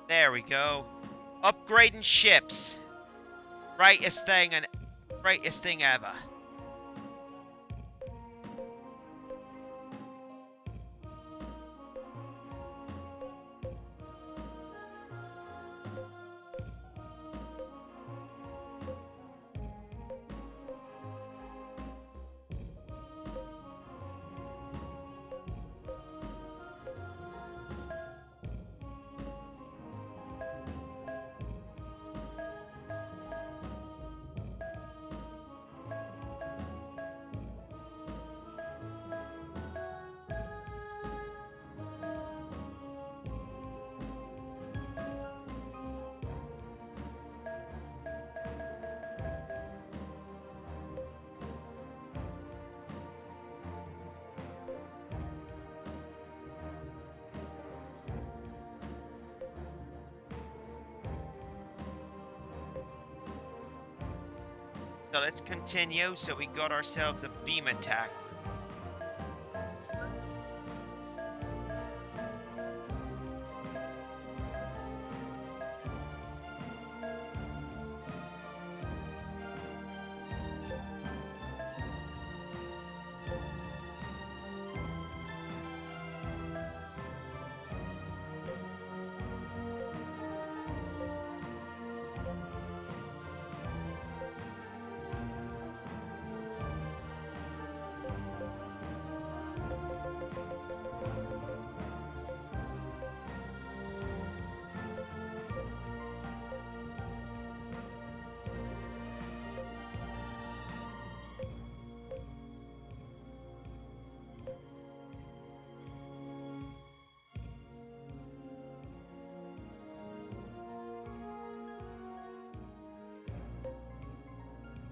There we go. Upgrading ships. Greatest thing ever. So let's continue. So we got ourselves a beam attack.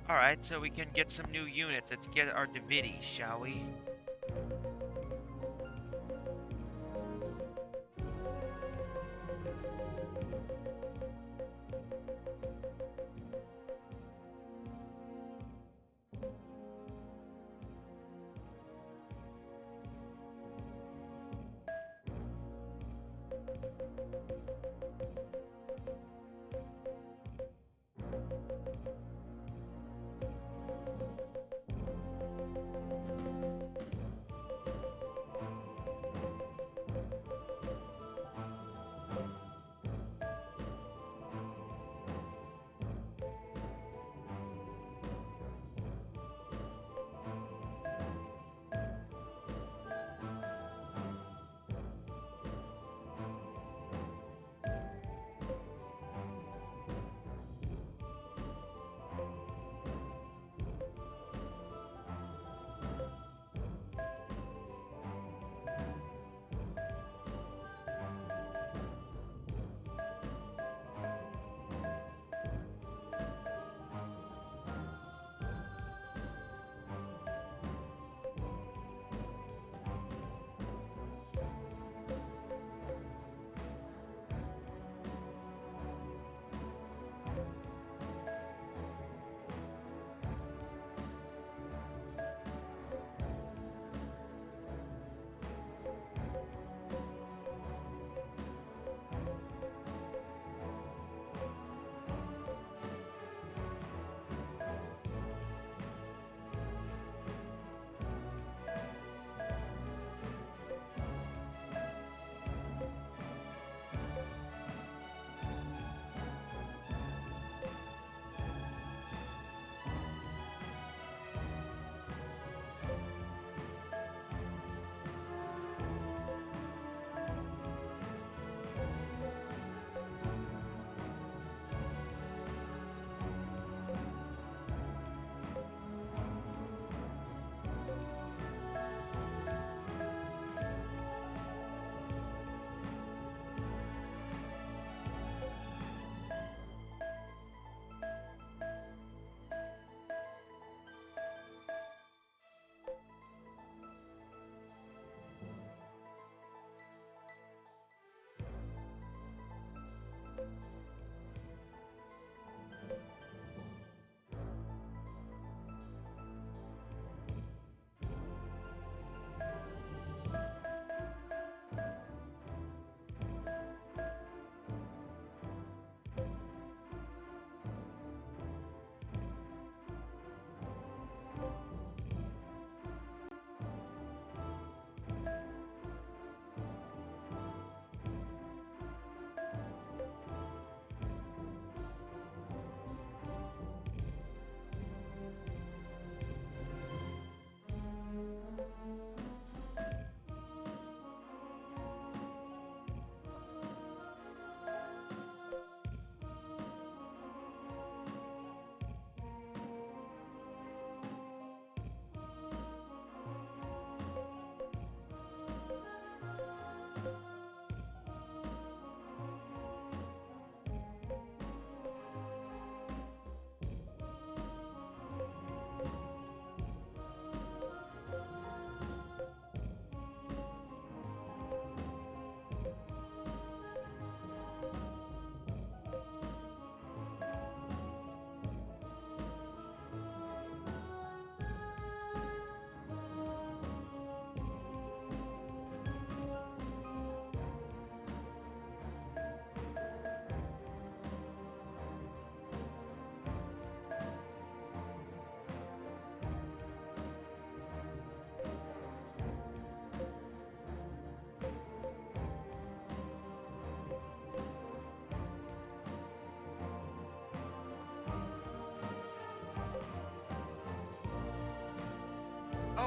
Alright, so we can get some new units. Let's get our divities, shall we?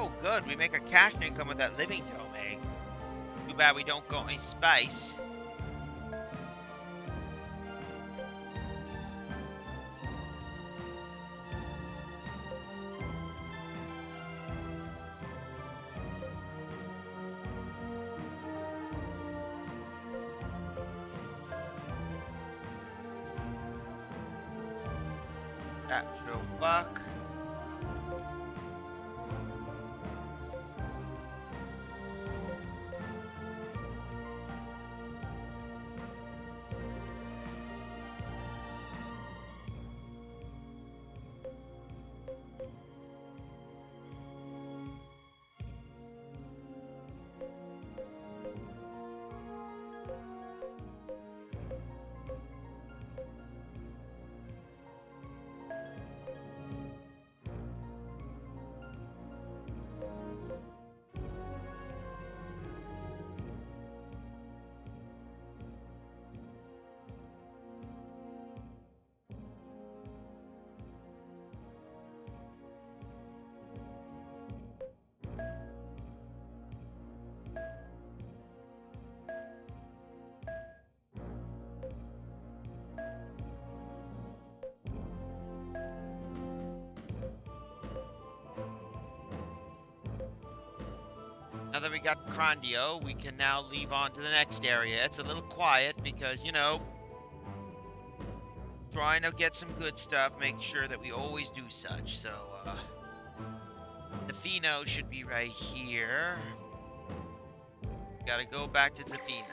Oh, good. We make a cash income with that living dome egg. Too bad we don't go any space. Natural buck. Now that we got Crondio, we can now leave on to the next area. It's a little quiet because, you know, trying to get some good stuff, make sure that we always do such. So, the Pheno should be right here. Gotta go back to the Pheno.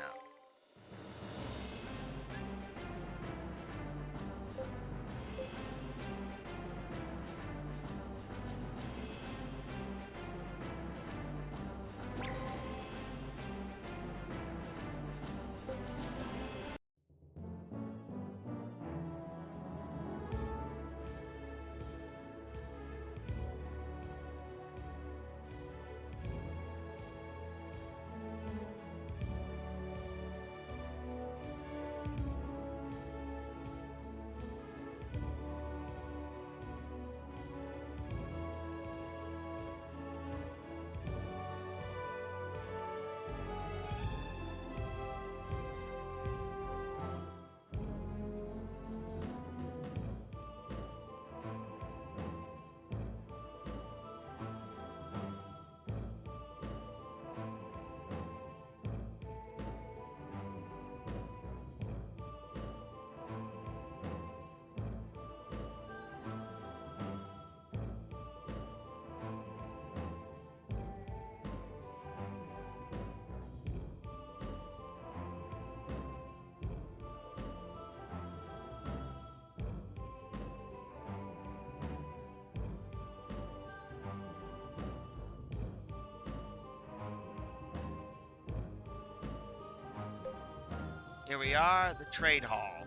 Here we are, the trade hall.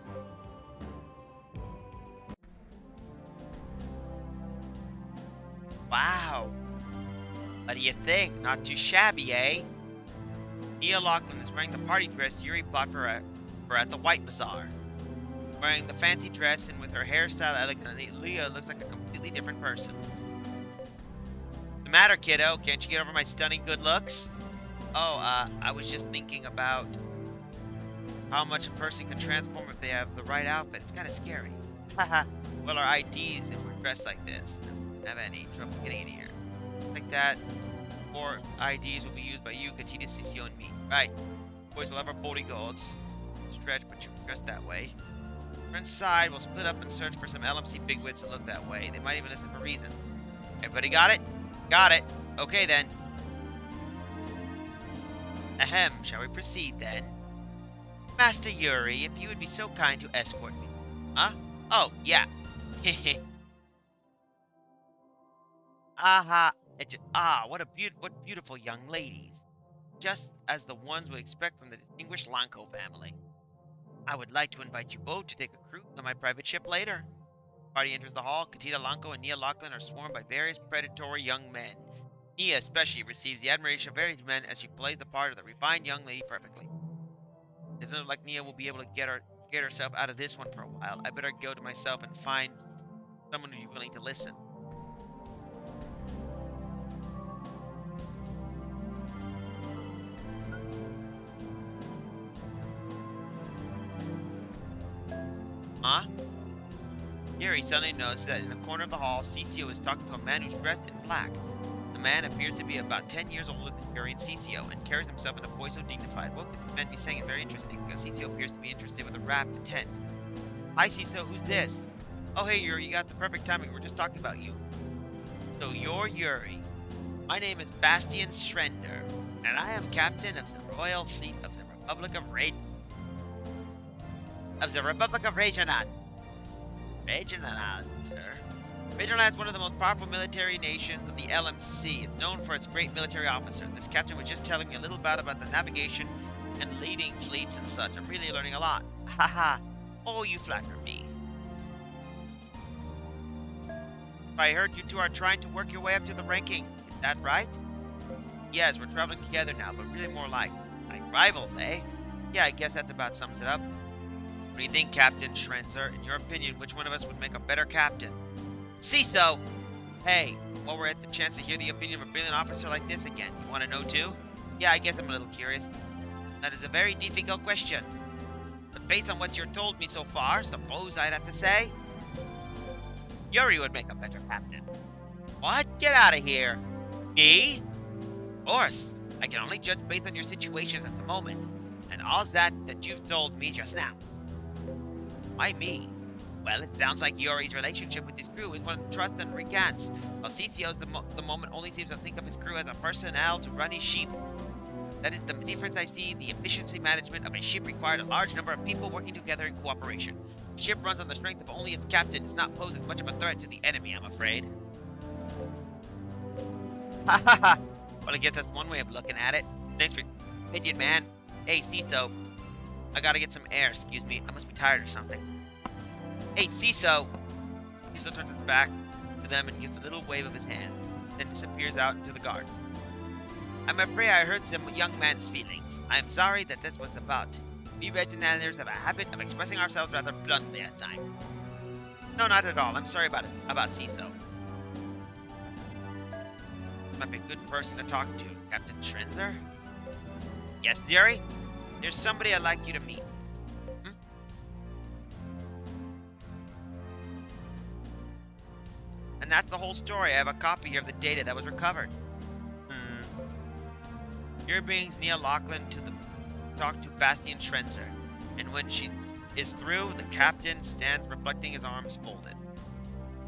Wow. What do you think? Not too shabby, eh? Nia Lachlan is wearing the party dress Yuri bought for her at the White Bazaar. Wearing the fancy dress and with her hairstyle elegantly, Leah looks like a completely different person. What's the matter, kiddo? Can't you get over my stunning good looks? Oh, I was just thinking about how much a person can transform if they have the right outfit. It's kind of scary. Haha. Well, our IDs if we're dressed like this. Don't have any trouble getting in here. Like that. Or IDs will be used by you, Katita, Sisio, and me. Right. Boys will have our bodyguards. Stretch, but you're dressed that way. We're inside. We'll split up and search for some LMC bigwigs that look that way. They might even listen for a reason. Everybody got it? Got it. Okay then. Ahem. Shall we proceed then? Master Yuri, if you would be so kind to escort me. Huh? Oh, yeah. Aha. What beautiful young ladies. Just as the ones would expect from the distinguished Lanko family. I would like to invite you both to take a cruise on my private ship later. Party enters the hall. Katita Lanko and Nia Lachlan are swarmed by various predatory young men. Nia especially receives the admiration of various men as she plays the part of the refined young lady perfectly. It doesn't look like Nia will be able to get herself out of this one for a while. I better go to myself and find someone who's willing to listen. Huh? Yuri suddenly noticed that in the corner of the hall, CCO is talking to a man who's dressed in black. The man appears to be about 10 years older than Yuri and CCO and carries himself in a voice so dignified. What could the man be saying is very interesting because CCO appears to be interested with a wrapped tent. Hi CCO, who's this? Oh hey Yuri, you got the perfect timing, we're just talking about you. So you're Yuri. My name is Bastian Schrender, and I am captain of the Royal Fleet of the Republic of Regenan. Regenan, sir. Regenan is one of the most powerful military nations of the LMC. It's known for its great military officer. This captain was just telling me a little bit about the navigation and leading fleets and such. I'm really learning a lot. Haha. Oh, you flatter me. I heard you two are trying to work your way up to the ranking. Is that right? Yes, we're traveling together now, but really more like rivals, eh? Yeah, I guess that's about sums it up. What do you think, Captain Schrenzer? In your opinion, which one of us would make a better captain? CISO! Hey, while we're at the chance to hear the opinion of a brilliant officer like this again, you want to know too? Yeah, I guess I'm a little curious. That is a very difficult question. But based on what you've told me so far, suppose I'd have to say Yuri would make a better captain. What? Get out of here. Me? Of course. I can only judge based on your situations at the moment, and all that you've told me just now. Why me? Well, it sounds like Yuri's relationship with his crew is one of trust and recants, while CCO's the moment only seems to think of his crew as a personnel to run his ship. That is the difference I see. The efficiency management of a ship required a large number of people working together in cooperation. The ship runs on the strength of only its captain, does not pose as much of a threat to the enemy, I'm afraid. Ha ha ha! Well, I guess that's one way of looking at it. Thanks for your opinion, man. Hey, CISO. I gotta get some air, excuse me. I must be tired or something. Hey, CISO! CISO turns his back to them and gives a little wave of his hand, then disappears out into the garden. I'm afraid I hurt some young man's feelings. I am sorry that this was about. We Reginanders have a habit of expressing ourselves rather bluntly at times. No, not at all. I'm sorry about CISO. Might be a good person to talk to, Captain Schrenzer. Yes, Yuri? There's somebody I'd like you to meet. Hmm? And that's the whole story. I have a copy here of the data that was recovered. Here brings Nia Lachlan to talk to Bastian Schrenzer, and when she is through, the captain stands reflecting, his arms folded.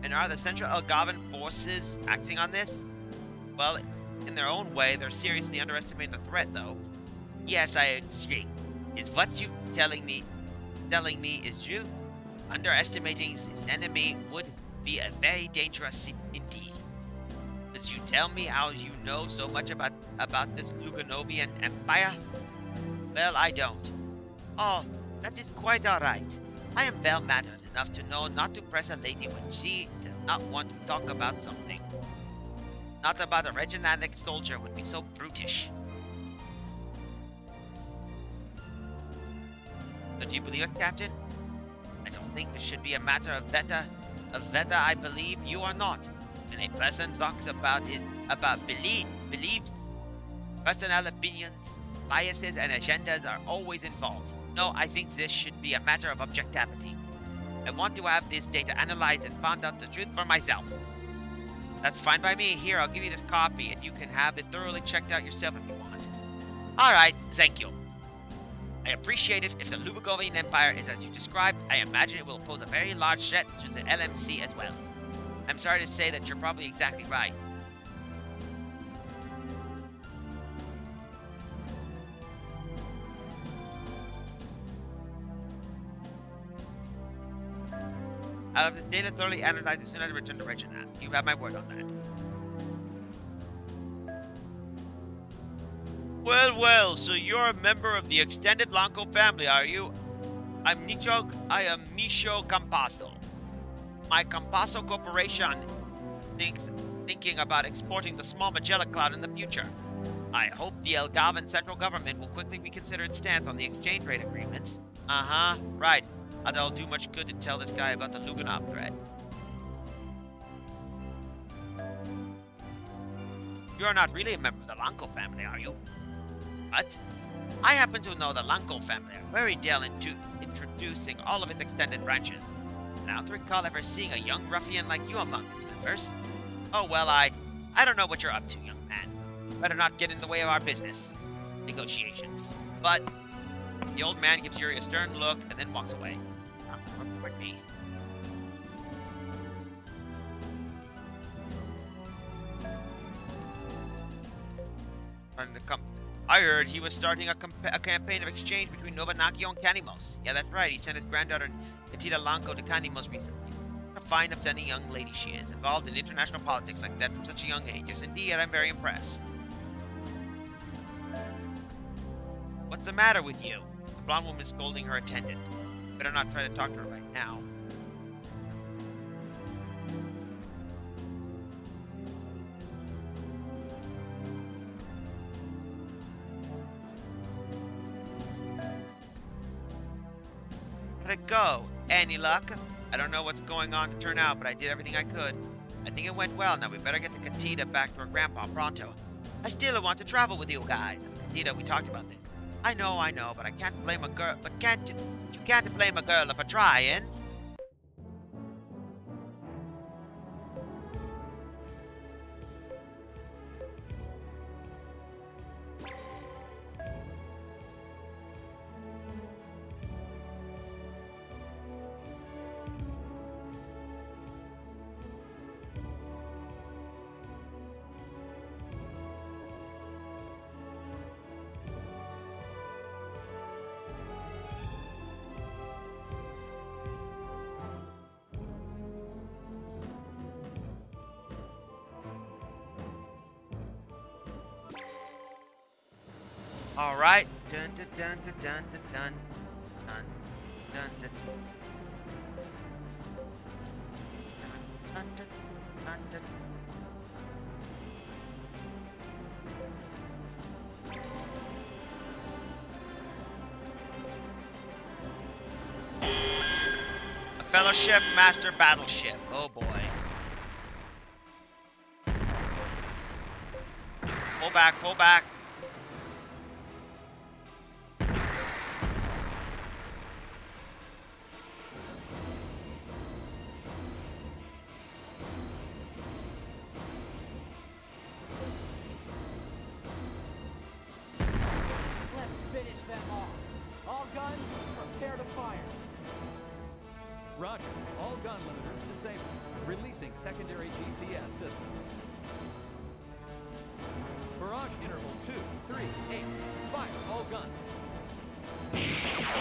And are the Central Algavan forces acting on this? Well, in their own way, they're seriously underestimating the threat, though. Yes, I agree. Is what you telling me is true? Underestimating this enemy would be a very dangerous indeed. Could you tell me how you know so much about this Luganovian Empire? Well, I don't. Oh, that is quite alright. I am well-mannered enough to know not to press a lady when she does not want to talk about something. Not about a Reginanic soldier would be so brutish. So do you believe us, Captain? I don't think it should be a matter of whether I believe you or not. When a person talks about beliefs, personal opinions, biases, and agendas are always involved. No, I think this should be a matter of objectivity. I want to have this data analyzed and found out the truth for myself. That's fine by me. Here, I'll give you this copy, and you can have it thoroughly checked out yourself if you want. Alright, thank you. I appreciate it. If the Lugovian Empire is as you described, I imagine it will pose a very large threat to the LMC as well. I'm sorry to say that you're probably exactly right. I'll have the data thoroughly analyzed as soon as I return to Regina. You have my word on that. Well, so you're a member of the extended Lanco family, are you? I am Micho Campasso. My Campasso Corporation thinking about exporting the small Magellan Cloud in the future. I hope the Elgavan central government will quickly reconsider its stance on the exchange rate agreements. Uh-huh, right. That'll do much good to tell this guy about the Luganov threat. You're not really a member of the Lanco family, are you? What? I happen to know the Lanko family are very dealt into introducing all of its extended branches. And I don't recall ever seeing a young ruffian like you among its members. Oh well, I don't know what you're up to, young man. Better not get in the way of our business negotiations. But the old man gives Yuri a stern look and then walks away. Not toward me. I heard he was starting a campaign of exchange between Novanakio and Kanimos. Yeah, that's right. He sent his granddaughter Katita Lanko to Kanimos recently. What a fine, upstanding young lady she is, involved in international politics like that from such a young age. Yes, indeed, I'm very impressed. What's the matter with you? The blonde woman is scolding her attendant. Better not try to talk to her right now. How'd it go? Any luck? I don't know what's going on to turn out, but I did everything I could. I think it went well. Now we better get the Katita back to her grandpa pronto. I still want to travel with you guys. Katita, we talked about this. I know, but I can't blame a girl. But you can't blame a girl for trying. All right. Dun dun dun dun dun dun dun dun dun dun dun dun dun. A Fellowship Master Battleship. Oh boy. Pull back, pull back. Let's finish them off. All guns, prepare to fire. Roger. All gun limiters disabled. Releasing secondary GCS systems. Barrage interval 2, 3, 8. Fire all guns.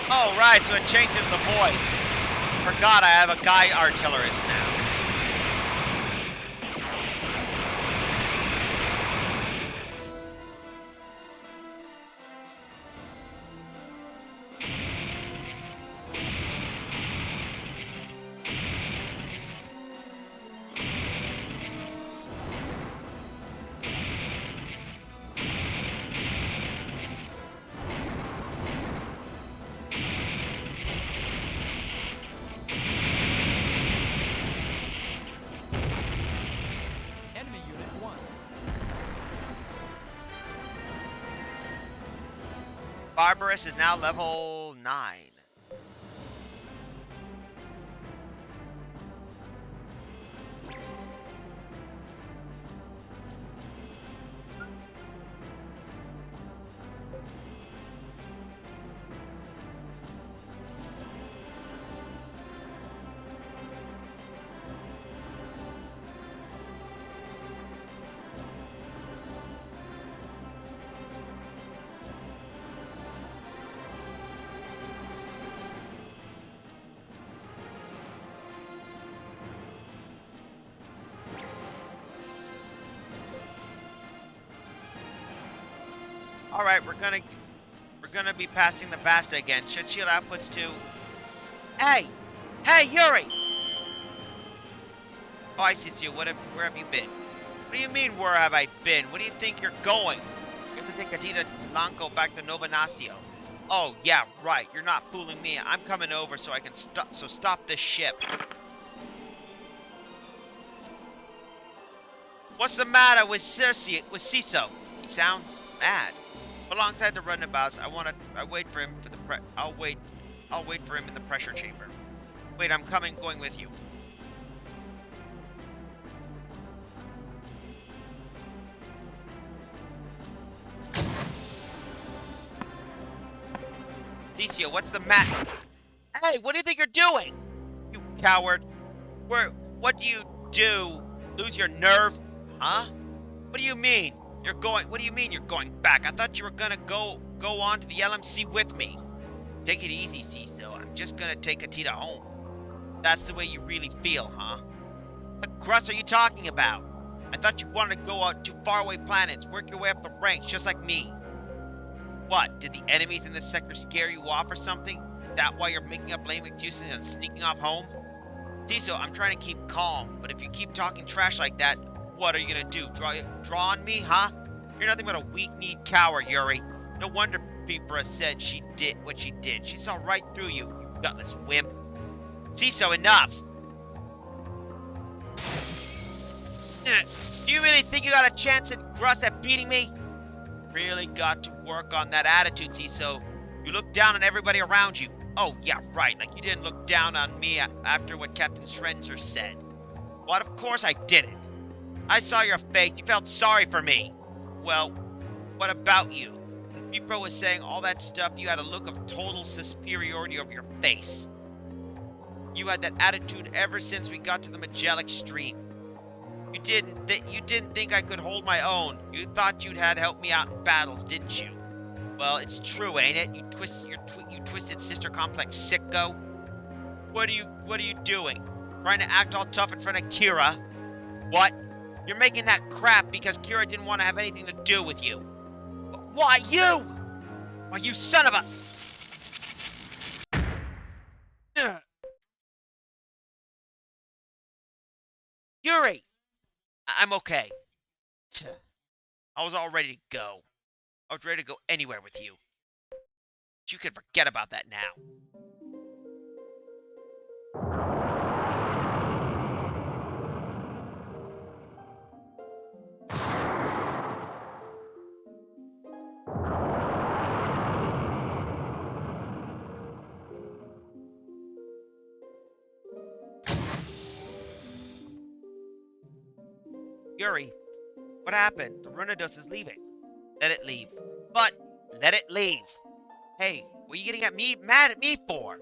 Oh, right, so it changes the voice. Forgot I have a guy artillerist now. Enemy unit 1. Barbarous is now level 9. All right, we're gonna be passing the Vasta again. Should shield outputs to. Hey, hey, Yuri! Oh, I see it's you. Where have you been? What do you mean, where have I been? What do you think you're going? You have to take Katita Lanko back to Novanacio. Oh yeah, right. You're not fooling me. I'm coming over so I can stop. So stop this ship. What's the matter with Ciso? He sounds mad. Alongside the runabouts, I wait for him for the I'll wait for him in the pressure chamber. Wait, I'm coming, going with you. Thecio, what's the matter? Hey, what do you think you're doing? You coward. What do you do? Lose your nerve? Huh? What do you mean? What do you mean you're going back? I thought you were gonna go on to the LMC with me. Take it easy, Ciso. I'm just gonna take Katita home. That's the way you really feel, huh? What crust are you talking about? I thought you wanted to go out to faraway planets, work your way up the ranks, just like me. What, did the enemies in this sector scare you off or something? Is that why you're making up lame excuses and sneaking off home? Tiso, I'm trying to keep calm, but if you keep talking trash like that, what are you gonna do? Draw on me, huh? You're nothing but a weak-kneed coward, Yuri. No wonder Pipra said she did what she did. She saw right through you, you gutless wimp. Tiso, enough! Do you really think you got a chance at Gruss at beating me? Really got to work on that attitude, Ciso. You look down on everybody around you. Oh, yeah, right, like you didn't look down on me after what Captain Schrenzer said. What, of course I didn't. I saw your face. You felt sorry for me. Well, what about you? When Pipro was saying all that stuff, you had a look of total superiority over your face. You had that attitude ever since we got to the Magellic Stream. You didn't think I could hold my own. You thought you'd had help me out in battles, didn't you? Well, it's true, ain't it? You twisted sister complex sicko. What are you doing? Trying to act all tough in front of Kira? What? You're making that crap because Kira didn't want to have anything to do with you. Why you? Why you son of a... Yuri! I'm okay. I was all ready to go. I was ready to go anywhere with you. But you can forget about that now. Yuri, what happened? The Runados is leaving. Let it leave. But, let it leave. Hey, what are you getting mad at me for?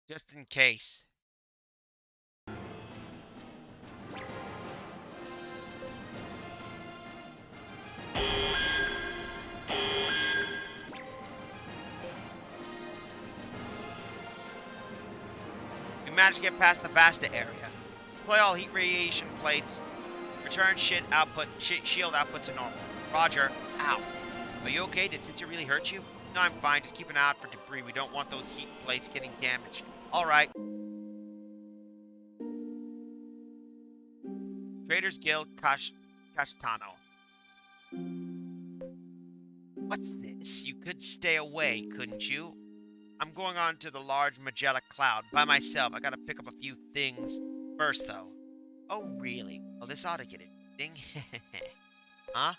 Just in case. We managed to get past the Vasta area. Deploy all heat radiation plates. Return shield output to normal. Roger. Ow. Are you okay? Did Cincy really hurt you? No, I'm fine. Just keep an eye out for debris. We don't want those heat plates getting damaged. Alright. Traders Guild Castano. What's this? You could stay away, couldn't you? I'm going on to the large Magellan Cloud by myself. I gotta pick up a few things first, though. Oh, really? Well, this ought to get interesting. Huh?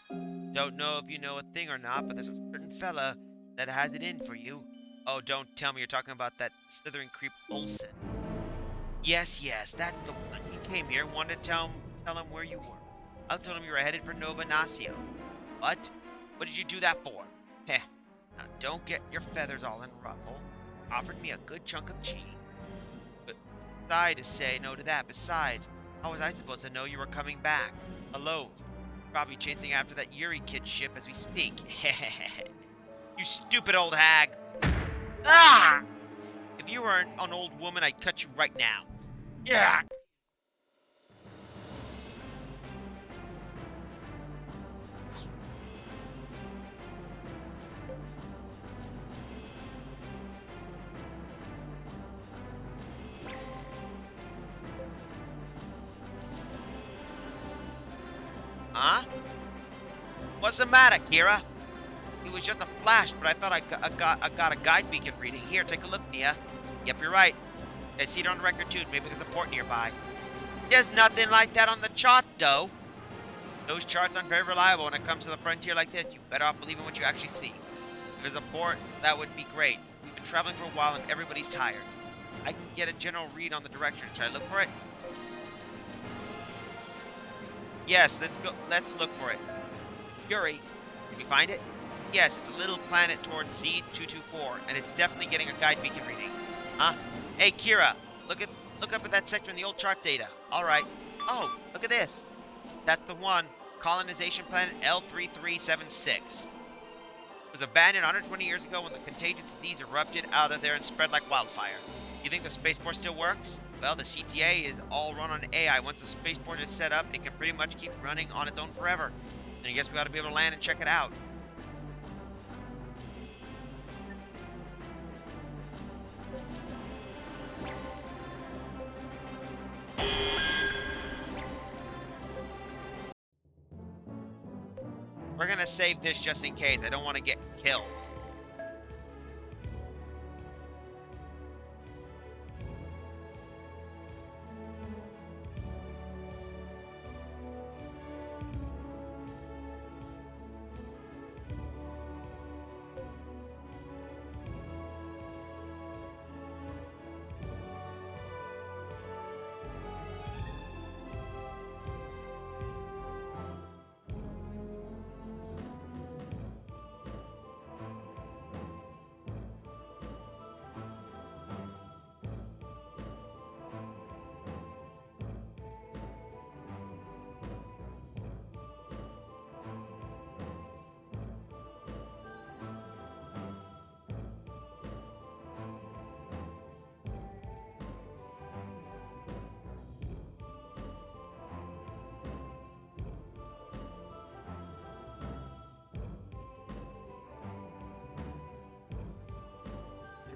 Don't know if you know a thing or not, but there's a certain fella that has it in for you. Oh, don't tell me you're talking about that slithering creep Olsen. Yes, that's the one. He came here, wanted to tell him where you were. I told him you were headed for Nova Nacio. What? What did you do that for? Heh. Now don't get your feathers all in a ruffle. Offered me a good chunk of cheese. But sorry to say no to that. Besides, how was I supposed to know you were coming back? Alone. Probably chasing after that Yuri kid ship as we speak. You stupid old hag. Ah! If you were an old woman, I'd cut you right now. Yeah. Huh? What's the matter, Kira? It was just a flash, but I thought I got a guide beacon reading. Here, take a look, Nia. Yep, you're right. I see it on the record too. Maybe there's a port nearby. There's nothing like that on the chart, though. Those charts aren't very reliable when it comes to the frontier like this. You better off believing what you actually see. If there's a port, that would be great. We've been traveling for a while and everybody's tired. I can get a general read on the direction. Should I look for it? Yes, let's go. Let's look for it. Yuri, can you find it? Yes, it's a little planet towards Z224, and it's definitely getting a guide beacon reading. Huh? Hey, Kira, look up at that sector in the old chart data. All right. Oh, look at this. That's the one. Colonization planet L3376. It was abandoned 120 years ago when the contagious disease erupted out of there and spread like wildfire. You think the spaceport still works? Well, the CTA is all run on AI. Once the spaceport is set up, it can pretty much keep running on its own forever. And I guess we ought to be able to land and check it out. We're gonna save this just in case. I don't want to get killed.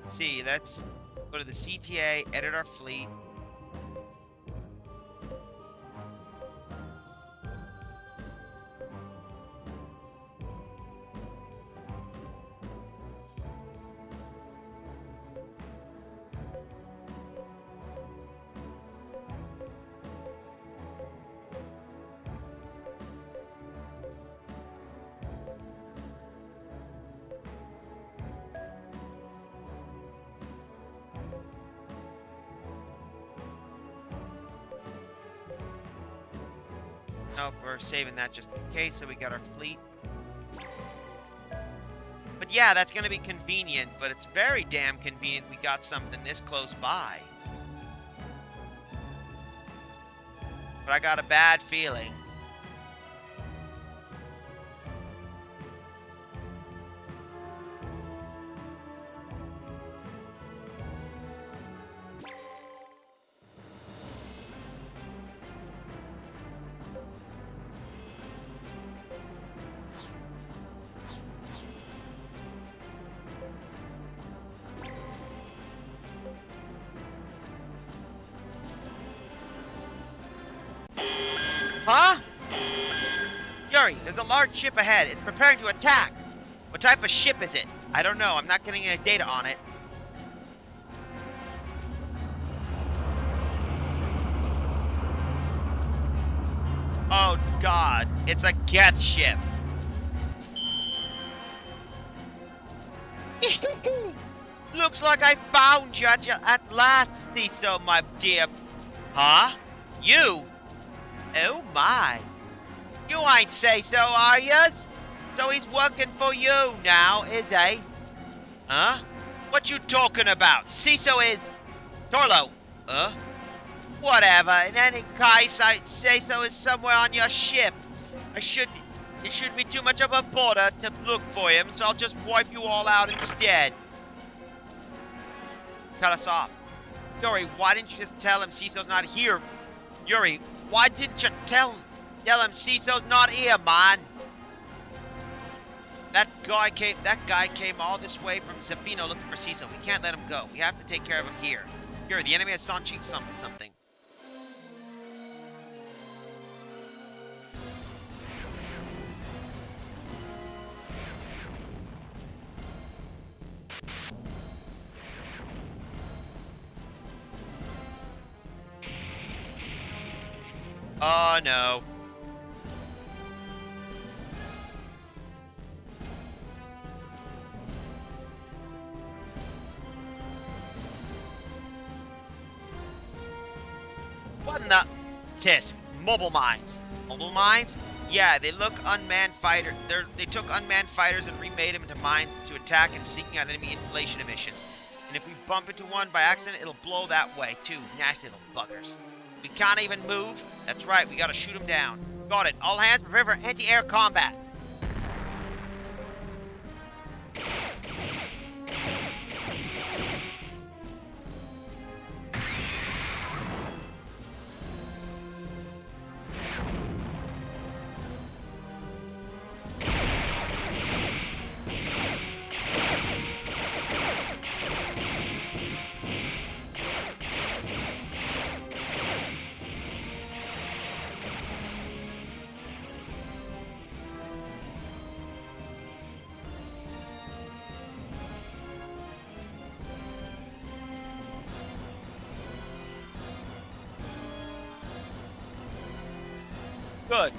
See, let's go to the CTA, edit our fleet. Nope, we're saving that just in case, so we got our fleet. But yeah, that's gonna be convenient, but it's very damn convenient we got something this close by. But I got a bad feeling. Huh? Yuri, there's a large ship ahead. It's preparing to attack. What type of ship is it? I don't know. I'm not getting any data on it. Oh, God. It's a Geth ship. Looks like I found you at last, Ciso, my dear. Huh? You? Oh my. You ain't say so, are yas? So he's working for you now, is he? Huh? What you talking about? Ciso is... Torlo. Whatever. In any case, I'd say so is somewhere on your ship. It shouldn't be too much of a bother to look for him, so I'll just wipe you all out instead. Cut us off. Yuri, why didn't you just tell him Ciso's not here? Yuri, why didn't you tell him Ciso's not here, man? That guy came all this way from Zafino looking for Ciso. We can't let him go. We have to take care of him here. Yuri, the enemy has Sanchi something. Oh no. What in the tisk? Mobile mines. Mobile mines? Yeah, they look unmanned fighter. They took unmanned fighters and remade them into mines to attack and seeking out enemy inflation emissions. And if we bump into one by accident, it'll blow that way too. Nasty little buggers. We can't even move. That's right, we gotta shoot them down. Got it. All hands prepare for anti-air combat. Good.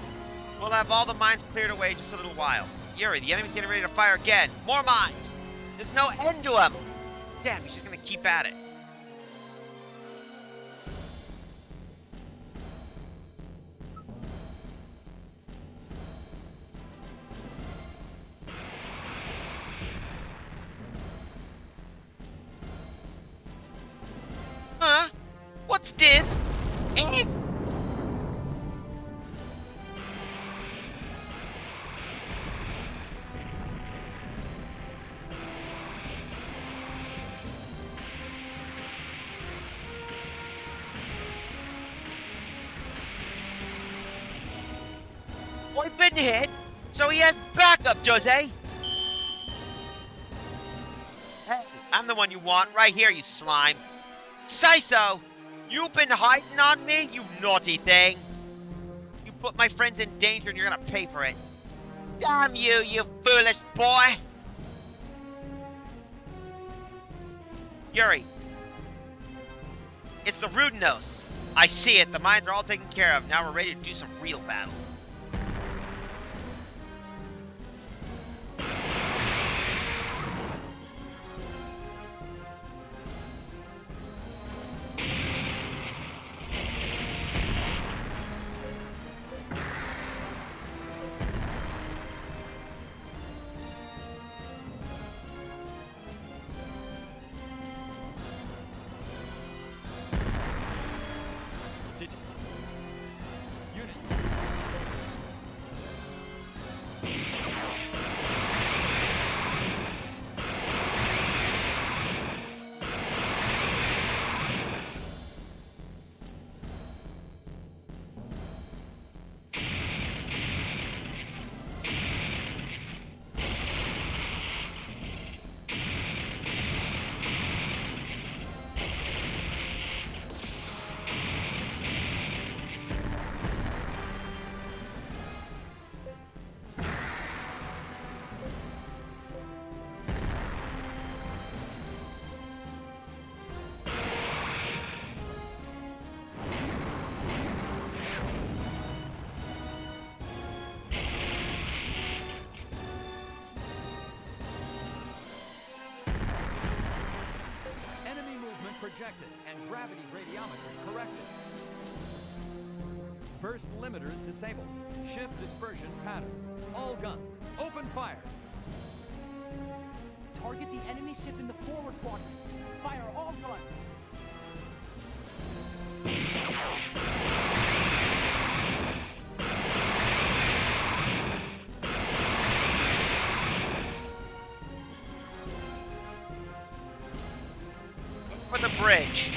We'll have all the mines cleared away in just a little while. Yuri, the enemy's getting ready to fire again. More mines! There's no end to them! Damn, he's just gonna keep at it. Huh? What's this? Eh? I've been hit, so he has backup, does he? Hey, I'm the one you want, right here, you slime. Say so! You've been hiding on me, you naughty thing! You put my friends in danger and you're gonna pay for it. Damn you, you foolish boy! Yuri. It's the Rudinos. I see it, the mines are all taken care of. Now we're ready to do some real battle. Unit. Enemy movement projected and gravity radiometry corrected. Burst limiters disabled. Shift dispersion pattern. All guns, open fire. Target the enemy ship in the forward quadrant. Fire all guns. For the bridge.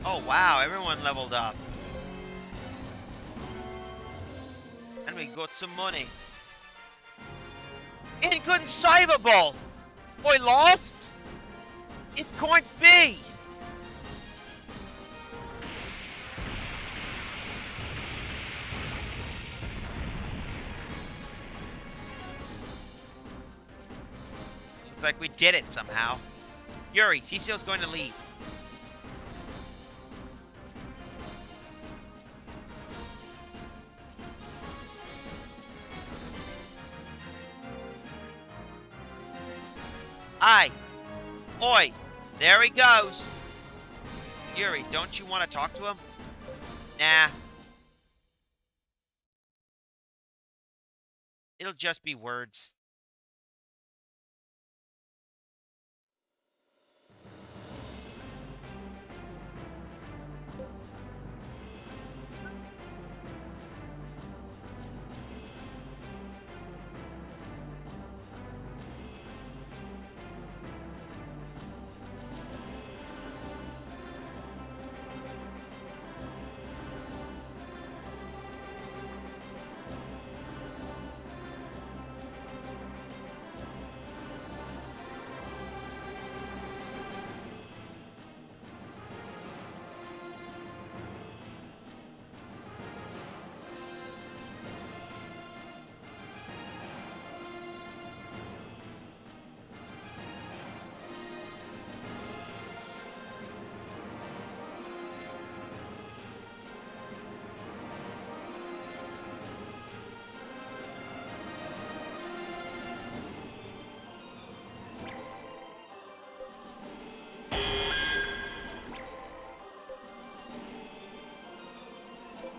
Oh wow, everyone leveled up. And we got some money. Inconceivable! I lost? It's going to be! Looks like we did it somehow. Yuri, CCO's going to leave. Aye. Oi. There he goes. Yuri, don't you want to talk to him? Nah. It'll just be words.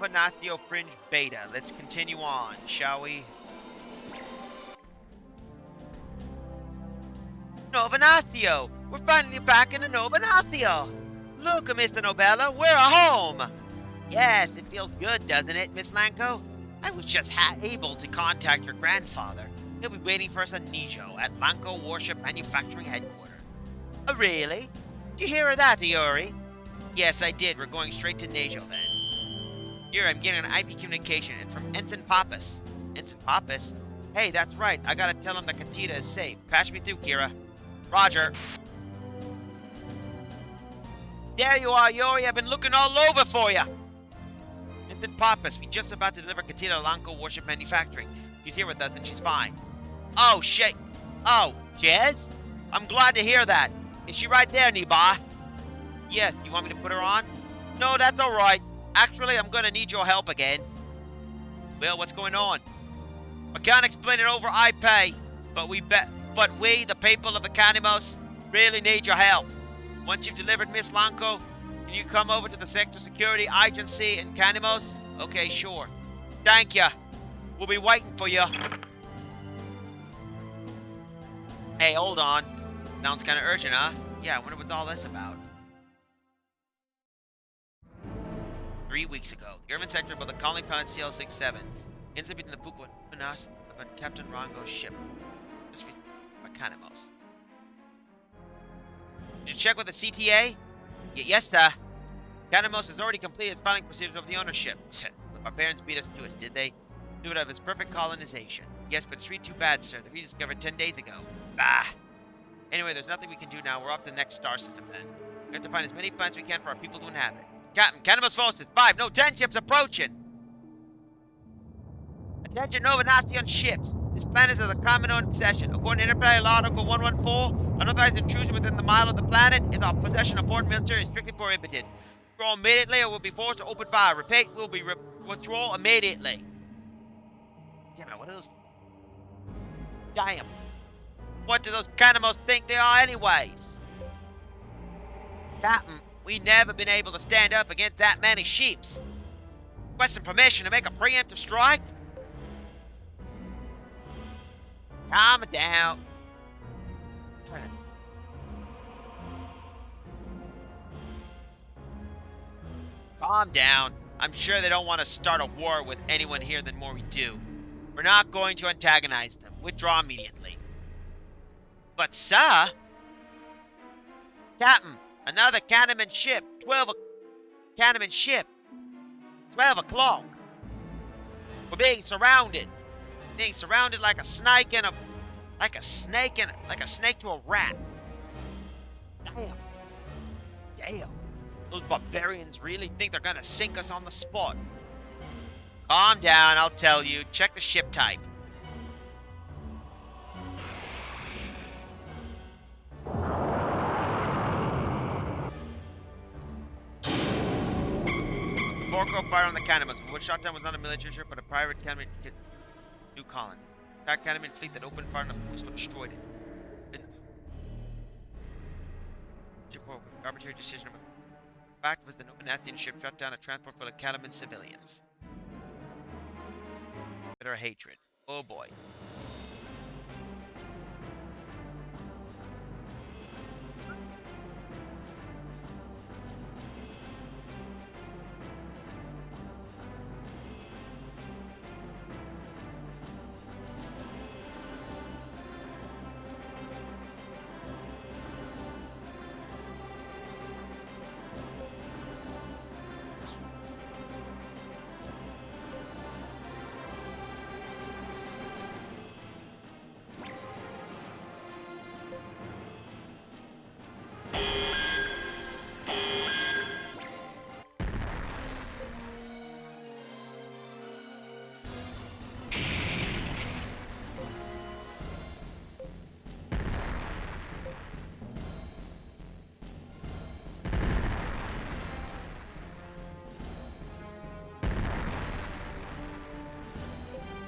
Panaccio Fringe Beta. Let's continue on, shall we? Nova We're finally back in the Nova Look, Mr. Nobella, we're home! Yes, it feels good, doesn't it, Miss Lanko? I was just able to contact your grandfather. He'll be waiting for us on Nijo at Lanko Warship Manufacturing Headquarters. Oh, really? Did you hear of that, Iori? Yes, I did. We're going straight to Nijo then. Here, I'm getting an IP communication. It's from Ensign Pappas. Ensign Pappas? Hey, that's right. I gotta tell him that Katita is safe. Patch me through, Kira. Roger. There you are, Yori. I've been looking all over for you. Ensign Pappas, we just about to deliver Katita to Lanko Warship Manufacturing. She's here with us and she's fine. Oh, shit. Oh, Jez? I'm glad to hear that. Is she right there, Niba? Yes, you want me to put her on? No, that's alright. Actually, I'm gonna need your help again. Well, what's going on? I can't explain it over iPay, but we, the people of the Canimos, really need your help. Once you've delivered Miss Lanko, can you come over to the Sector Security Agency in Canimos? Okay, sure. Thank you. We'll be waiting for you. Hey, hold on. Sounds kind of urgent, huh? Yeah, I wonder what's all this about. 3 weeks ago, the urban sector above the colony planet CL67, ends up between the Fuku and us on Captain Rongo's ship. Just by Canimos. Did you check with the CTA? Yes, sir. Canimos has already completed its filing procedures of the ownership. Our parents beat us to it, did they? Knew it of its perfect colonization. Yes, but it's really too bad, sir. They rediscovered 10 days ago. Bah! Anyway, there's nothing we can do now. We're off to the next star system then. We have to find as many planets we can for our people to inhabit. Captain, Canimos Forces, 5, no, 10 ships approaching! Attention Nova Nazi ships. This planet is a common possession. According to Interplanetary Law Article 114, unauthorized intrusion within the mile of the planet is our possession of foreign military and strictly prohibited. Withdraw immediately or we'll be forced to open fire. Repeat, we'll be withdraw immediately. Damn it, what are those? Damn. What do those Canimos think they are anyways? Captain, we've never been able to stand up against that many sheeps. Requesting permission to make a preemptive strike? Calm down. Calm down. I'm sure they don't want to start a war with anyone here than more we do. We're not going to antagonize them. Withdraw immediately. But, sir... Captain, another Cannon ship. 12 o'clock. We're being surrounded. Being surrounded like a snake to a rat. Damn. sail. Those barbarians really think they're gonna sink us on the spot. Calm down, I'll tell you. Check the ship type. Four-crow fire on the cannons. What shot down was not a military ship, but a private cannon New Colony. Attack cannon fleet that opened fire on the focus but destroyed it. Ship forward. Arbitrary decision. The fact was the Nazian ship shot down a transport full of Catalan civilians. Bitter hatred. Oh boy.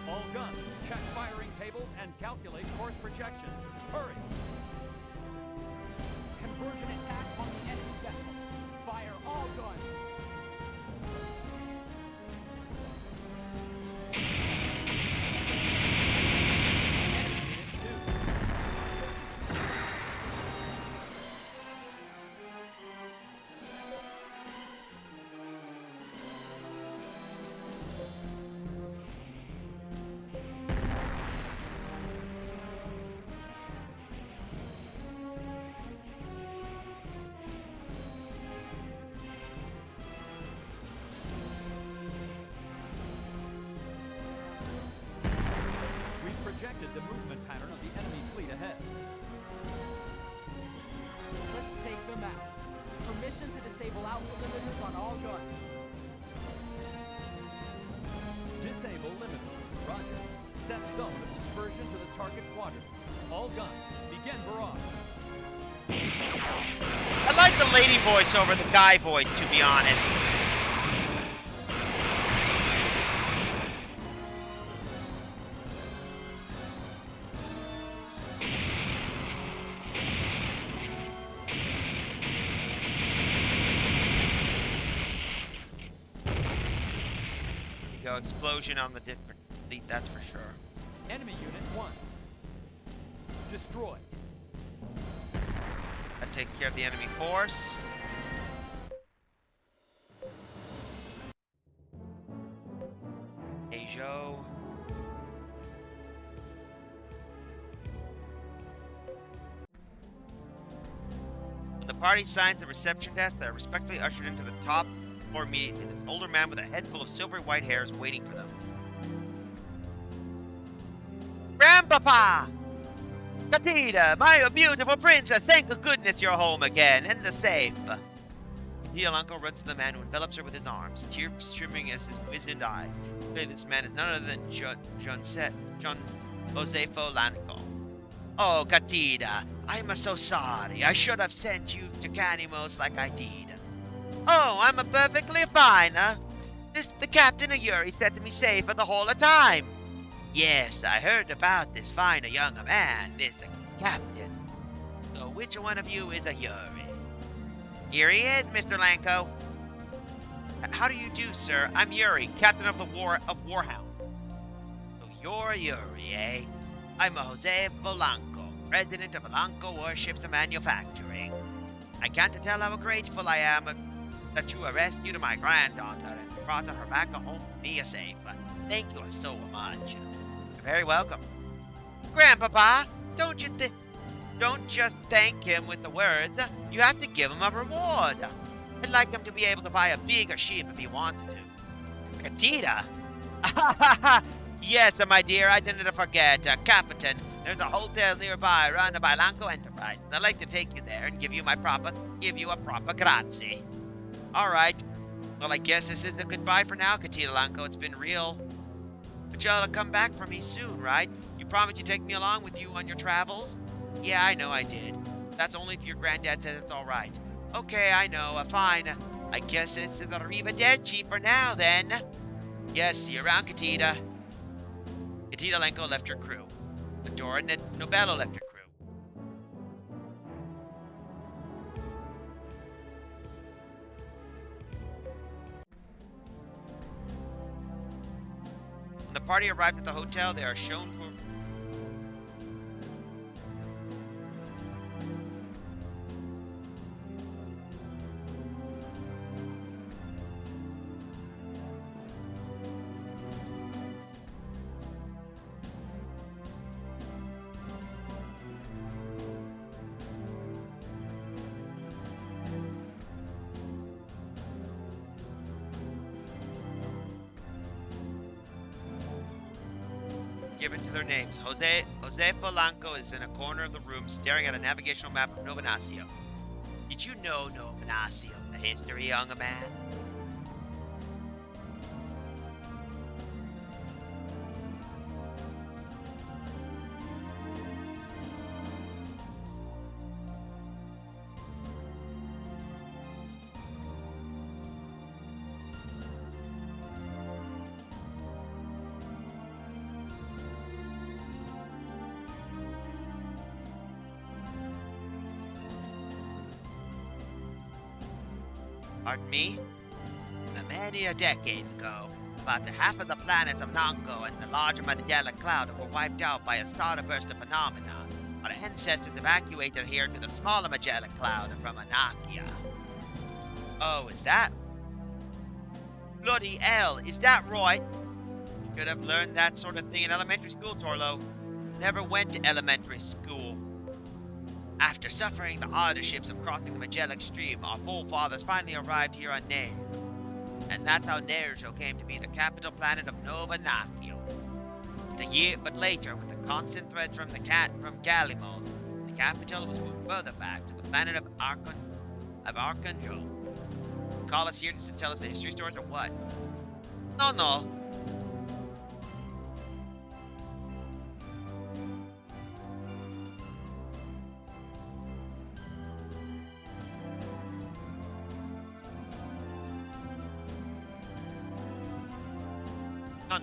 All guns, check firing tables and calculate course projections. Hurry! Conversion attack on the enemy vessel. Fire all guns. We've projected the movement pattern of the enemy fleet ahead. Let's take them out. Permission to disable output limiters on all guns. Disable limiter. Roger. Set zone of dispersion to the target quadrant. All guns, begin barrage. I like the lady voice over the guy voice, to be honest. Go explosion on the different fleet, that's for sure. Enemy unit 1. Destroyed. That takes care of the enemy force. Ajo. When the party signs the reception desk, they are respectfully ushered into the top floor immediately. There's an older man with a head full of silvery white hairs waiting for them. Grandpapa! Katita, my beautiful princess, thank goodness you're home again, and safe. Katita's uncle runs to the man who envelops her with his arms, tears streaming as his wizened eyes. Clearly this man is none other than John Josefo Lanco. Oh, Katita, I'm so sorry. I should have sent you to Canimos like I did. Oh, I'm a perfectly fine. The captain of Yuri said to me safe for the whole of time. Yes, I heard about this fine young man, this captain. So which one of you is a Yuri? Here he is, Mr. Lanko. How do you do, sir? I'm Yuri, captain of the Warhound. So you're Yuri, eh? I'm Jose Volanco, president of Volanco Warships and Manufacturing. I can't tell how grateful I am that you rescued my granddaughter and brought her back home to me safe. Thank you so much. You're very welcome. Grandpapa, don't just thank him with the words. You have to give him a reward. I'd like him to be able to buy a bigger ship if he wanted to. Katita? Yes, my dear, I didn't forget. Captain, There's a hotel nearby run by Lanco Enterprise. I'd like to take you there and give you a proper grazie. All right. Well, I guess this is a goodbye for now, Katita Lanco. It's been real. But y'all come back for me soon, right? You promised you'd take me along with you on your travels? Yeah, I know I did. That's only if your granddad says it's all right. Okay, I know. Fine. I guess this is arrivederci for now, then. Yes, see you around, Katita. Katita Lenko left her crew. Dora and Nobello left her crew. When the party arrived at the hotel, they are shown for given to their names. Jose Polanco is in a corner of the room staring at a navigational map of Nova Ignacio. Did you know Nova Ignacio, the history, young man? Pardon me? Many decades ago, about half of the planets of Nanko and the larger Magellanic Cloud were wiped out by a starburst phenomenon. Our ancestors evacuated here to the smaller Magellanic Cloud from Anakia. Oh, is that? Bloody hell, is that right? You could have learned that sort of thing in elementary school, Torlo. Never went to elementary school. After suffering the hardships of crossing the Magellanic Stream, our forefathers finally arrived here on Nair. And that's how Nairjo came to be the capital planet of Nova Ignacio. But later, with the constant threats from Galimos, the capital was moved further back to the planet of Archangel. Call us here just to tell us the history stories or what? No.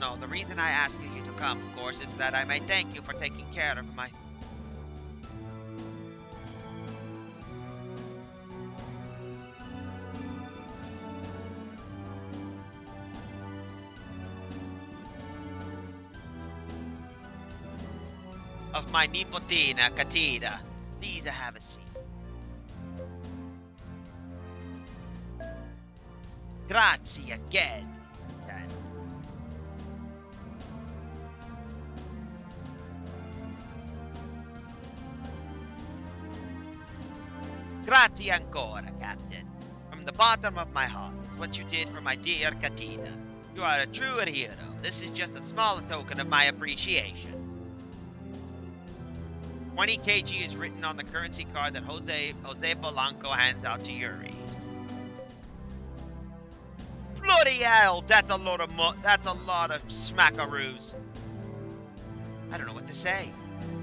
No, the reason I ask you to come, of course, is that I may thank you for taking care of my... of my nipotina, Katita. Please have a seat. Grazie again. Grazie ancora, Captain. From the bottom of my heart, it's what you did for my dear Katina. You are a true hero. This is just a small token of my appreciation. 20 kg is written on the currency card that Jose Polanco hands out to Yuri. Bloody hell, that's a lot of smackaroos. I don't know what to say.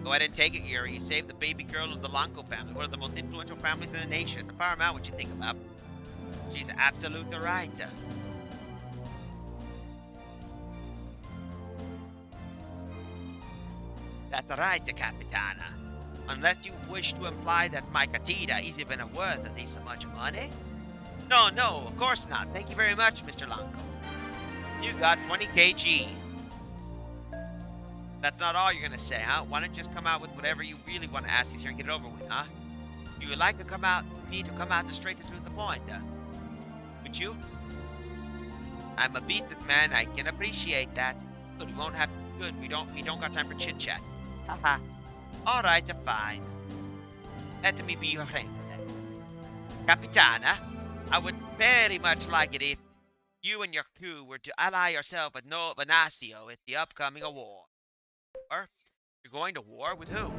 Go ahead and take it, Yuri. You saved the baby girl of the Lanco family, one of the most influential families in the nation. Fire out what you think about. She's absolutely right. That's right, Capitana. Unless you wish to imply that my Katita is even worth this much money? No, of course not. Thank you very much, Mr. Lanco. You got 20 kg. That's not all you're gonna say, huh? Why don't you just come out with whatever you really want to ask us here and get it over with, huh? You would like to come out straight to the point, would you? I'm a businessman. I can appreciate that. Good, we don't got time for chit chat. Haha. All right, fine. Let me be your friend today. Capitana, I would very much like it if you and your crew were to ally yourself with Nova Ignacio at the upcoming war. You're going to war with who?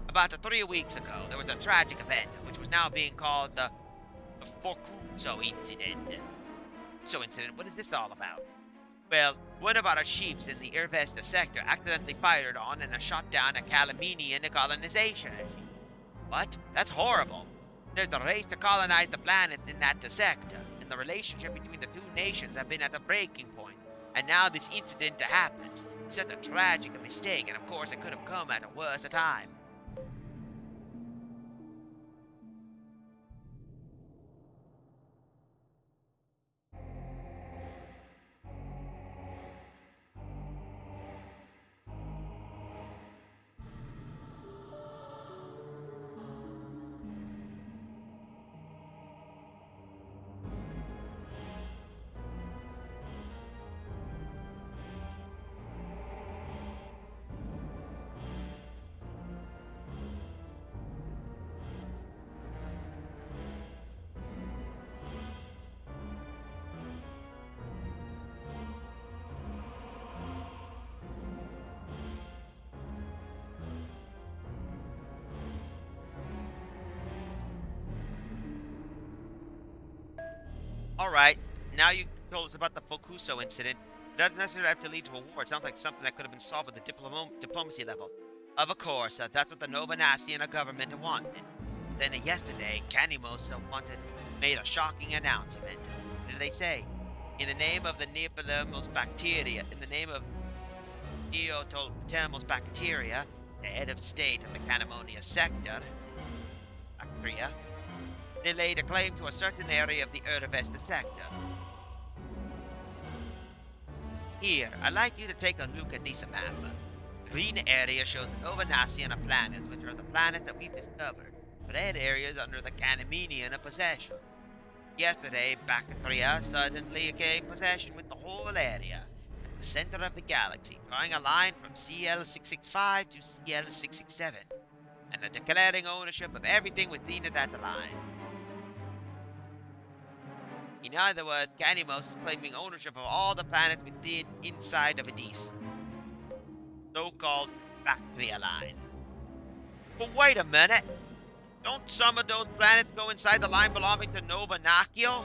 About 3 weeks ago, there was a tragic event, which was now being called the Forcuso incident. So incident, what is this all about? Well, one of our chiefs in the Irvesta sector accidentally fired on and shot down a Calaminian colonization. What? That's horrible. There's a race to colonize the planets in that sector, and the relationship between the two nations have been at a breaking point. And now this incident happens. It's such a tragic mistake, and of course it could have come at a worse time. Alright, now you told us about the Focuso incident. It doesn't necessarily have to lead to a war. It sounds like something that could have been solved at the diplomacy level. Of course, that's what the Novanasian government wanted. But then yesterday, Canimos made a shocking announcement. What did they say? In the name of the Neoptolemos bacteria, in the name of Neoptolemos bacteria, the head of state of the Canamonia sector, bacteria, they laid a claim to a certain area of the Urvesta sector. Here, I'd like you to take a look at this map. The green area shows the Novanasian planets, which are the planets that we've discovered. The red area is under the Canamenian possession. Yesterday, Bactria suddenly gained possession with the whole area, at the center of the galaxy, drawing a line from CL665 to CL667, and declaring ownership of everything within that line. In other words, Canimos is claiming ownership of all the planets within inside of this so-called Bactria line. But wait a minute! Don't some of those planets go inside the line belonging to Nova Nacchio?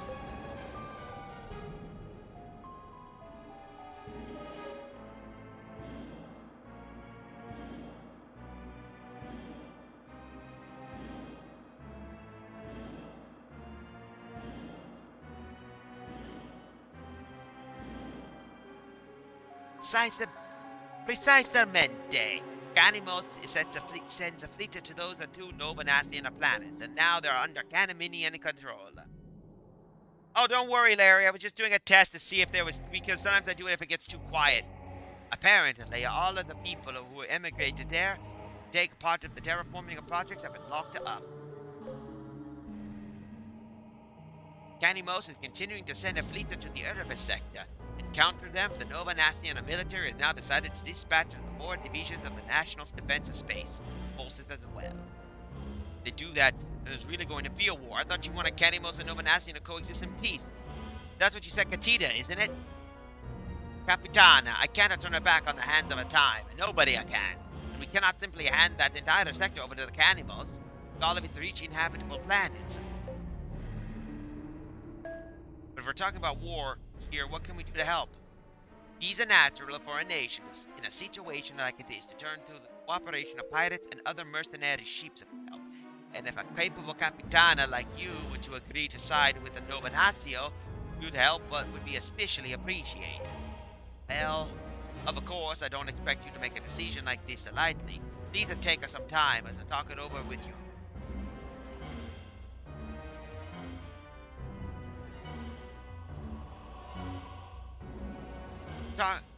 Precisamente. Canimos sends a fleet to those two Novanasian planets, and now they're under Canaminian control. Oh, don't worry, Larry. I was just doing a test to see if there was, because sometimes I do it if it gets too quiet. Apparently, all of the people who emigrated there to take part of the terraforming projects have been locked up. Canimos is continuing to send a fleet into the Erebus sector. And counter them, the Novanasian military has now decided to dispatch the 4 divisions of the National Defense Space forces as well. If they do that, then there's really going to be a war. I thought you wanted Canimos and Novanasian to coexist in peace. That's what you said, Katita, isn't it? Capitana, I cannot turn it back on the hands of a time, and nobody can. And we cannot simply hand that entire sector over to the Canimos, with all of its rich inhabitable planets. But if we're talking about war here, what can we do to help? It is natural for a nation in a situation like this to turn to the cooperation of pirates and other mercenary ships of help. And if a capable capitana like you were to agree to side with the Novanasio, your help would be especially appreciated. Well, of course, I don't expect you to make a decision like this lightly. Please take us some time as I talk it over with you.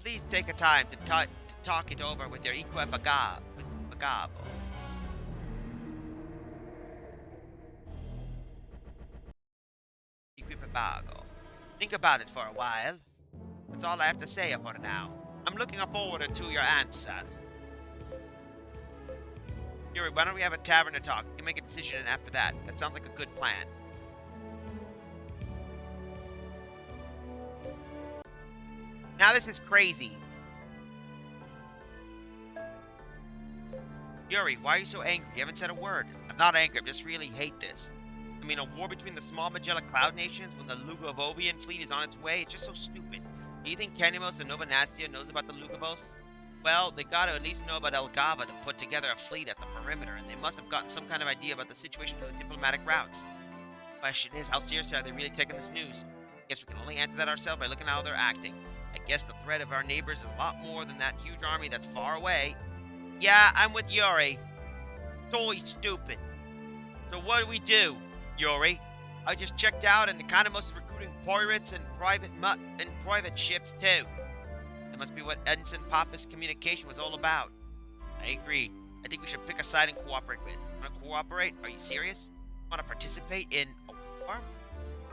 Please take a time to talk it over with your Bagabo. Equipago. Think about it for a while. That's all I have to say for now. I'm looking forward to your answer. Yuri, why don't we have a tavern to talk? You can make a decision after that. That sounds like a good plan. Now this is crazy. Yuri, why are you so angry? You haven't said a word. I'm not angry, I just really hate this. I mean, a war between the small Magellan Cloud nations when the Lugavovian fleet is on its way, it's just so stupid. Do you think Canimos and Novanasia knows about the Lugavos? Well, they gotta at least know about Elgava to put together a fleet at the perimeter, and they must have gotten some kind of idea about the situation through the diplomatic routes. The question is, how seriously are they really taking this news? I guess we can only answer that ourselves by looking at how they're acting. I guess the threat of our neighbors is a lot more than that huge army that's far away. Yeah, I'm with Yuri. It's always stupid. So what do we do, Yuri? I just checked out, and the Economos is recruiting pirates and private ships too. That must be what Ensign Papa's communication was all about. I agree. I think we should pick a side and cooperate with. Want to cooperate? Are you serious? Want to participate in a war?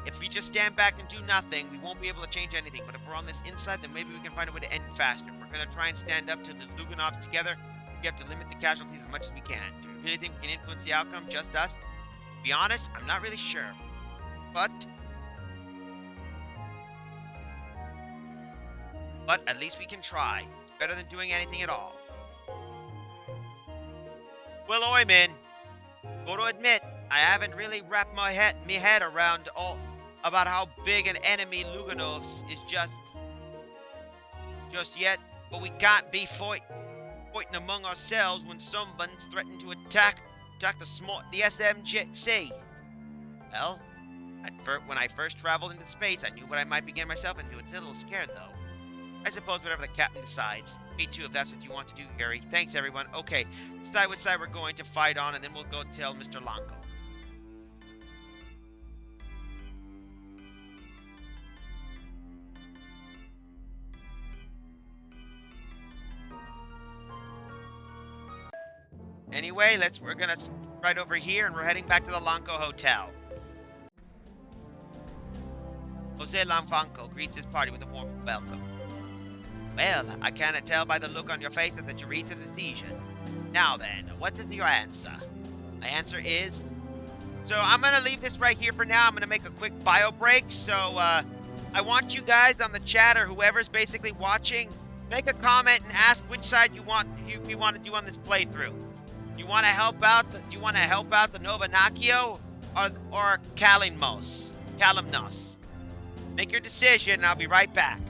If we just stand back and do nothing, we won't be able to change anything. But if we're on this inside, then maybe we can find a way to end it faster. If we're going to try and stand up to the Luganovs together, we have to limit the casualties as much as we can. Do you really think we can influence the outcome, just us? To be honest, I'm not really sure. But at least we can try. It's better than doing anything at all. Well, Oyman, gotta admit, I haven't really wrapped my head around all about how big an enemy Luganovs is just yet. But we can't be fighting among ourselves when someone's threatened to attack the SMGC. Well, when I first traveled into space, I knew what I might be getting myself into. It's a little scared, though. I suppose whatever the captain decides. Me too, if that's what you want to do, Gary. Thanks, everyone. Okay, decide which side we're going to fight on, and then we'll go tell Mr. Longo. Anyway, we're gonna right over here, and we're heading back to the Longo Hotel. Jose Lanfanco greets his party with a warm welcome. Well, I cannot tell by the look on your faces that you reached a decision. Now then, what is your answer? My answer is... So I'm going to leave this right here for now. I'm going to make a quick bio break. So I want you guys on the chat or whoever's basically watching, make a comment and ask which side you want to do on this playthrough. Do you want to help out the Novanacchio or Kalimnos? Make your decision and I'll be right back.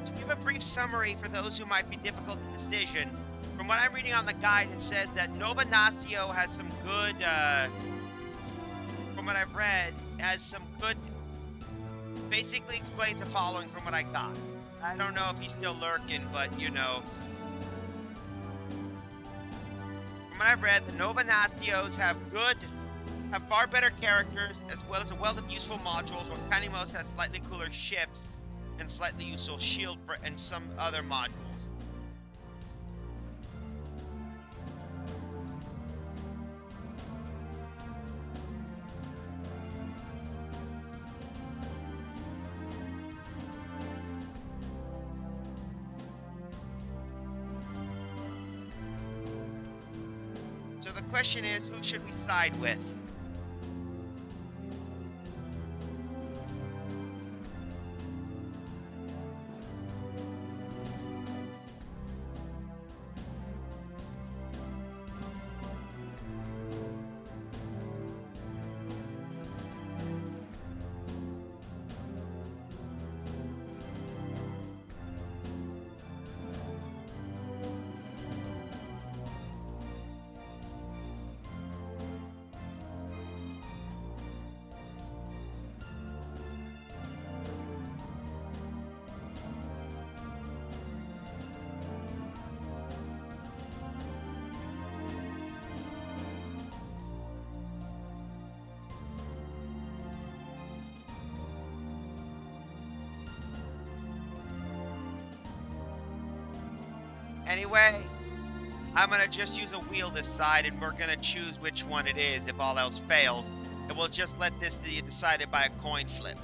To give a brief summary for those who might be difficult in decision, from what I'm reading on the guide, it says that Novanacio has some good, from what I've read, basically explains the following from what I got. I don't know if he's still lurking, but you know. From what I've read, the Novanacios have far better characters, as well as a wealth of useful modules, while Canimos has slightly cooler ships and slightly useful shield and some other modules. the question is, who should we side with? Anyway, I'm gonna just use a wheel this side, and we're gonna choose which one it is if all else fails, and we'll just let this be decided by a coin flip.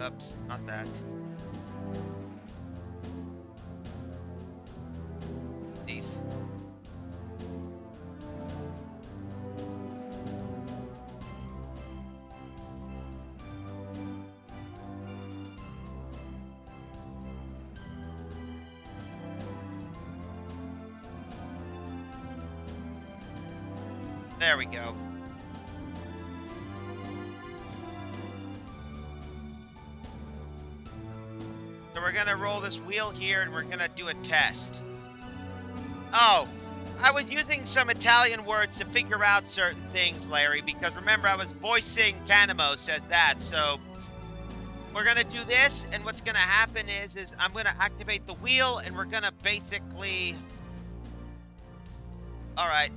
Oops, not that. These. There we go. So we're gonna roll this wheel here, and we're gonna do a test. Oh, I was using some Italian words to figure out certain things, Larry, because remember I was voicing Canamo says that, so we're gonna do this, and what's gonna happen is I'm gonna activate the wheel, and we're gonna basically... Alright,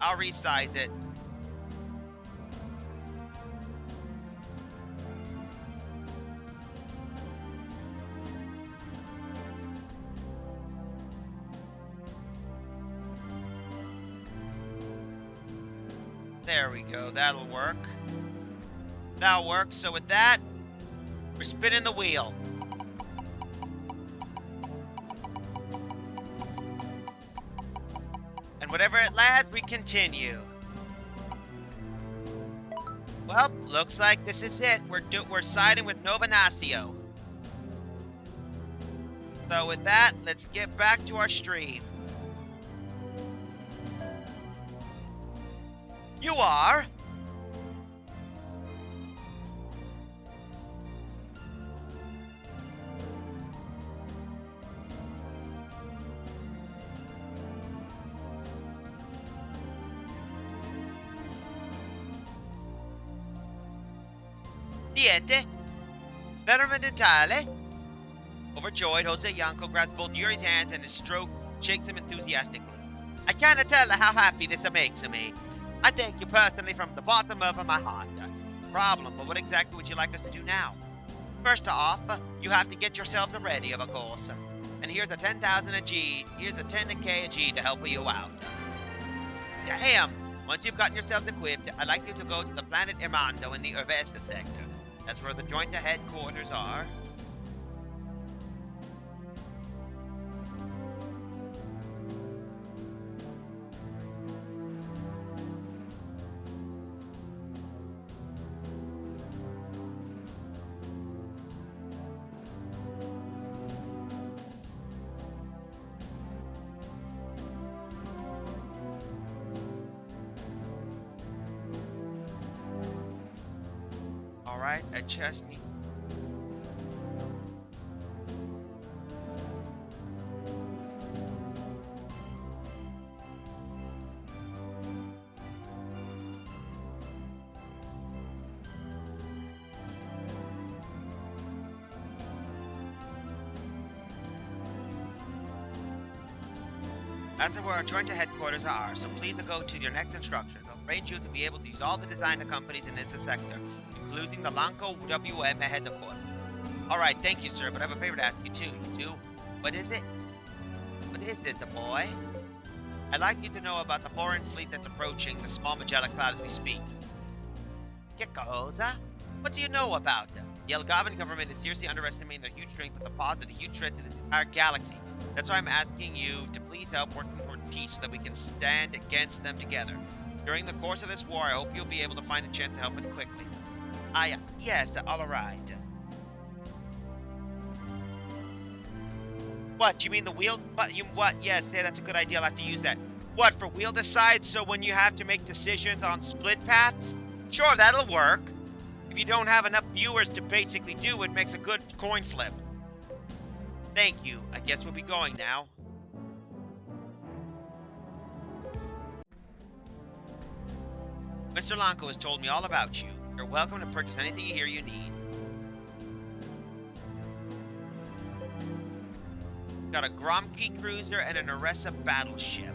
I'll resize it. There we go, that'll work. That'll work, so with that, we're spinning the wheel. And whatever it lands, we continue. Well, looks like this is it. We're siding with Novanacio. So with that, let's get back to our stream. You are? Niente. Veteran d'Italia. Overjoyed, Jose Yanko grabs both Yuri's hands and his stroke shakes him enthusiastically. I cannot tell how happy this makes me. I thank you personally from the bottom of my heart. Problem, but what exactly would you like us to do now? First off, you have to get yourselves ready, of course. And here's a 10,000 a G, here's a 10K a G to help you out. Damn! Once you've gotten yourselves equipped, I'd like you to go to the planet Armando in the Urvesta sector. That's where the joint headquarters are. Alright, at Chesney. That's where our joint headquarters are, so please go to your next instructions. I'll arrange you to be able to use all the designer companies in this sector, including the Lanco WM headquarters. Alright, thank you, sir, but I have a favor to ask you too. You do? What is it? What is it, the boy? I'd like you to know about the foreign fleet that's approaching the small Magellan Cloud as we speak. ¿Qué cosa? What do you know about them? The Elgavan government is seriously underestimating their huge strength, but the pause is a huge threat to this entire galaxy. That's why I'm asking you to please help working toward peace so that we can stand against them together. During the course of this war, I hope you'll be able to find a chance to help it quickly. Yes, all right. What, you mean the wheel? What? Yes, yeah, that's a good idea. I'll have to use that. What, for wheel decide, so when you have to make decisions on split paths? Sure, that'll work. If you don't have enough viewers to basically do it, makes a good coin flip. Thank you. I guess we'll be going now. Mr. Lanco has told me all about you. You're welcome to purchase anything here you need. Got a Gromkey cruiser and an Aressa battleship.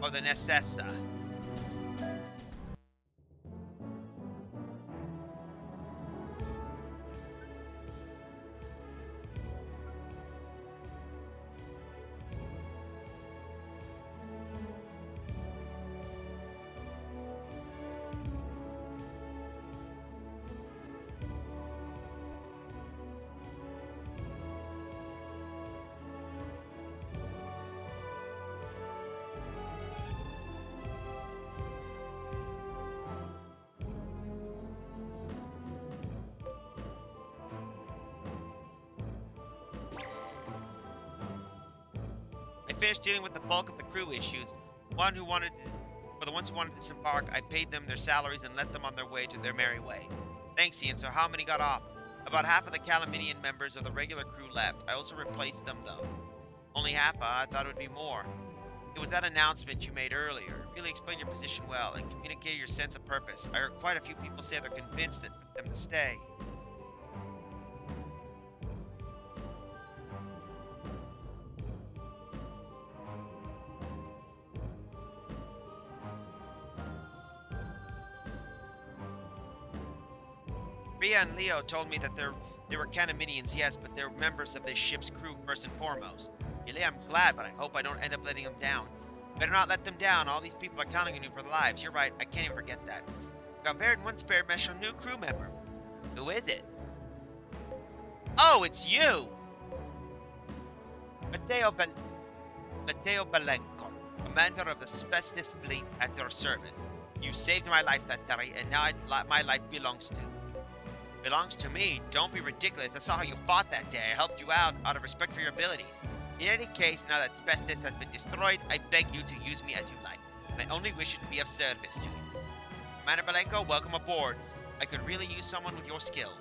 Or the Necessa. Finished dealing with the bulk of the crew issues. For the ones who wanted to disembark, I paid them their salaries and let them on their way to their merry way. Thanks, Ian. So how many got off? About half of the Calaminian members of the regular crew left. I also replaced them, though. Only half, I thought it would be more. It was that announcement you made earlier. Really explained your position well and communicated your sense of purpose. I heard quite a few people say they're convinced it for them to stay. Rhea and Leo told me that they were Canaminians, yes, but they're members of this ship's crew first and foremost. Really, I'm glad, but I hope I don't end up letting them down. Better not let them down. All these people are counting on you for their lives. You're right, I can't even forget that. Got very one spare special new crew member. Who is it? Oh, it's you! Matteo Belenko, commander of the Spestis fleet at your service. You saved my life that day, and now my life belongs to me. Don't be ridiculous. I saw how you fought that day. I helped you out of respect for your abilities. In any case, now that Spestis has been destroyed, I beg you to use me as you like. My only wish is to be of service to you. Commander Belenko, welcome aboard. I could really use someone with your skills.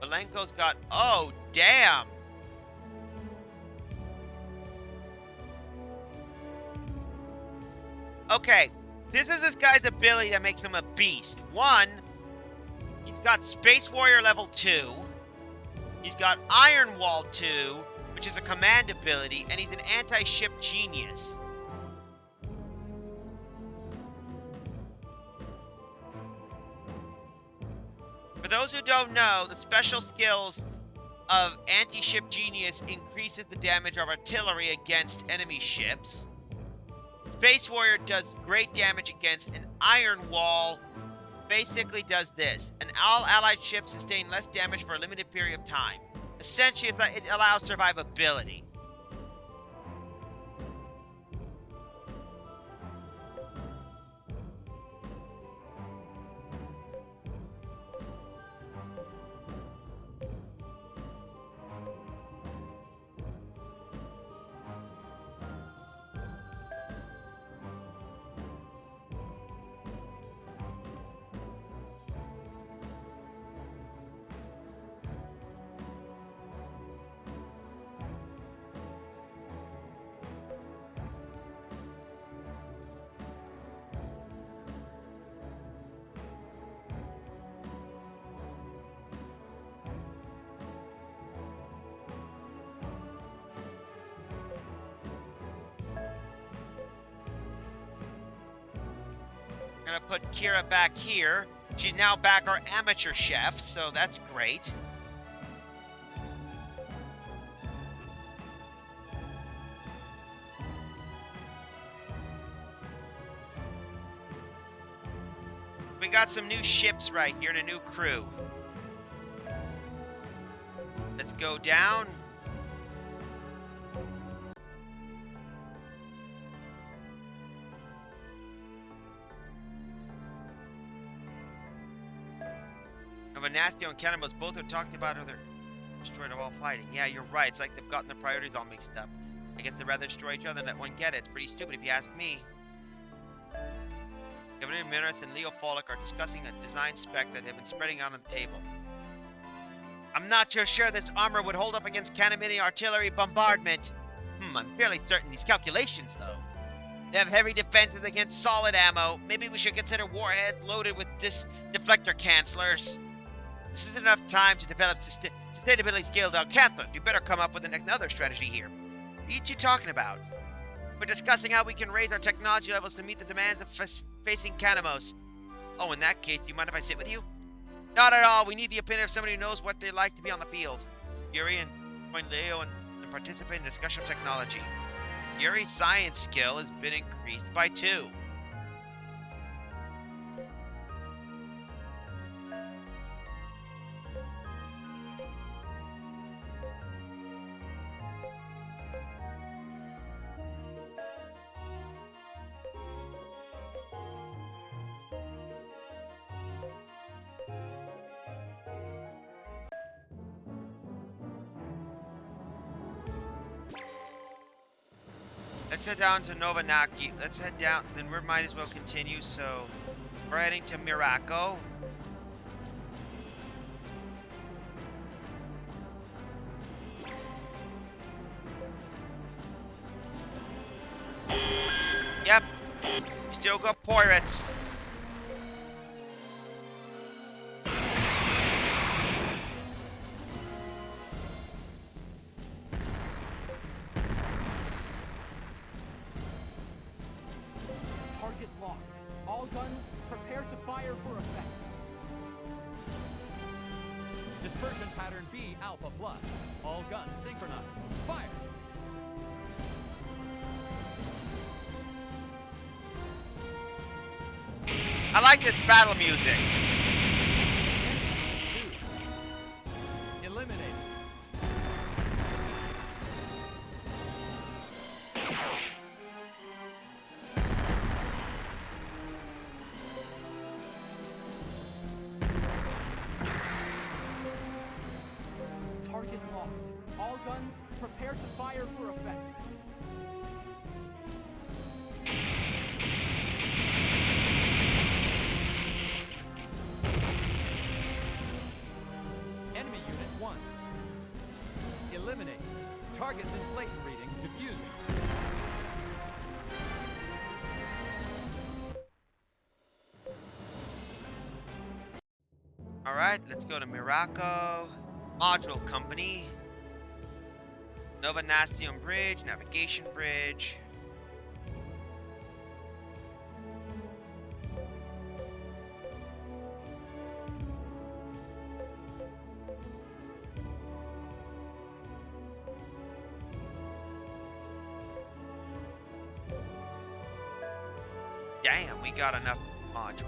Belenko's got... Oh, damn! Okay, this is this guy's ability that makes him a beast. One, he's got Space Warrior level 2. He's got Iron Wall 2, which is a command ability, and he's an anti-ship genius. For those who don't know, the special skills of Anti-Ship Genius increases the damage of artillery against enemy ships. Space Warrior does great damage against an Iron Wall. Basically does this. And all allied ships sustain less damage for a limited period of time. Essentially, it allows survivability. gonna put Kira back here. She's now back our amateur chef, so that's great. We got some new ships right here and a new crew. Let's go down. Venatio and Cannibals both have talked about how they're destroyed while fighting. Yeah, you're right. It's like they've gotten the priorities all mixed up. I guess they'd rather destroy each other than let one get it. It's pretty stupid if you ask me. Governor Miras and Leo Follick are discussing a design spec that they've been spreading out on the table. I'm not so sure this armor would hold up against Canamini artillery bombardment. I'm fairly certain these calculations, though. They have heavy defenses against solid ammo. Maybe we should consider warheads loaded with deflector cancelers. This isn't enough time to develop sustainability scaled out cancelers. You better come up with another strategy here. What are you talking about? We're discussing how we can raise our technology levels to meet the demands of facing Canamos. Oh, in that case, do you mind if I sit with you? Not at all. We need the opinion of somebody who knows what they like to be on the field. Yuri and join Leo and participate in discussion of technology. Yuri's science skill has been increased by 2. Let's head down to Novanaki. Let's head down, then we might as well continue, so we're heading to Miraco. Yep, we still got pirates. Target locked. All guns, prepare to fire for effect. Dispersion pattern B Alpha Plus. All guns synchronized. Fire! I like this battle music. 2. Eliminated. Target locked. All guns, prepare to fire for effect. Enemy Unit 1. Eliminated. Target's inflation reading diffusing. Alright, let's go to Miraco. Module Company. Novanacium Bridge, Navigation Bridge. Damn, we got enough module.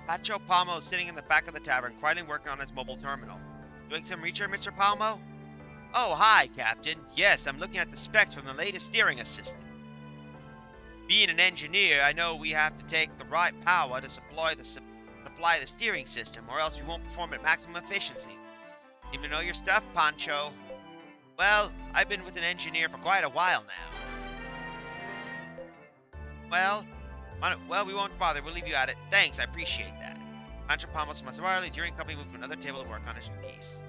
Pacho Palmo is sitting in the back of the tavern, quietly working on his mobile terminal. Doing some research, Mr. Palmo? Oh, hi, Captain. Yes, I'm looking at the specs from the latest steering assistant. Being an engineer, I know we have to take the right power to supply the steering system, or else we won't perform at maximum efficiency. Seem to know your stuff, Pancho. Well, I've been with an engineer for quite a while now. Well, we won't bother. We'll leave you at it. Thanks, I appreciate that. Pancho Palmos Maserati, during company, moved to another table to work on his piece.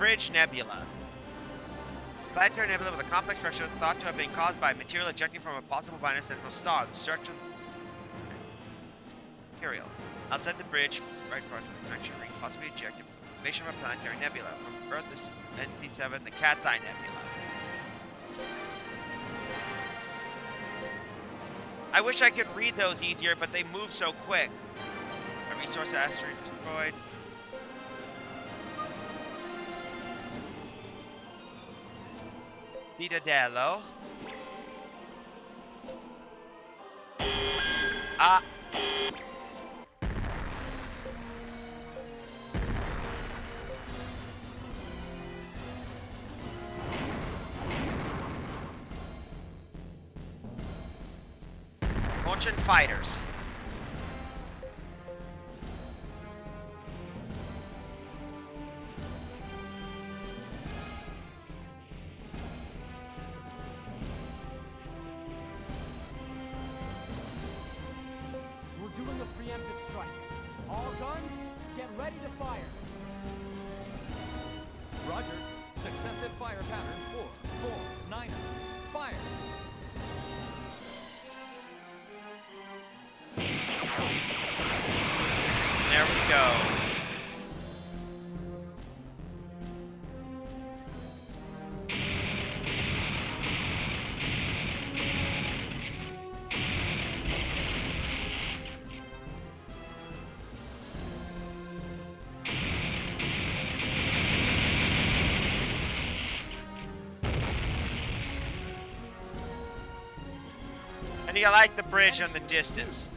Bridge Nebula. Planetary nebula with a complex structure thought to have been caused by material ejecting from a possible binary central star. The structure material outside the bridge, right part of the connection ring, possibly ejected from the formation of a planetary nebula. From Earth, this is NC7, the Cat's Eye Nebula. I wish I could read those easier, but they move so quick. A resource asteroid. Citadello. Ah. Launching fighters. We're doing a preemptive strike. All guns, get ready to fire. Roger. Successive fire pattern 4, 4, 9. Fire. There we go. And you like the bridge on the distance.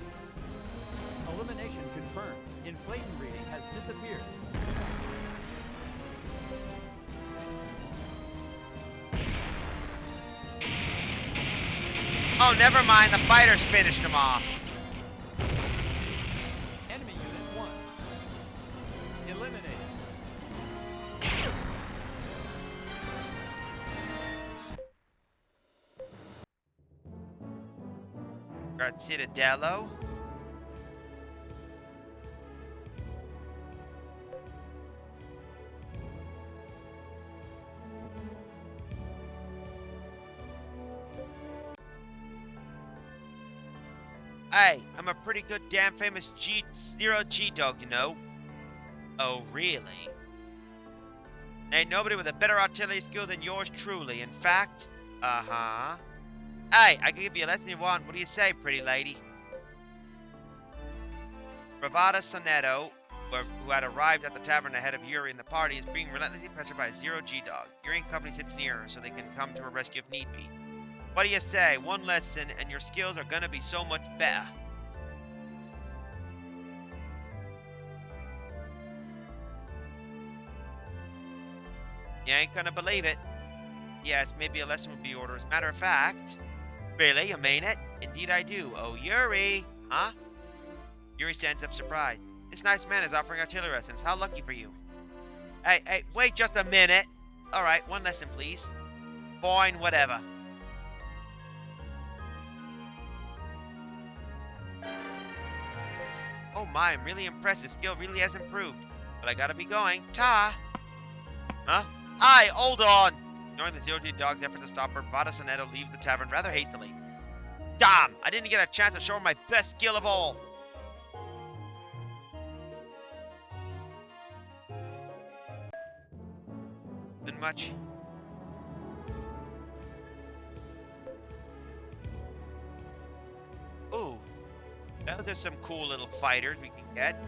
Elimination confirmed. Inflaton reading has disappeared. Oh, never mind. The fighters finished him off. Enemy unit 1. Eliminated. Got Citadello. Hey, I'm a pretty good damn famous Zero G dog, you know. Oh, really? Ain't nobody with a better artillery skill than yours truly. In fact, uh-huh. Hey, I can give you a lesson you want. What do you say, pretty lady? Bravada Sonetto, who had arrived at the tavern ahead of Yuri and the party, is being relentlessly pestered by a Zero G dog. Yuri and company sits near her so they can come to her rescue if need be. What do you say? One lesson and your skills are gonna be so much better. You ain't gonna believe it. Yes, maybe a lesson would be ordered. As a matter of fact. Really? You mean it? Indeed I do. Oh, Yuri! Huh? Yuri stands up surprised. This nice man is offering artillery lessons. How lucky for you. Hey, wait just a minute. Alright, one lesson, please. Fine, whatever. Oh my, I'm really impressed. His skill really has improved. But I gotta be going. Ta! Huh? Aye, hold on! Ignoring the Zero G dog's effort to stop her, Vada Sonetto leaves the tavern rather hastily. Damn! I didn't get a chance to show her my best skill of all! Been much. Ooh. Those are some cool little fighters we can get.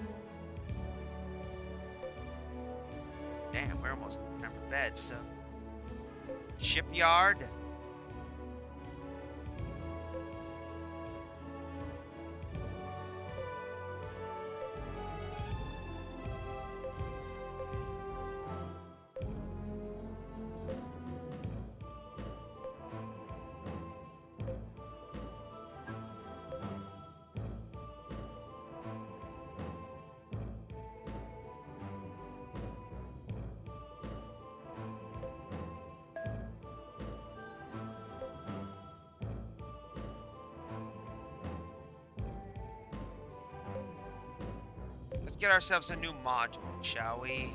Damn, we're almost time for bed, so... Shipyard. Let's get ourselves a new module, shall we?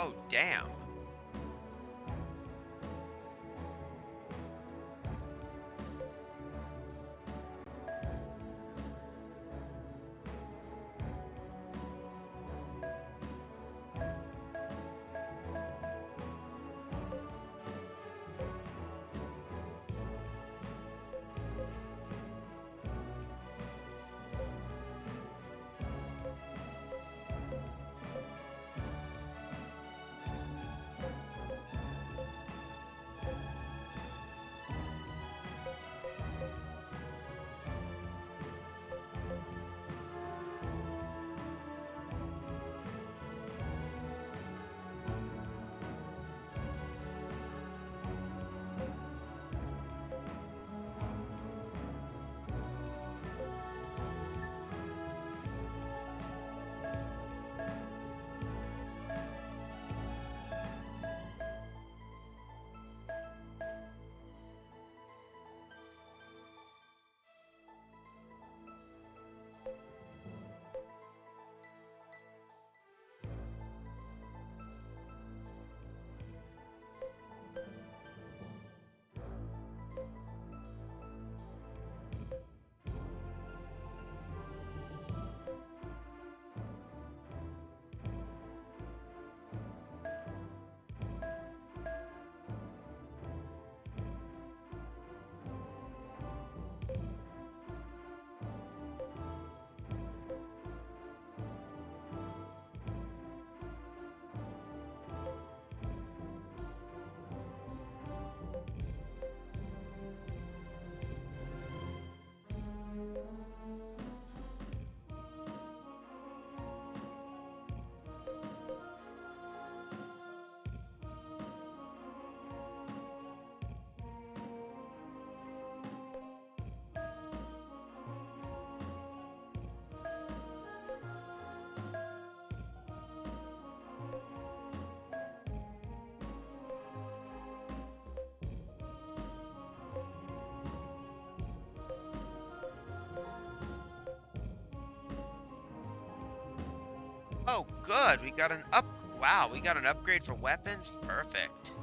Oh, damn. Oh, good. We got an up. Wow, we got an upgrade for weapons. Perfect.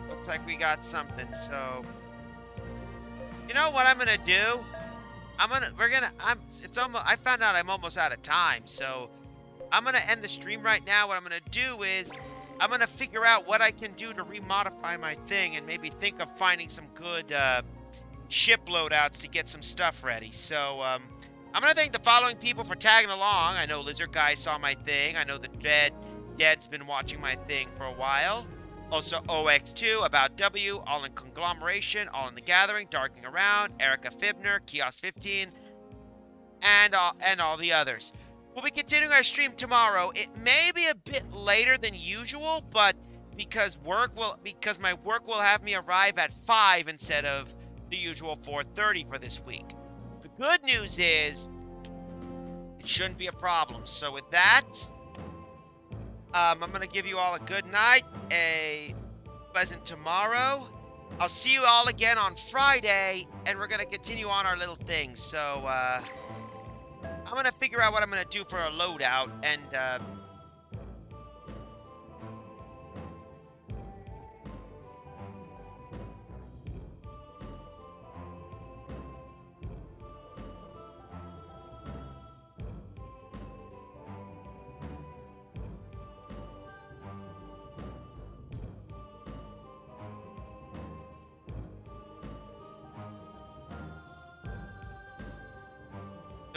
Looks like we got something. So, you know what I'm gonna do? It's almost, I found out I'm almost out of time. So, I'm gonna end the stream right now. What I'm gonna do is, I'm gonna figure out what I can do to remodify my thing and maybe think of finding some good, ship loadouts to get some stuff ready. So, I'm gonna thank the following people for tagging along. I know Lizard Guy saw my thing. I know the Dead's been watching my thing for a while. Also OX2, About W, All in Conglomeration, All in the Gathering, Darking Around, Erica Fibner, Kiosk 15, and all the others. We'll be continuing our stream tomorrow. It may be a bit later than usual, but because my work will have me arrive at 5 instead of the usual 4:30 for this week. The good news is it shouldn't be a problem. So with that, I'm going to give you all a good night, a pleasant tomorrow. I'll see you all again on Friday, and we're going to continue on our little thing. So, I'm going to figure out what I'm going to do for a loadout, and,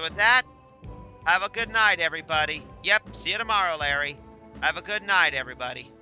So with that, have a good night, everybody. Yep, see you tomorrow, Larry. Have a good night, everybody.